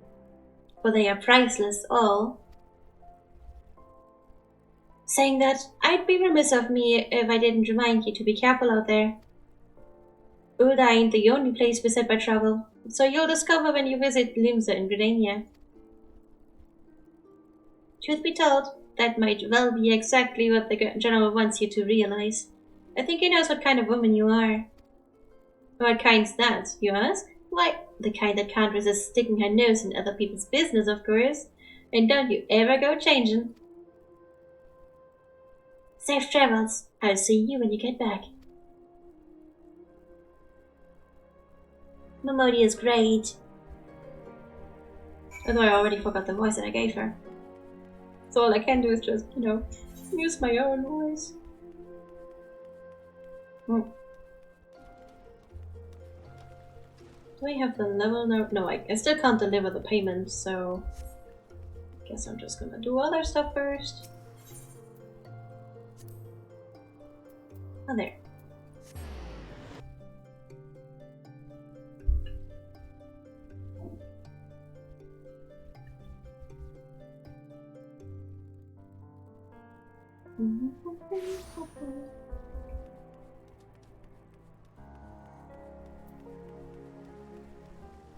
For they are priceless, all. Saying that, I'd be remiss of me if I didn't remind you to be careful out there. Ulda ain't the only place beset by trouble, so you'll discover when you visit Limsa in Gridania. Truth be told, that might well be exactly what the General wants you to realize. I think he knows what kind of woman you are. What kind's that, you ask? Why, the kind that can't resist sticking her nose in other people's business, of course. And don't you ever go changing. Safe travels. I'll see you when you get back. Momodi is great. Although I already forgot the voice that I gave her. So all I can do is just, you know, use my own voice. Do I have the level now? No, I still can't deliver the payment, so I guess I'm just gonna do other stuff first. Oh, there.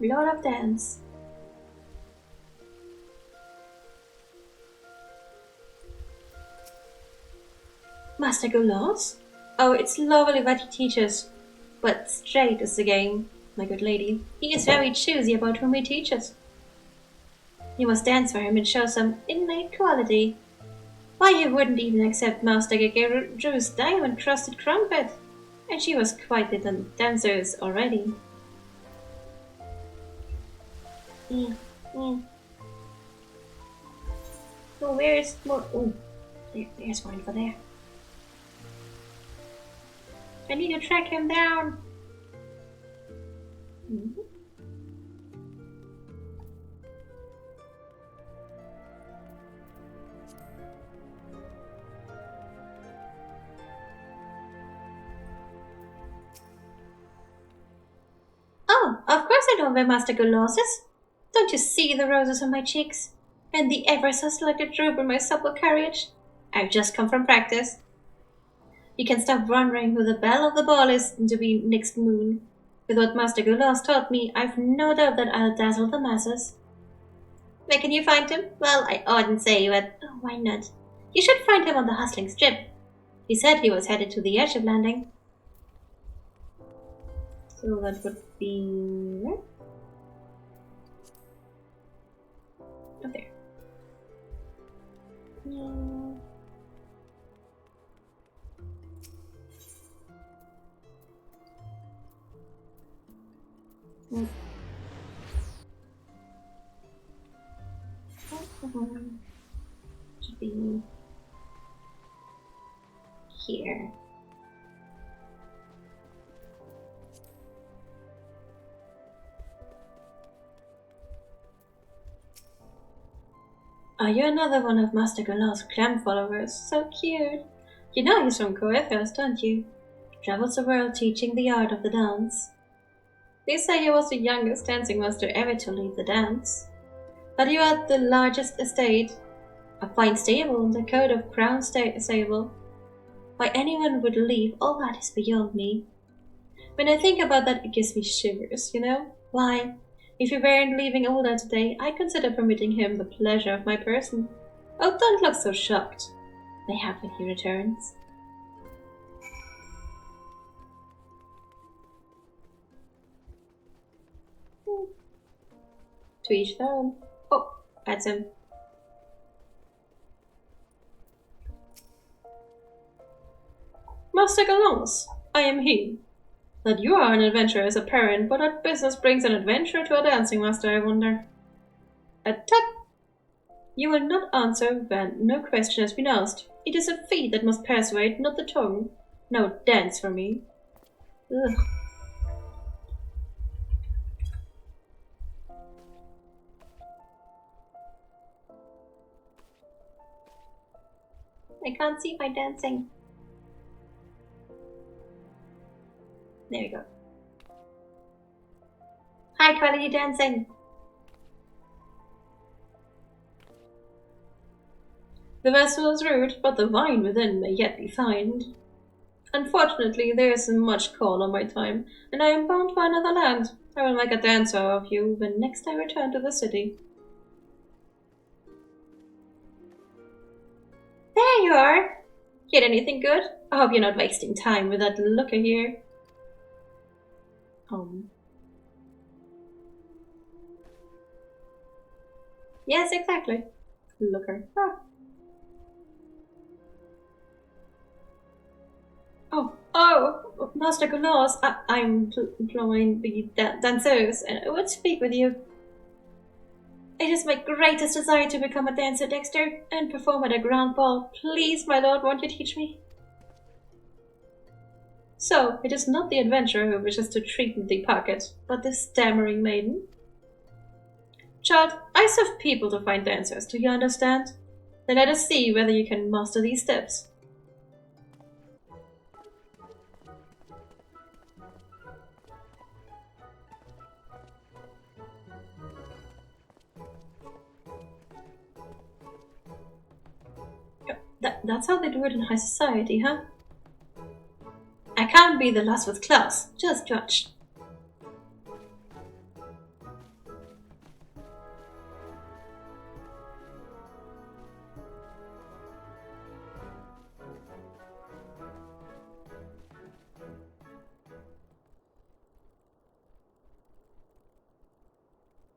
Lord of Dance. Master Gulas? Oh, it's lovely that he teaches, but straight is the game, my good lady. He is very choosy about whom he teaches. You must dance for him and show some innate quality. Why, he wouldn't even accept Master Gegeru's diamond-crusted crumpet, and she was quite the dancer already. Oh, where's more? Oh, there's one for there. I need to track him down. Oh, of course I know where Master Gulas is. Don't you see the roses on my cheeks? And the ever so slightly droop in my supple carriage? I've just come from practice. You can stop wondering who the belle of the ball is to be next moon. With what Master Gulas taught me, I've no doubt that I'll dazzle the masses. Where can you find him? Well, I oughtn't say, but why not? You should find him on the hustling strip. He said he was headed to the airship landing. So that would be... where? Oh, there. Should be here. Oh, you're another one of Master Gulas' clam followers. So cute. You know he's from Coethos, don't you? Travels the world teaching the art of the dance. They say he was the youngest dancing master ever to lead the dance. But you had the largest estate, a fine stable, and a coat of crown sable. Why anyone would leave all that is beyond me. When I think about that, it gives me shivers, you know? Why, if he weren't leaving Ulda today, I'd consider permitting him the pleasure of my person. Oh, don't look so shocked. May happen he returns. To each their own. Oh, that's him. Master Gulas, I am he. That you are an adventurer is apparent, but what business brings an adventurer to a dancing master, I wonder? A tut! You will not answer when no question has been asked. It is a feet that must persuade, not the tongue. Now dance for me. Ugh. I can't see my dancing. There we go. High quality dancing. The vessel is rude, but the wine within may yet be fined. Unfortunately, there isn't much call on my time, and I am bound for another land. I will make a dancer of you when next I return to the city. There you are! Get anything good? I hope you're not wasting time with that looker here. Yes, exactly. Looker. Ah. Oh, Master Golos, I'm employing the dancers and I would speak with you. It is my greatest desire to become a dancer, Dexter, and perform at a grand ball. Please, my lord, won't you teach me? So, it is not the adventurer who wishes to treat the pocket, but the stammering maiden? Child, I serve people to find dancers, do you understand? Then let us see whether you can master these steps. That's how they do it in high society, huh? I can't be the last with class, just judge.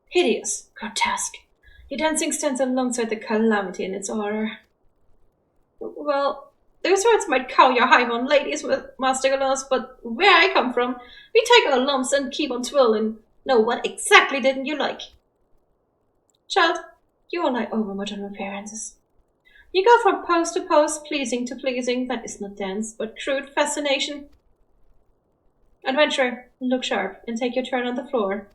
Hideous, grotesque. Your dancing stands alongside the calamity in its aura. Well, those words might cow your high-born ladies with Master Galas, but where I come from, we take our lumps and keep on twirling. No, what exactly didn't you like? Child, you rely overmuch on appearances. You go from pose to pose, pleasing to pleasing. That is not dance, but crude fascination. Adventurer, look sharp and take your turn on the floor.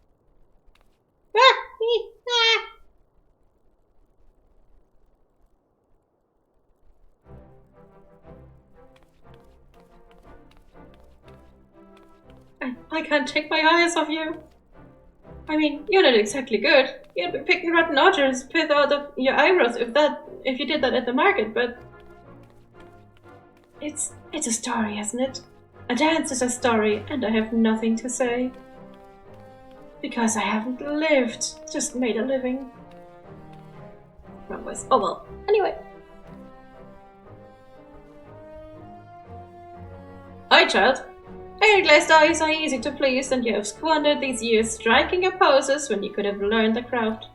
I can't take my eyes off you. I mean, you're not exactly good. You'd be picking rotten otters pith out of your eyebrows if you did that at the market, but it's a story, isn't it? A dance is a story, and I have nothing to say. Because I haven't lived, just made a living. Wrong voice. Oh well. Anyway. Hi, child. Hair-glazed eyes are easy to please, and you have squandered these years striking your poses when you could have learned the craft.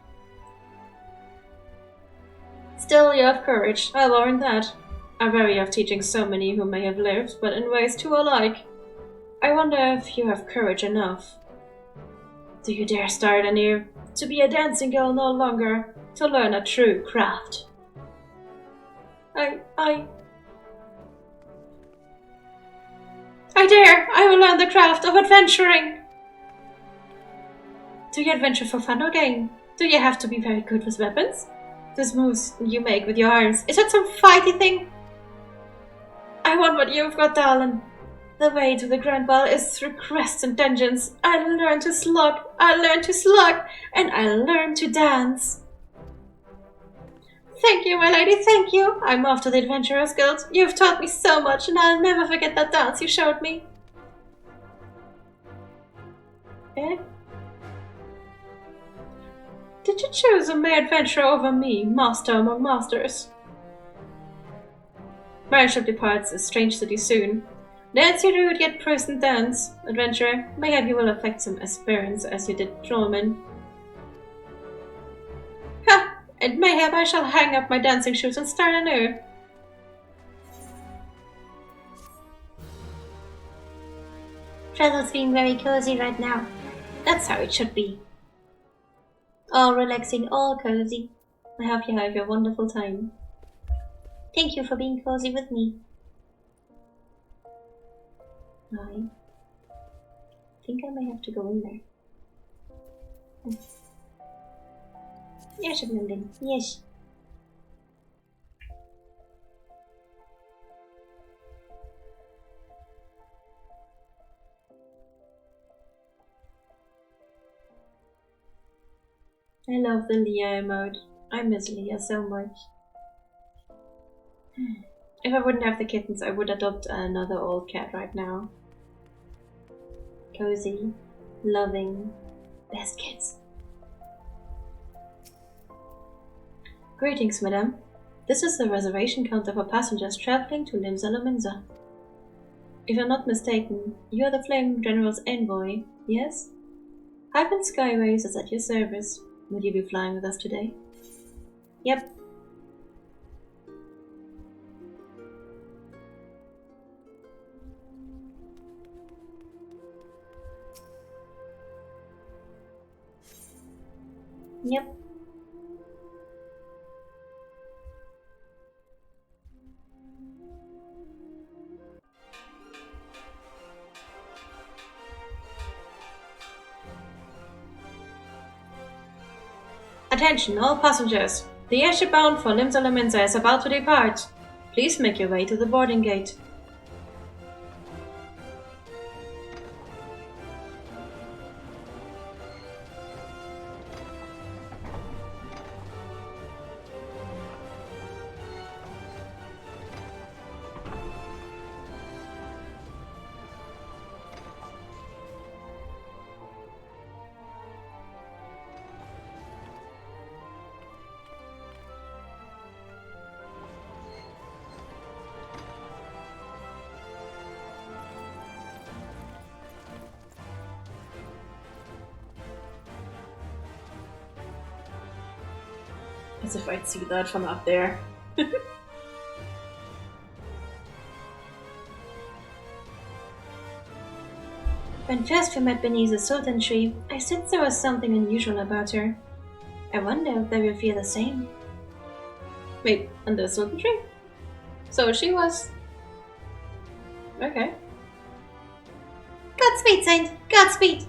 Still, you have courage, I'll warrant that. I weary of teaching so many who may have lived, but in ways too alike. I wonder if you have courage enough. Do you dare start anew? To be a dancing girl no longer, to learn a true craft. I dare! I will learn the craft of adventuring! Do you adventure for fun or gain? Do you have to be very good with weapons? Those moves you make with your arms, is that some fighty thing? I want what you've got, darling. The way to the Grand Ball is through quests and dungeons. I learn to slug, and I learn to dance. Thank you, my lady, thank you. I'm off to the Adventurers Guild. You've taught me so much, and I'll never forget that dance you showed me. Eh? Did you choose a mere adventurer over me, master among masters? My ship departs a strange city soon. Dance your rude yet present dance, adventurer. Mayhap you will affect some aspirants as you did Trollman. Ha! And mayhap I shall hang up my dancing shoes and start anew. Travel's being very cozy right now. That's how it should be. All relaxing, all cozy. I hope you have your wonderful time. Thank you for being cozy with me. I think I may have to go in there. Yes, London. Yes. I love the Leah mode. I miss Leah so much. If I wouldn't have the kittens, I would adopt another old cat right now. Cozy, loving, best kids. Greetings, madam. This is the reservation counter for passengers traveling to Limsa Lominsa. If I'm not mistaken, you're the Flame General's envoy, yes? Hyphen Skyways is at your service. Would you be flying with us today? Yep. Yep. Attention all passengers! The airship bound for Limsa Lominsa is about to depart. Please make your way to the boarding gate. As if I'd see that from up there. When first we met beneath the Sultan tree, I sensed there was something unusual about her. I wonder if they will feel the same. Wait, under the Sultan tree? So she was... Okay. Godspeed, Saint! Godspeed!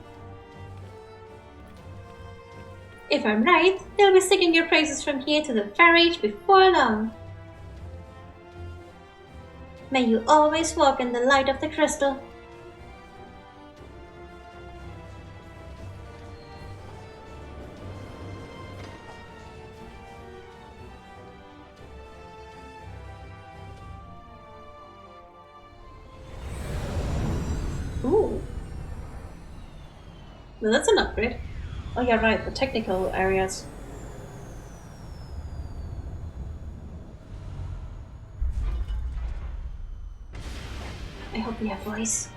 If I'm right, they'll be singing your praises from here to the far age before long. May you always walk in the light of the crystal. Ooh. Well, that's an upgrade. Oh yeah, right, the technical areas. I hope we have voice.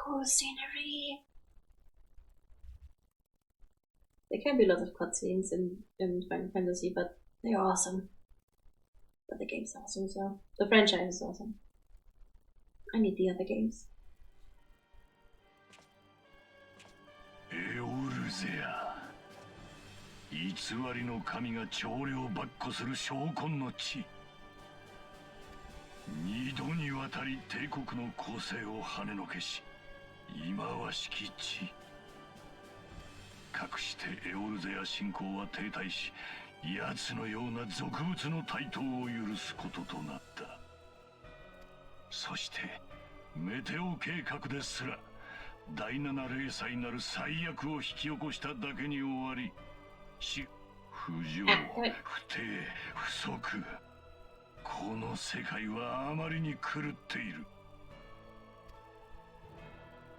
Cool scenery. There can be lots of cutscenes in Final Fantasy, but they're awesome. But the game's awesome, so the franchise is awesome. I need the other games. エオルゼア、偽りの神が長領ばっこする証拠の地。二度にわたり帝国の攻勢を跳ねのけし、今は敷地。かくしてエオルゼア侵攻は停滞し、奴のような俗物の台頭を許すこととなった。そしてメテオ計画ですら第七零細なる最悪を引き起こしただけに終わり、不条、不定、不足。この世界はあまりに狂っている。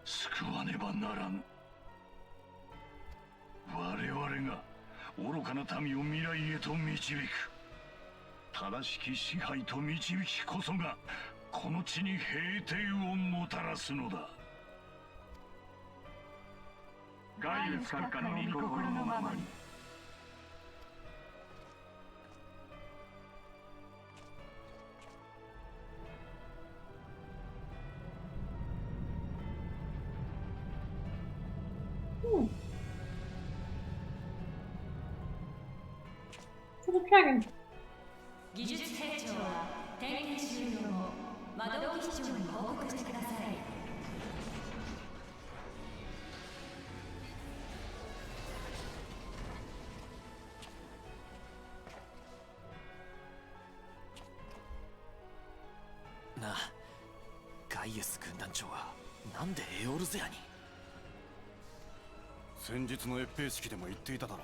救わねばならぬ。我々が愚かな民を未来へと導く。正しき支配と導きこそがこの地に平定をもたらすのだ。ガイウス閣下の御心のままに。To the dragon. 技術兵長は点検終了後窓機長に報告してください。なあ、ガイエス軍団長はなんでエオルゼアに？先日の閲兵式でも言っていただろ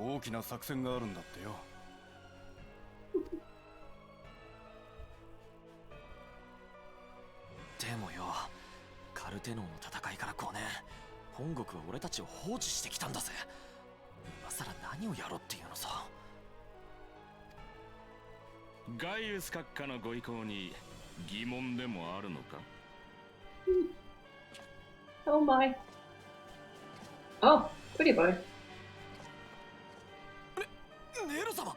う。大きな作戦があるんだってよ。でもよ、カルテノーの戦いから5年、本国は俺たちを放置してきたんだぜ。今さら何をやろうっていうのさ。ガイウス閣下のご意向に疑問でもあるのか？ Oh my. Oh, pretty boy. ネロ様。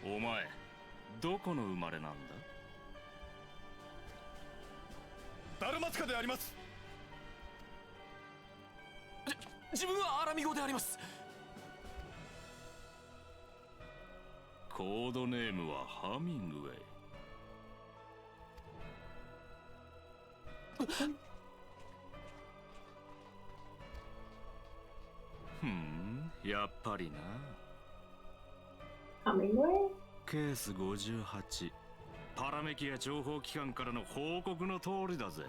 お前、どこの生まれなんだ？ダルマツカであります。自分はアラミ語であります。コードネームはハミングウェイ。やっぱりな。Hemingway? ケース58、パラメキア情報機関からの報告の通りだぜ。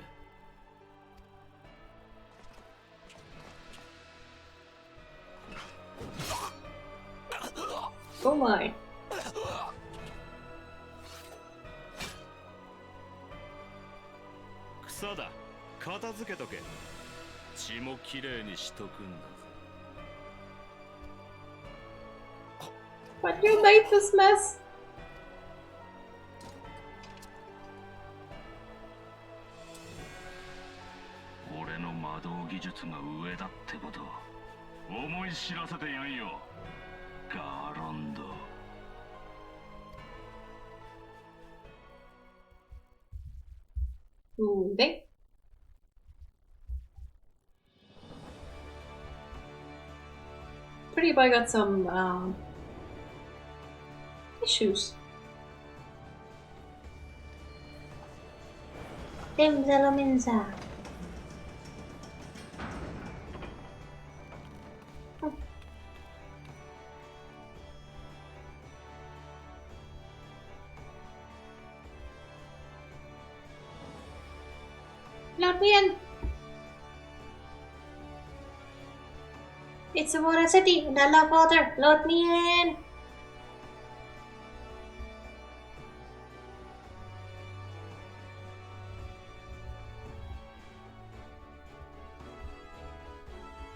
Oh my. 草だ、片付けとけ。血もきれいにしとくんだぜ。But you made this mess. 俺の魔導技術が上だってこと思い知らせてやんよ、ガロンド。Okay. Pretty boy got some issues. Minza. Let me in. It's a water city and I love water. Let me in.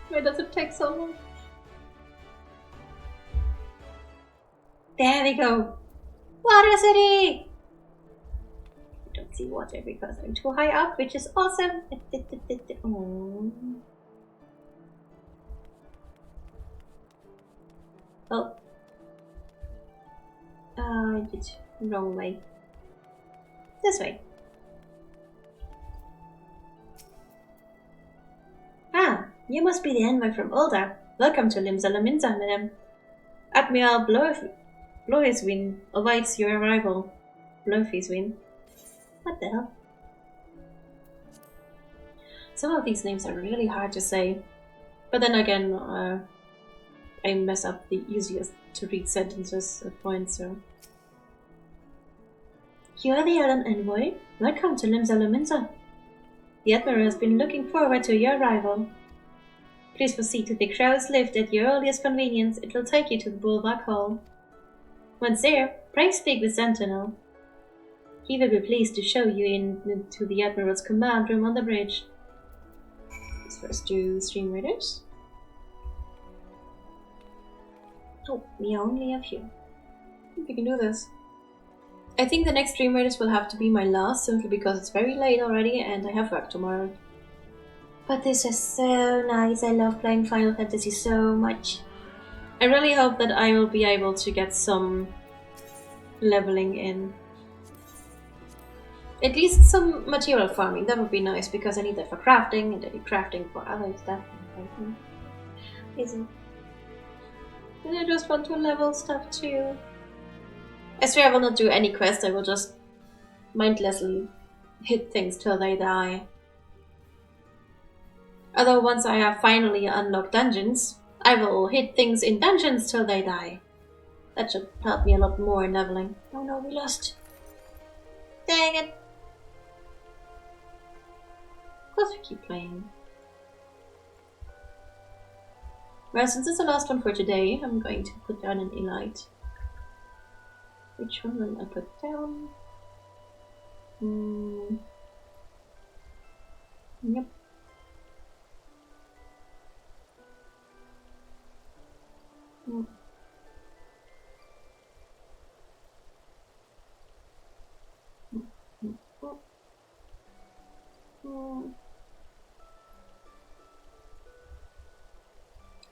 Why does it take so long? There we go. Water city. I don't see water because I'm too high up, which is awesome. Oh. Oh. I did wrong way. This way. Ah, you must be the envoy from Ulda. Welcome to Limsa-Laminsa, madam. Admiral Bloiswin awaits your arrival. Bloiswin. What the hell? Some of these names are really hard to say. But then again, I mess up the easiest to read sentences at points, so... You are the Erlen envoy? Welcome to Limsa-Laminsa. The Admiral has been looking forward to your arrival. Please proceed to the crow's lift at your earliest convenience. It will take you to the Bulwark Hall. Once there, pray speak with Sentinel. He will be pleased to show you into the Admiral's command room on the bridge. Let's first do stream readers. Oh, we only have you. We can do this. I think the next Dream Raiders will have to be my last, simply because it's very late already and I have work tomorrow. But this is so nice. I love playing Final Fantasy so much. I really hope that I will be able to get some leveling in. At least some material farming. That would be nice because I need that for crafting and I need crafting for other stuff. Easy. And I just want to level stuff too. I swear I will not do any quest. I will just mindlessly hit things till they die. Although once I have finally unlocked dungeons, I will hit things in dungeons till they die. That should help me a lot more in leveling. Oh no, we lost. Dang it. Of course we keep playing. Well, since it's the last one for today, I'm going to put down an elite. Which one will I put down? Yep.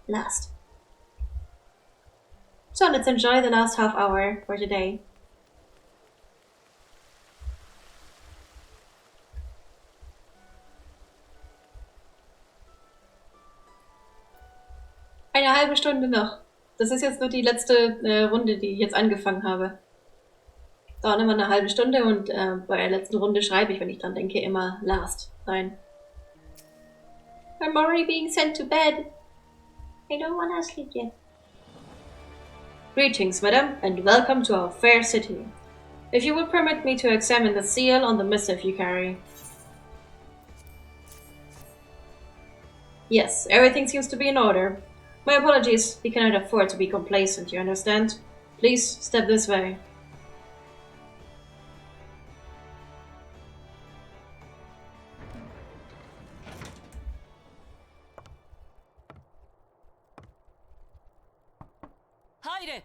Last. So let's enjoy the last half hour for today. Eine halbe Stunde noch. Das ist jetzt nur die letzte Runde, die ich jetzt angefangen habe. Dauert immer eine halbe Stunde und bei der letzten Runde schreibe ich, wenn ich dran denke, immer last rein. I'm already being sent to bed. I don't want to sleep yet. Greetings, madam, and welcome to our fair city. If you would permit me to examine the seal on the missive you carry. Yes, everything seems to be in order. My apologies, we cannot afford to be complacent, you understand? Please, step this way. Haire!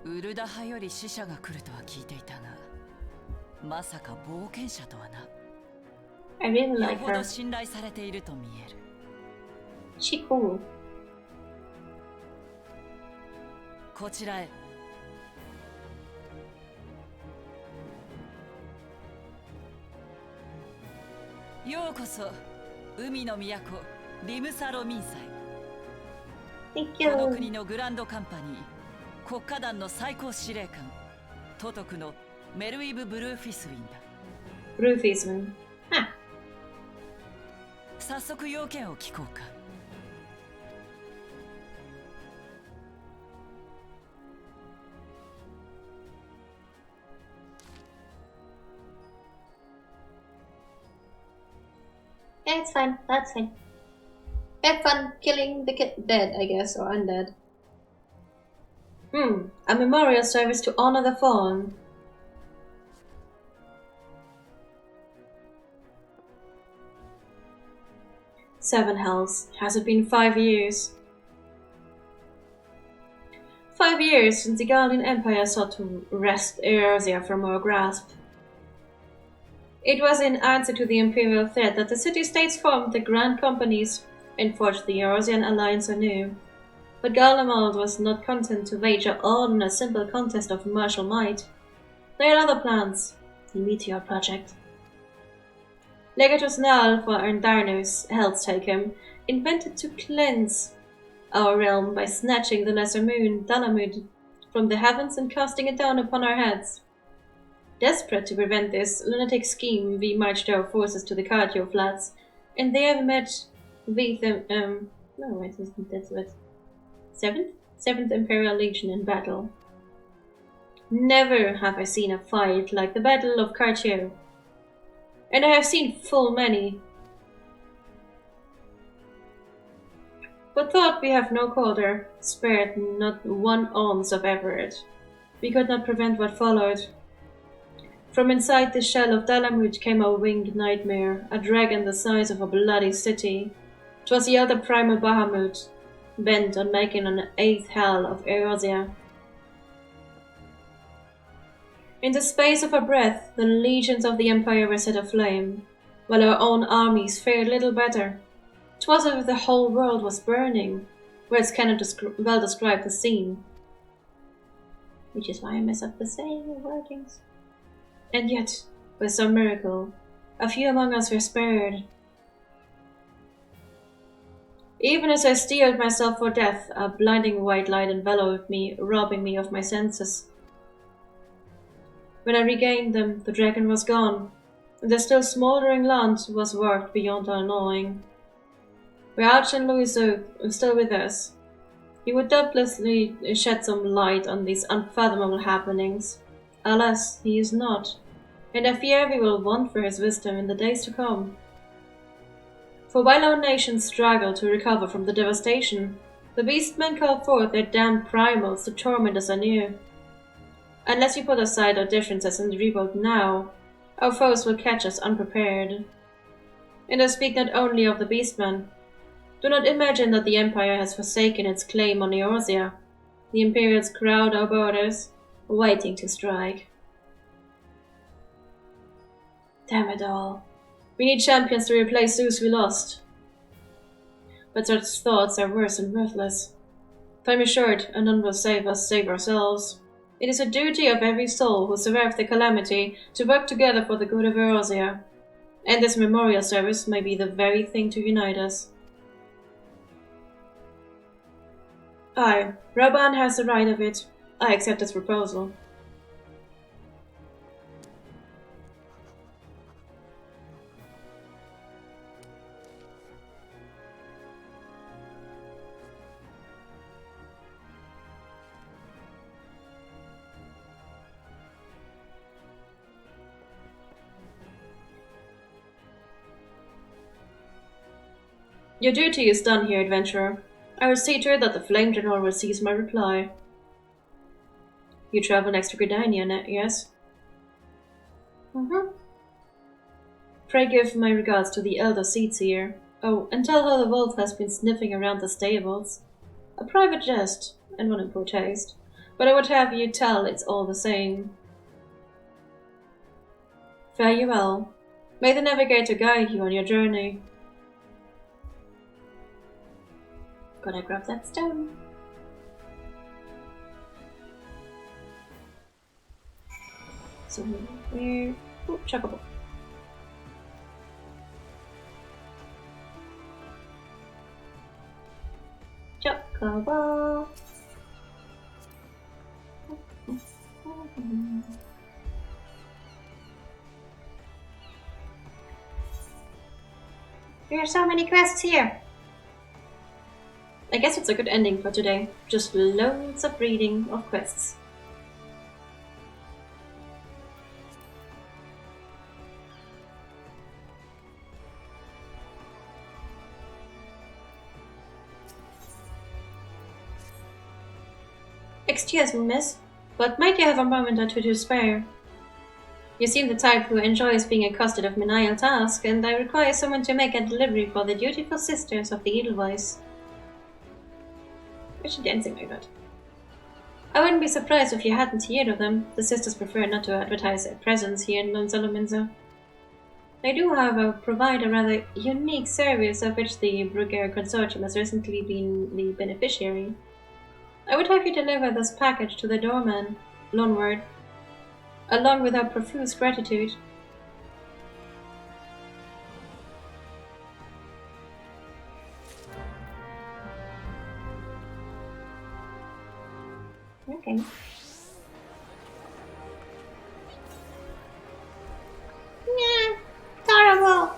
ウルダ派より死者が来るとは聞いていたが、まさか冒険者とはな。I really よ like ほど her. 信頼されていると見える。She cool. こちらへ。ようこそ海の都リムサロ民祭。 Thank この you. 国のグランドカンパニー国家団の最高司令官都督のメルウィブ・ブルーフィスウィンだ。 Rufisman. Ah, 早速要件を聞こうか。yeah, it's fine. That's fine. Have fun killing the dead, I guess, or undead. A memorial service to honor the fallen. Seven hells. Has it been 5 years? 5 years since the Guardian Empire sought to wrest Eorzea from our grasp. It was in answer to the Imperial threat that the city-states formed the Grand Companies and forged the Eorzean alliance anew. But Garlemald was not content to wager all in a simple contest of martial might. They had other plans. The Meteor Project. Legatus Nal for Arndarnos, Hell's Taken, invented to cleanse our realm by snatching the lesser moon, Dalamud, from the heavens and casting it down upon our heads. Desperate to prevent this lunatic scheme, we marched our forces to the Cardio Flats, and there met with Seventh Imperial Legion in battle. Never have I seen a fight like the Battle of Cartio, and I have seen full many. But thought we have no quarter, spared not one ounce of effort. We could not prevent what followed. From inside the shell of Dalamut came a winged nightmare, a dragon the size of a bloody city. 'Twas the other primal Bahamut, bent on making an eighth hell of Eorzea. In the space of a breath, the legions of the Empire were set aflame, while our own armies fared little better. 'Twas as if the whole world was burning. Words cannot well describe the scene. Which is why I mess up the saying and wordings. And yet, by some miracle, a few among us were spared. Even as I steeled myself for death, a blinding white light enveloped me, robbing me of my senses. When I regained them, the dragon was gone, and the still smouldering land was warped beyond our knowing. Were Archon Louiseau still with us, he would doubtlessly shed some light on these unfathomable happenings. Alas, he is not, and I fear we will want for his wisdom in the days to come. For while our nations struggle to recover from the devastation, the beastmen call forth their damned primals to torment us anew. Unless we put aside our differences and rebuild now, our foes will catch us unprepared. And I speak not only of the beastmen. Do not imagine that the Empire has forsaken its claim on Eorzea. The Imperials crowd our borders, waiting to strike. Damn it all. We need champions to replace those we lost. But such thoughts are worse and worthless. Time is short, and none will save us save ourselves. It is a duty of every soul who survived the calamity to work together for the good of Eorzea. And this memorial service may be the very thing to unite us. Aye, Raban has the right of it. I accept his proposal. Your duty is done here, adventurer. I will see to it that the Flame General receives my reply. You travel next to Gridania, yes? Pray give my regards to the elder seats here. Oh, and tell her the wolf has been sniffing around the stables. A private jest, and one in poor taste. But I would have you tell it's all the same. Fare you well. May the Navigator guide you on your journey. Gotta grab that stone. So we're... Ooh, chocobo. Chocobo. There are so many quests here. I guess it's a good ending for today. Just loads of reading of quests. Excuse me, miss, but might you have a moment or two to spare? You seem the type who enjoys being accosted of menial tasks, and I require someone to make a delivery for the dutiful sisters of the Edelweiss. Why is she dancing like that? I wouldn't be surprised if you hadn't heard of them. The sisters prefer not to advertise their presence here in Lone Solominsa. They do, however, provide a rather unique service of which the Brugger Consortium has recently been the beneficiary. I would have you deliver this package to the doorman, Lonward, along with our profuse gratitude. Okay. Yeah, horrible.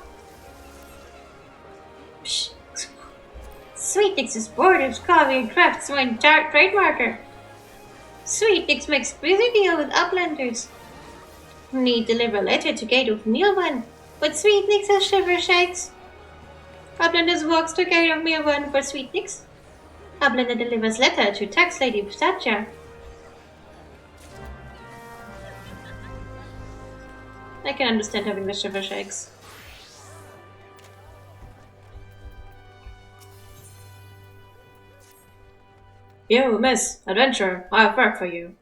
Psh. Sweetnix's borders, coffee, and crafts my trademarker. Sweetnix makes busy deal with uplanders. Need deliver a letter to Gate of Milvan, but Sweetnix has shiver shakes. Uplanders walks to Gate of Milvan for Sweetnix. Uplander delivers letter to Tax Lady Satya. I can understand having the shiver shakes. You, miss, adventurer, I have work for you.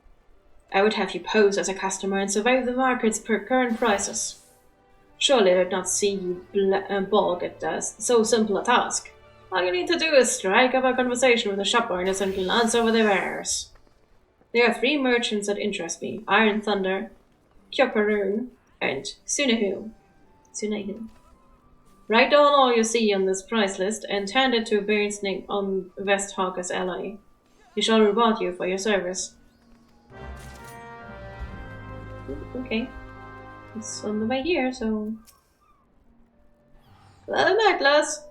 I would have you pose as a customer and survey the market's current prices. Surely I did not see you balk at so simple a task. All you need to do is strike up a conversation with the shop owners and glance over their wares. There are 3 merchants that interest me: Iron Thunder, Kyokaroon, and Sunahu. Write down all you see on this price list and hand it to Baron's name on West Hawker's ally. He shall reward you for your service. Okay. It's on the way here, so... Well met, lass.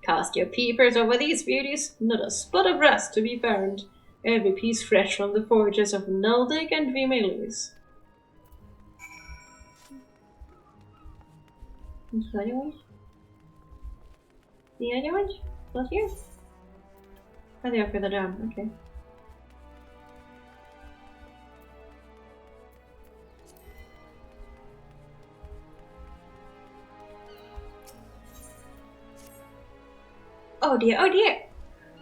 Cast your peepers over these beauties. Not a spot of rust to be found. Every piece fresh from the forges of Nuldig and Vimelis. The other one? The other one? Not here? Oh, they are further down, okay. Oh dear, oh dear!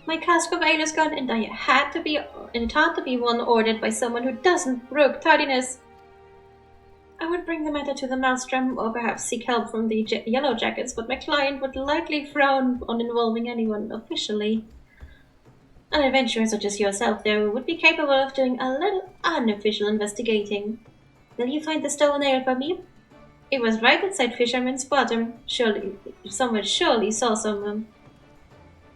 My cask of ale is gone, and it had to be one ordered by someone who doesn't brook tardiness. I would bring the matter to the Maelstrom, or perhaps seek help from the Yellow Jackets, but my client would likely frown on involving anyone officially. An adventurer such as yourself, though, would be capable of doing a little unofficial investigating. Will you find the stolen ale for me? It was right inside Fisherman's Bottom. Someone surely saw someone.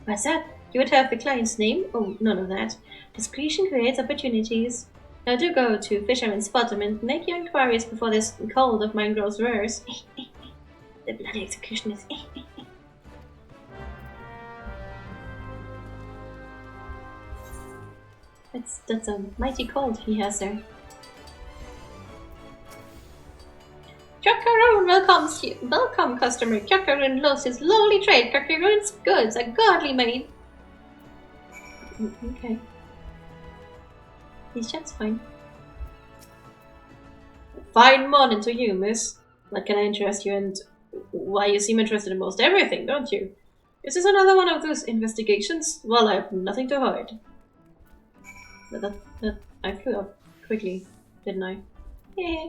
What's that? You would have the client's name? Oh, none of that. Discretion creates opportunities. Now do go to Fisherman's Bottom and make your inquiries before this cold of mine grows worse. The bloody executioners. That's a mighty cold he has there. Kyokaroon welcomes you. Welcome, customer. Kyokaroon loves his lowly trade. Kyokaroon's goods are godly made. Okay. He's just fine. Fine morning to you, miss. What can I interest you in? Why, you seem interested in most everything, don't you? Is this another one of those investigations? Well, I have nothing to hide. I flew up quickly, didn't I? Yeah.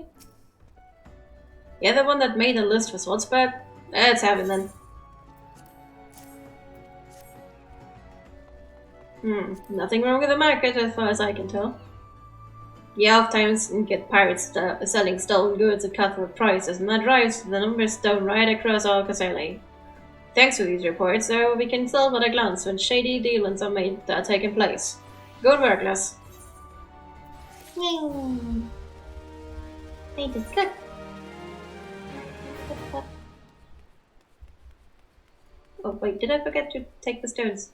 You're the one that made a list for Swordsburg? Let's have it then. Nothing wrong with the market as far as I can tell. You oftentimes get pirates selling stolen goods at cutthroat prices, and that drives the numbers down right across all Casale. Thanks for these reports, though, we can tell at a glance when shady dealings are taking place. Good work, lass. Ain't it good? Oh wait, did I forget to take the stones?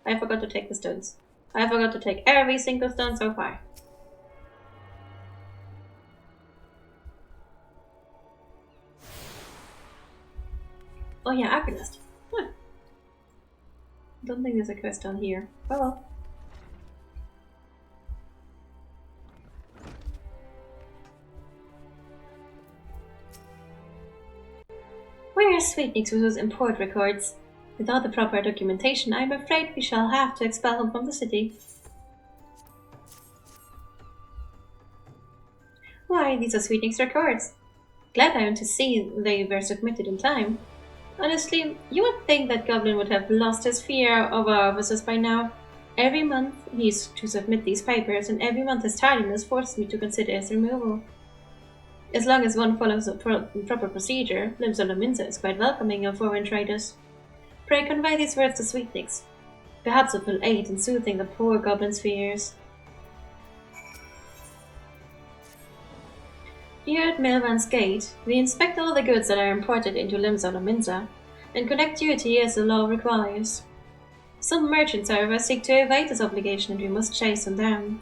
I forgot to take the stones. I forgot to take every single stone so far. Oh yeah, Arcanist. Huh. Don't think there's a quest down here. Oh well. Where are Sweetnix with those import records? Without the proper documentation, I'm afraid we shall have to expel him from the city. Why, these are Sweetnix records. Glad I am to see they were submitted in time. Honestly, you would think that Goblin would have lost his fear of our officers by now. Every month he's to submit these papers, and every month his tardiness forces me to consider his removal. As long as one follows the proper procedure, Limsolaminza is quite welcoming of foreign traders. Pray convey these words to Sweetnix. Perhaps it will aid in soothing the poor goblin's fears. Here at Milvan's Gate, we inspect all the goods that are imported into Limsolaminza, and collect duty as the law requires. Some merchants, however, seek to evade this obligation, and we must chase them down.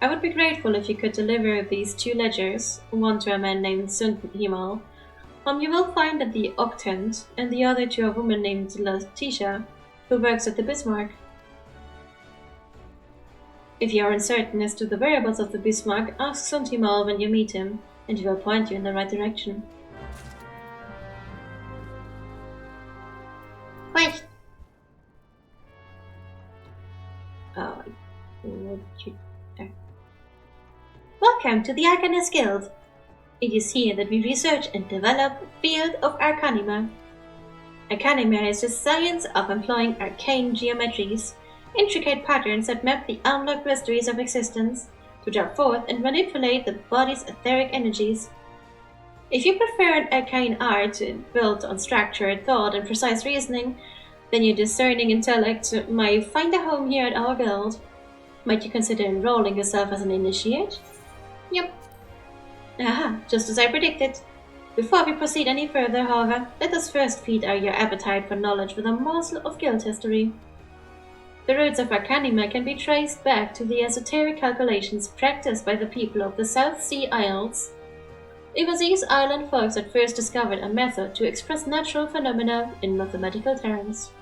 I would be grateful if you could deliver these 2 ledgers, one to a man named Sundhimal, whom you will find at the Octant, and the other to a woman named Letitia, who works at the Bismarck. If you are uncertain as to the whereabouts of the Bismarck, ask Sundhimal when you meet him, and we will point you in the right direction. Wait! Oh, would you... Welcome to the Arcanist Guild! It is here that we research and develop the field of Arcanima. Arcanima is the science of employing arcane geometries, intricate patterns that map the unlocked mysteries of existence, to draw forth and manipulate the body's etheric energies. If you prefer an arcane art built on structured thought and precise reasoning, then your discerning intellect might find a home here at our guild. Might you consider enrolling yourself as an initiate? Yep. Aha, just as I predicted. Before we proceed any further, however, let us first feed your appetite for knowledge with a morsel of guild history. The roots of Arcanima can be traced back to the esoteric calculations practiced by the people of the South Sea Isles. It was these island folks that first discovered a method to express natural phenomena in mathematical terms.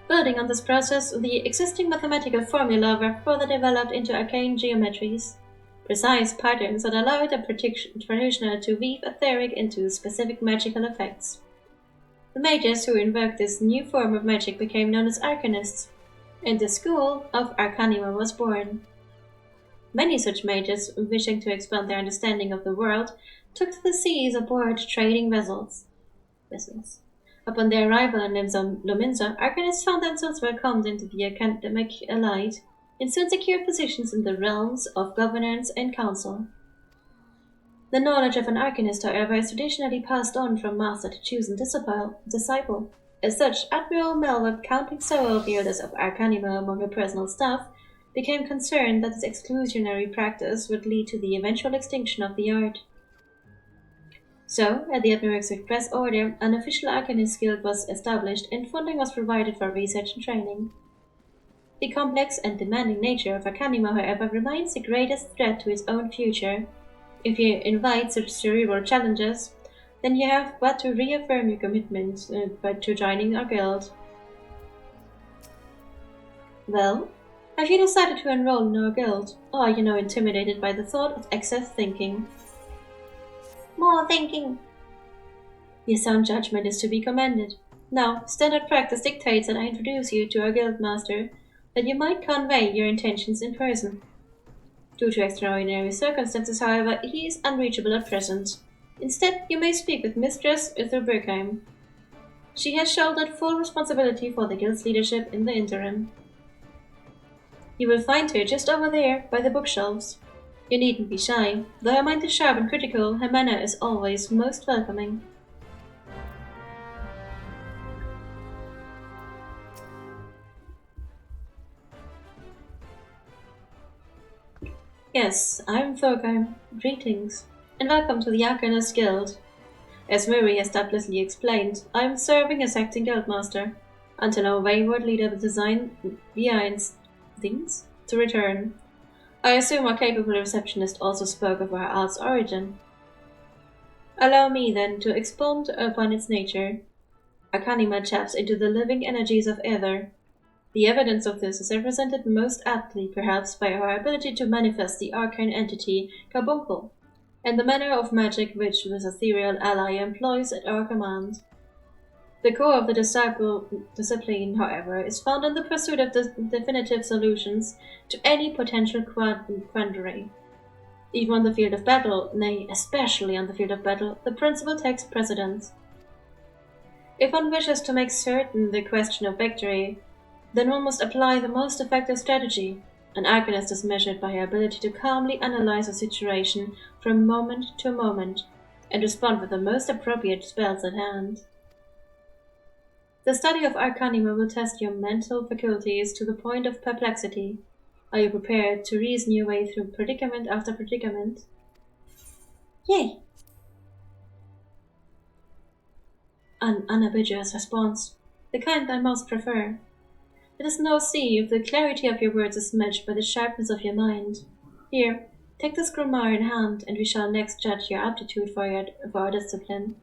Building on this process, the existing mathematical formulae were further developed into arcane geometries, precise patterns that allowed a practitioner to weave etheric into specific magical effects. The mages who invoked this new form of magic became known as Arcanists, and the school of Arcanima was born. Many such mages, wishing to expand their understanding of the world, took to the seas aboard trading vessels. Upon their arrival in Lominsa, Arcanists found themselves welcomed into the academic elite, and soon secured positions in the realms of governance and council. The knowledge of an Arcanist, however, is traditionally passed on from master to chosen disciple. As such, Admiral Melweb, counting several wielders of Arcanima among her personal staff, became concerned that this exclusionary practice would lead to the eventual extinction of the art. So, at the Admiral's express order, an official Arcanist guild was established and funding was provided for research and training. The complex and demanding nature of Arcanima, however, remains the greatest threat to its own future. If you invite such cerebral challenges, then you have but to reaffirm your commitment to joining our guild. Well, have you decided to enroll in our guild, or are you now intimidated by the thought of excess thinking? More thinking! Your sound judgment is to be commended. Now, standard practice dictates that I introduce you to our guildmaster, that you might convey your intentions in person. Due to extraordinary circumstances, however, he is unreachable at present. Instead, you may speak with Mistress Utherbergheim. She has shouldered full responsibility for the guild's leadership in the interim. You will find her just over there, by the bookshelves. You needn't be shy. Though her mind is sharp and critical, her manner is always most welcoming. Yes, I'm Thorgheim. Greetings, and welcome to the Arcanist Guild. As Murray has doubtlessly explained, I am serving as acting guildmaster, until our wayward leader design behind things to return. I assume our capable receptionist also spoke of our art's origin. Allow me, then, to expound upon its nature. Arcanima taps into the living energies of ether. The evidence of this is represented most aptly, perhaps, by our ability to manifest the arcane entity Carbuncle, and the manner of magic which this ethereal ally employs at our command. The core of the discipline, however, is found in the pursuit of definitive solutions to any potential quandary. Even on the field of battle, nay, especially on the field of battle, the principle takes precedence. If one wishes to make certain the question of victory, then one must apply the most effective strategy. An Arcanist is measured by her ability to calmly analyze a situation from moment to moment, and respond with the most appropriate spells at hand. The study of Arcanima will test your mental faculties to the point of perplexity. Are you prepared to reason your way through predicament after predicament? Yay! An unambiguous response, the kind I most prefer. Let us now see if the clarity of your words is matched by the sharpness of your mind. Here, take this grimoire in hand, and we shall next judge your aptitude for our discipline.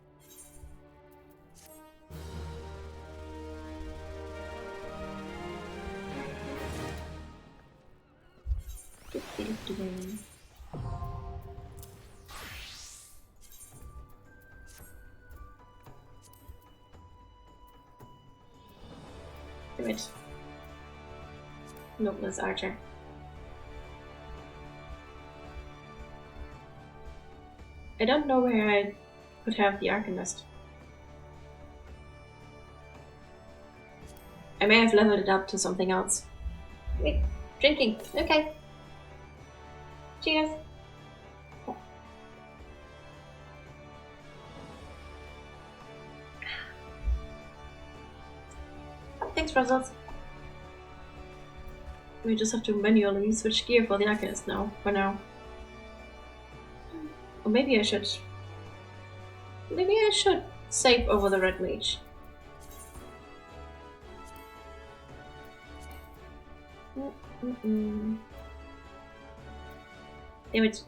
Damn it. Nope, that's Archer. I don't know where I could have the Arcanist. I may have leveled it up to something else. Wait, drinking. Okay. Cheers. Thanks, Russell. We just have to manually switch gear for the Arcanist now, for now. Or maybe I should... Maybe I should save over the Red Mage. Damn it.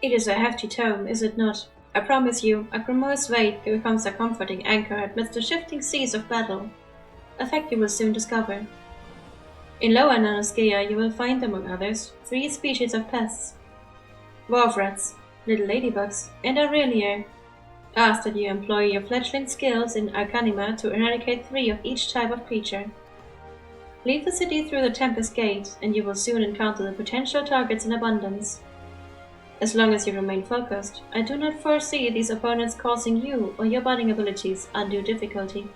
It is a hefty tome, is it not? I promise you, a Grimor's weight becomes a comforting anchor amidst the shifting seas of battle. A fact you will soon discover. In Lower Nanoscea you will find, among others, 3 species of pests. Dwarf rats, little ladybugs, and Aurelia. Ask that you employ your fledgling skills in Arcanima to eradicate 3 of each type of creature. Leave the city through the Tempest Gate, and you will soon encounter the potential targets in abundance. As long as you remain focused, I do not foresee these opponents causing you or your budding abilities undue difficulty.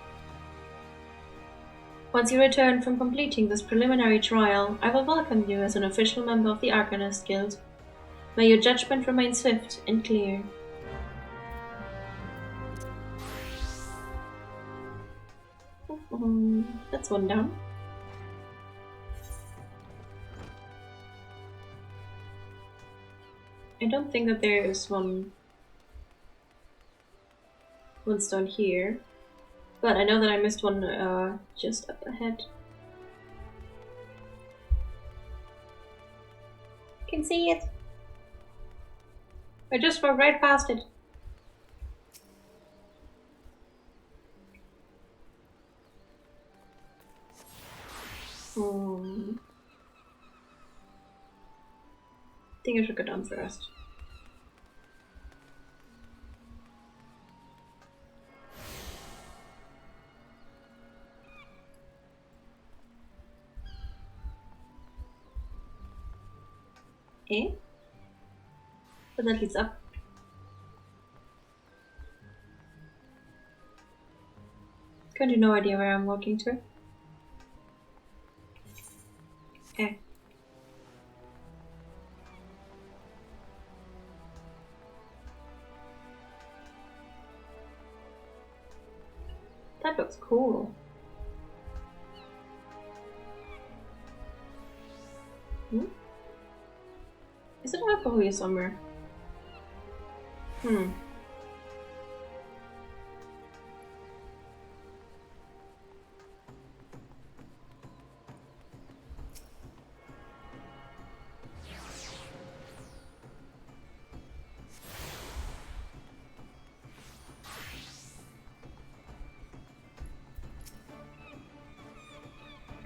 Once you return from completing this preliminary trial, I will welcome you as an official member of the Arcanist Guild. May your judgment remain swift and clear. That's one down. I don't think that there is one stone here, but I know that I missed one just up ahead. Can see it. I just walked right past it. I think I should go down first. Eh? But that leads up. Currently no idea where I'm walking to. Okay. That looks cool. Is it alcohol here somewhere?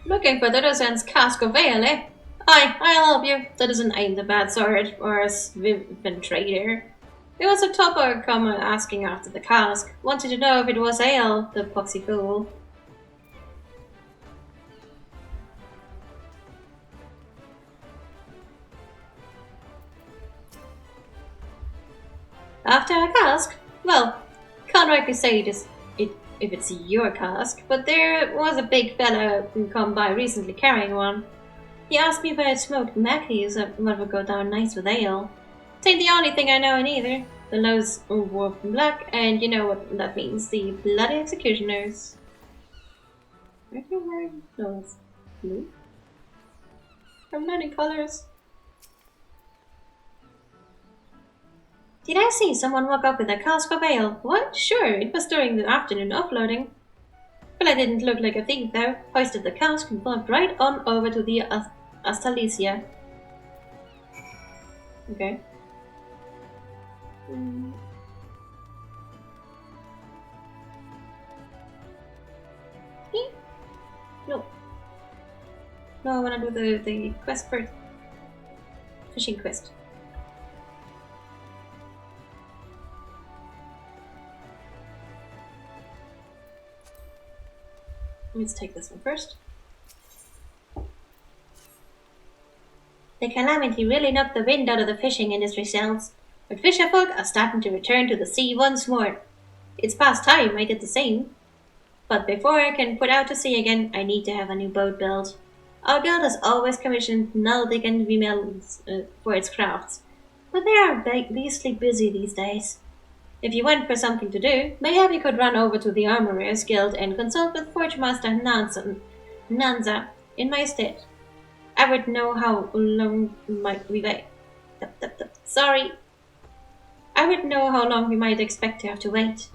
Looking for Dodozen's cask of ale, eh? Aye, I'll help you. Dodozen ain't a bad sort, or a been trader. There was a topper come asking after the cask. Wanted to know if it was ale, the poxy fool. After a cask? Well, can't rightly say if it's your cask, but there was a big fella who come by recently carrying one. He asked me if I had smoked Mackies that would go down nice with ale. Tain't the only thing I know in either. The nose wore black, and you know what that means, the bloody executioners. Are you wearing those blue? I'm learning colors. Did I see someone walk up with a cask of ale? What? Sure, it was during the afternoon offloading. Well, I didn't look like a thief though. Hoisted the cask and walked right on over to the Astalicia. Okay. No. No, I wanna do the quest first. Fishing quest. Let's take this one first. The calamity really knocked the wind out of the fishing industry sales, but fisherfolk are starting to return to the sea once more. It's past time I did the same. But before I can put out to sea again, I need to have a new boat built. Our guild has always commissioned Naldic and Vimels for its crafts, but they are beastly busy these days. If you went for something to do, maybe you could run over to the Armorers Guild and consult with Forge Master Nanza in my stead. I would know how long we wait. Sorry. I would know how long we might expect to have to wait.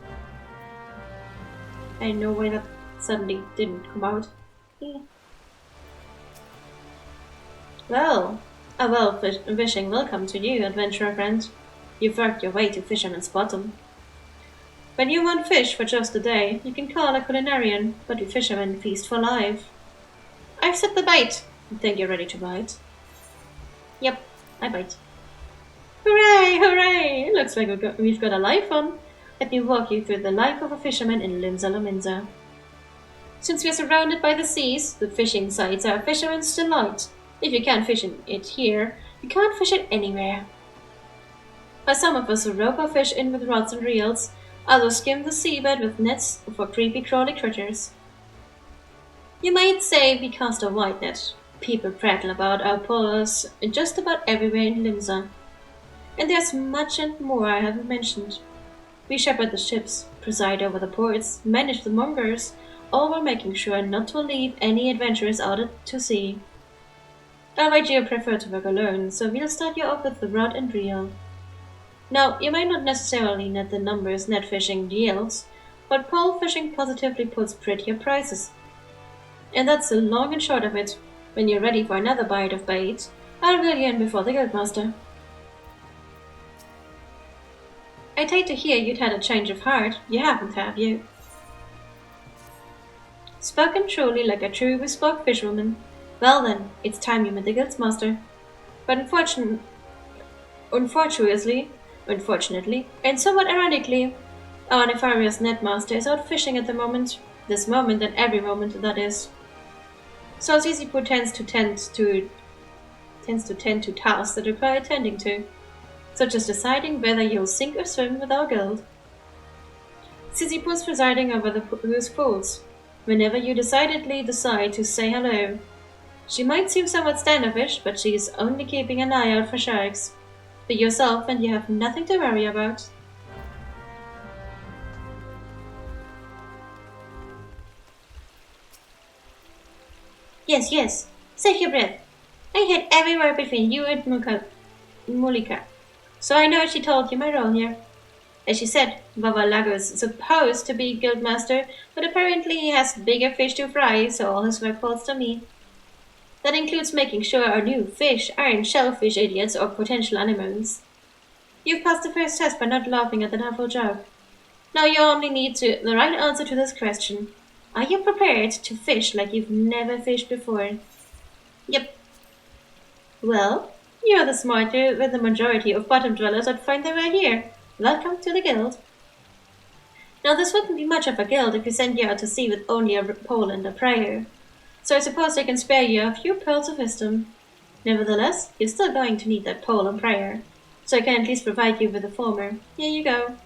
I know why that suddenly didn't come out. Yeah. Well, a fishing welcome to you, adventurer friend. You've worked your way to Fisherman's Bottom. When you want fish for just a day, you can call a culinarian, but we fishermen feast for life. I've set the bait. I think you're ready to bite. Yep, I bite. Hooray, hooray! Looks like we've got a life on. Let me walk you through the life of a fisherman in Limsa Lominsa. Since we're surrounded by the seas, the fishing sites are a fisherman's delight. If you can't fish it here, you can't fish it anywhere. Some of us rope our fish in with rods and reels, others skim the seabed with nets for creepy crawly critters. You might say we cast a wide net. People prattle about our pullers just about everywhere in Limsa. And there's much and more I haven't mentioned. We shepherd the ships, preside over the ports, manage the mongers, all while making sure not to leave any adventurers out to sea. Alright, you prefer to work alone, so we'll start you off with the rod and reel. Now, you might not necessarily net the numbers net fishing yields, but pole fishing positively puts prettier prices. And that's the long and short of it. When you're ready for another bite of bait, I'll reel you in before the guildmaster. I'd hate to hear you'd had a change of heart. You haven't, have you? Spoken truly like a true bespoke fishwoman. Well then, it's time you met the guildmaster. But unfortunately, and somewhat ironically, our nefarious netmaster is out fishing at the moment. This moment and every moment, that is. So Zizipu tends to tend to tasks that require attending to, such as deciding whether you'll sink or swim with our guild. Zizipu's presiding over the who's pools, whenever you decidedly decide to say hello. She might seem somewhat standoffish, but she is only keeping an eye out for sharks. Be yourself and you have nothing to worry about. Yes, save your breath. I heard every word between you and Mulika, so I know she told you my role here. As she said, Vavalago's supposed to be guildmaster, but apparently he has bigger fish to fry, so all his work falls to me. That includes making sure our new fish aren't shellfish idiots or potential animals. You've passed the first test by not laughing at the awful joke. Now you only need the right answer to this question. Are you prepared to fish like you've never fished before? Yep. Well, you're the smarter than the majority of bottom dwellers that find their way here. Welcome to the guild. Now this wouldn't be much of a guild if we sent you out to sea with only a pole and a prayer. So I suppose I can spare you a few pearls of wisdom. Nevertheless, you're still going to need that pole and prayer, so I can at least provide you with the former. Here you go.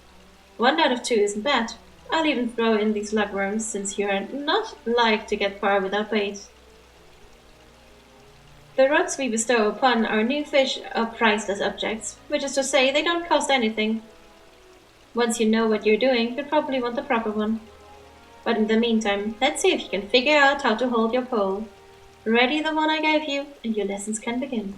1 out of 2 isn't bad. I'll even throw in these lugworms, since you're not like to get far without bait. The rods we bestow upon our new fish are priceless objects, which is to say they don't cost anything. Once you know what you're doing, you'll probably want the proper one. But in the meantime, let's see if you can figure out how to hold your pole. Ready the one I gave you, and your lessons can begin.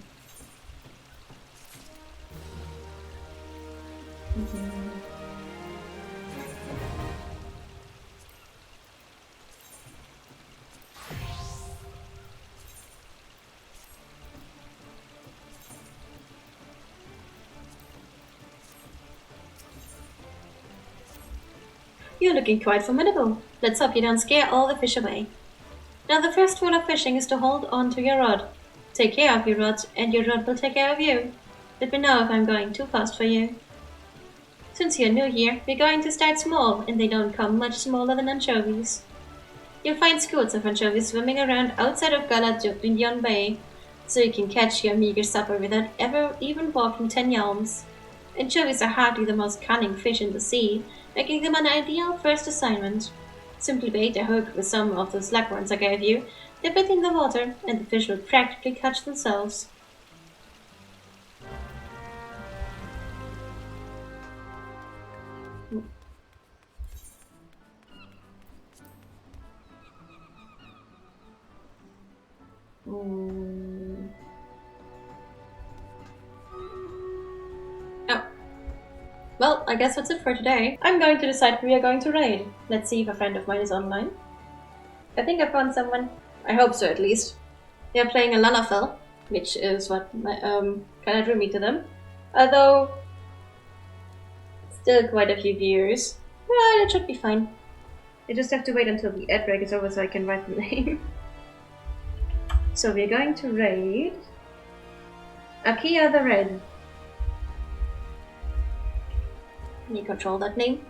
You're looking quite formidable. Let's hope you don't scare all the fish away. Now the first rule of fishing is to hold on to your rod. Take care of your rod, and your rod will take care of you. Let me know if I'm going too fast for you. Since you're new here, we're going to start small, and they don't come much smaller than anchovies. You'll find schools of anchovies swimming around outside of Galadrion Bay, so you can catch your meager supper without ever even walking 10 yalms. Anchovies are hardly the most cunning fish in the sea, making them an ideal first assignment. Simply bait a hook with some of those leghorns I gave you, dip it in the water, and the fish will practically catch themselves. Oh. Well, I guess that's it for today. I'm going to decide who we are going to raid. Let's see if a friend of mine is online. I think I found someone. I hope so, at least. They are playing a Lalafell, which is what kind of drew me to them. Although, still quite a few viewers. Well, it should be fine. I just have to wait until the ad break is over so I can write the name. So we're going to raid Akia the Red. Can you control that name?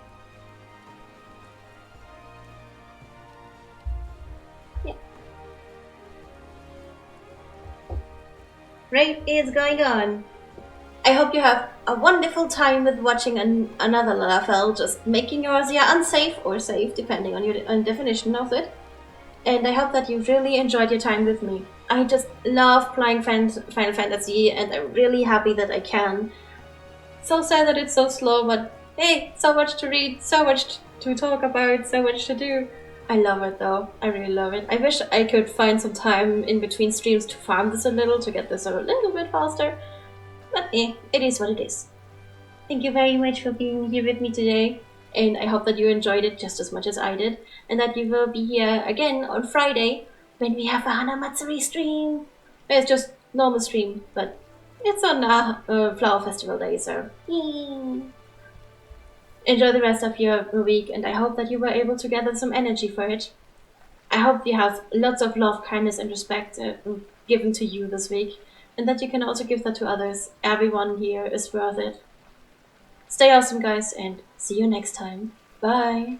Yeah. Raid is going on. I hope you have a wonderful time with watching another Lalafell, just making yours unsafe or safe, depending on your definition of it. And I hope that you really enjoyed your time with me. I just love playing Final Fantasy, and I'm really happy that I can. So sad that it's so slow, but hey, so much to read, so much to talk about, so much to do. I love it though, I really love it. I wish I could find some time in between streams to farm this a little, to get this a little bit faster. But it is what it is. Thank you very much for being here with me today. And I hope that you enjoyed it just as much as I did. And that you will be here again on Friday when we have a Hanamatsuri stream. It's just normal stream, but it's on a Flower Festival day, so enjoy the rest of your week, and I hope that you were able to gather some energy for it. I hope you have lots of love, kindness, and respect given to you this week, and that you can also give that to others. Everyone here is worth it. Stay awesome, guys, and see you next time. Bye!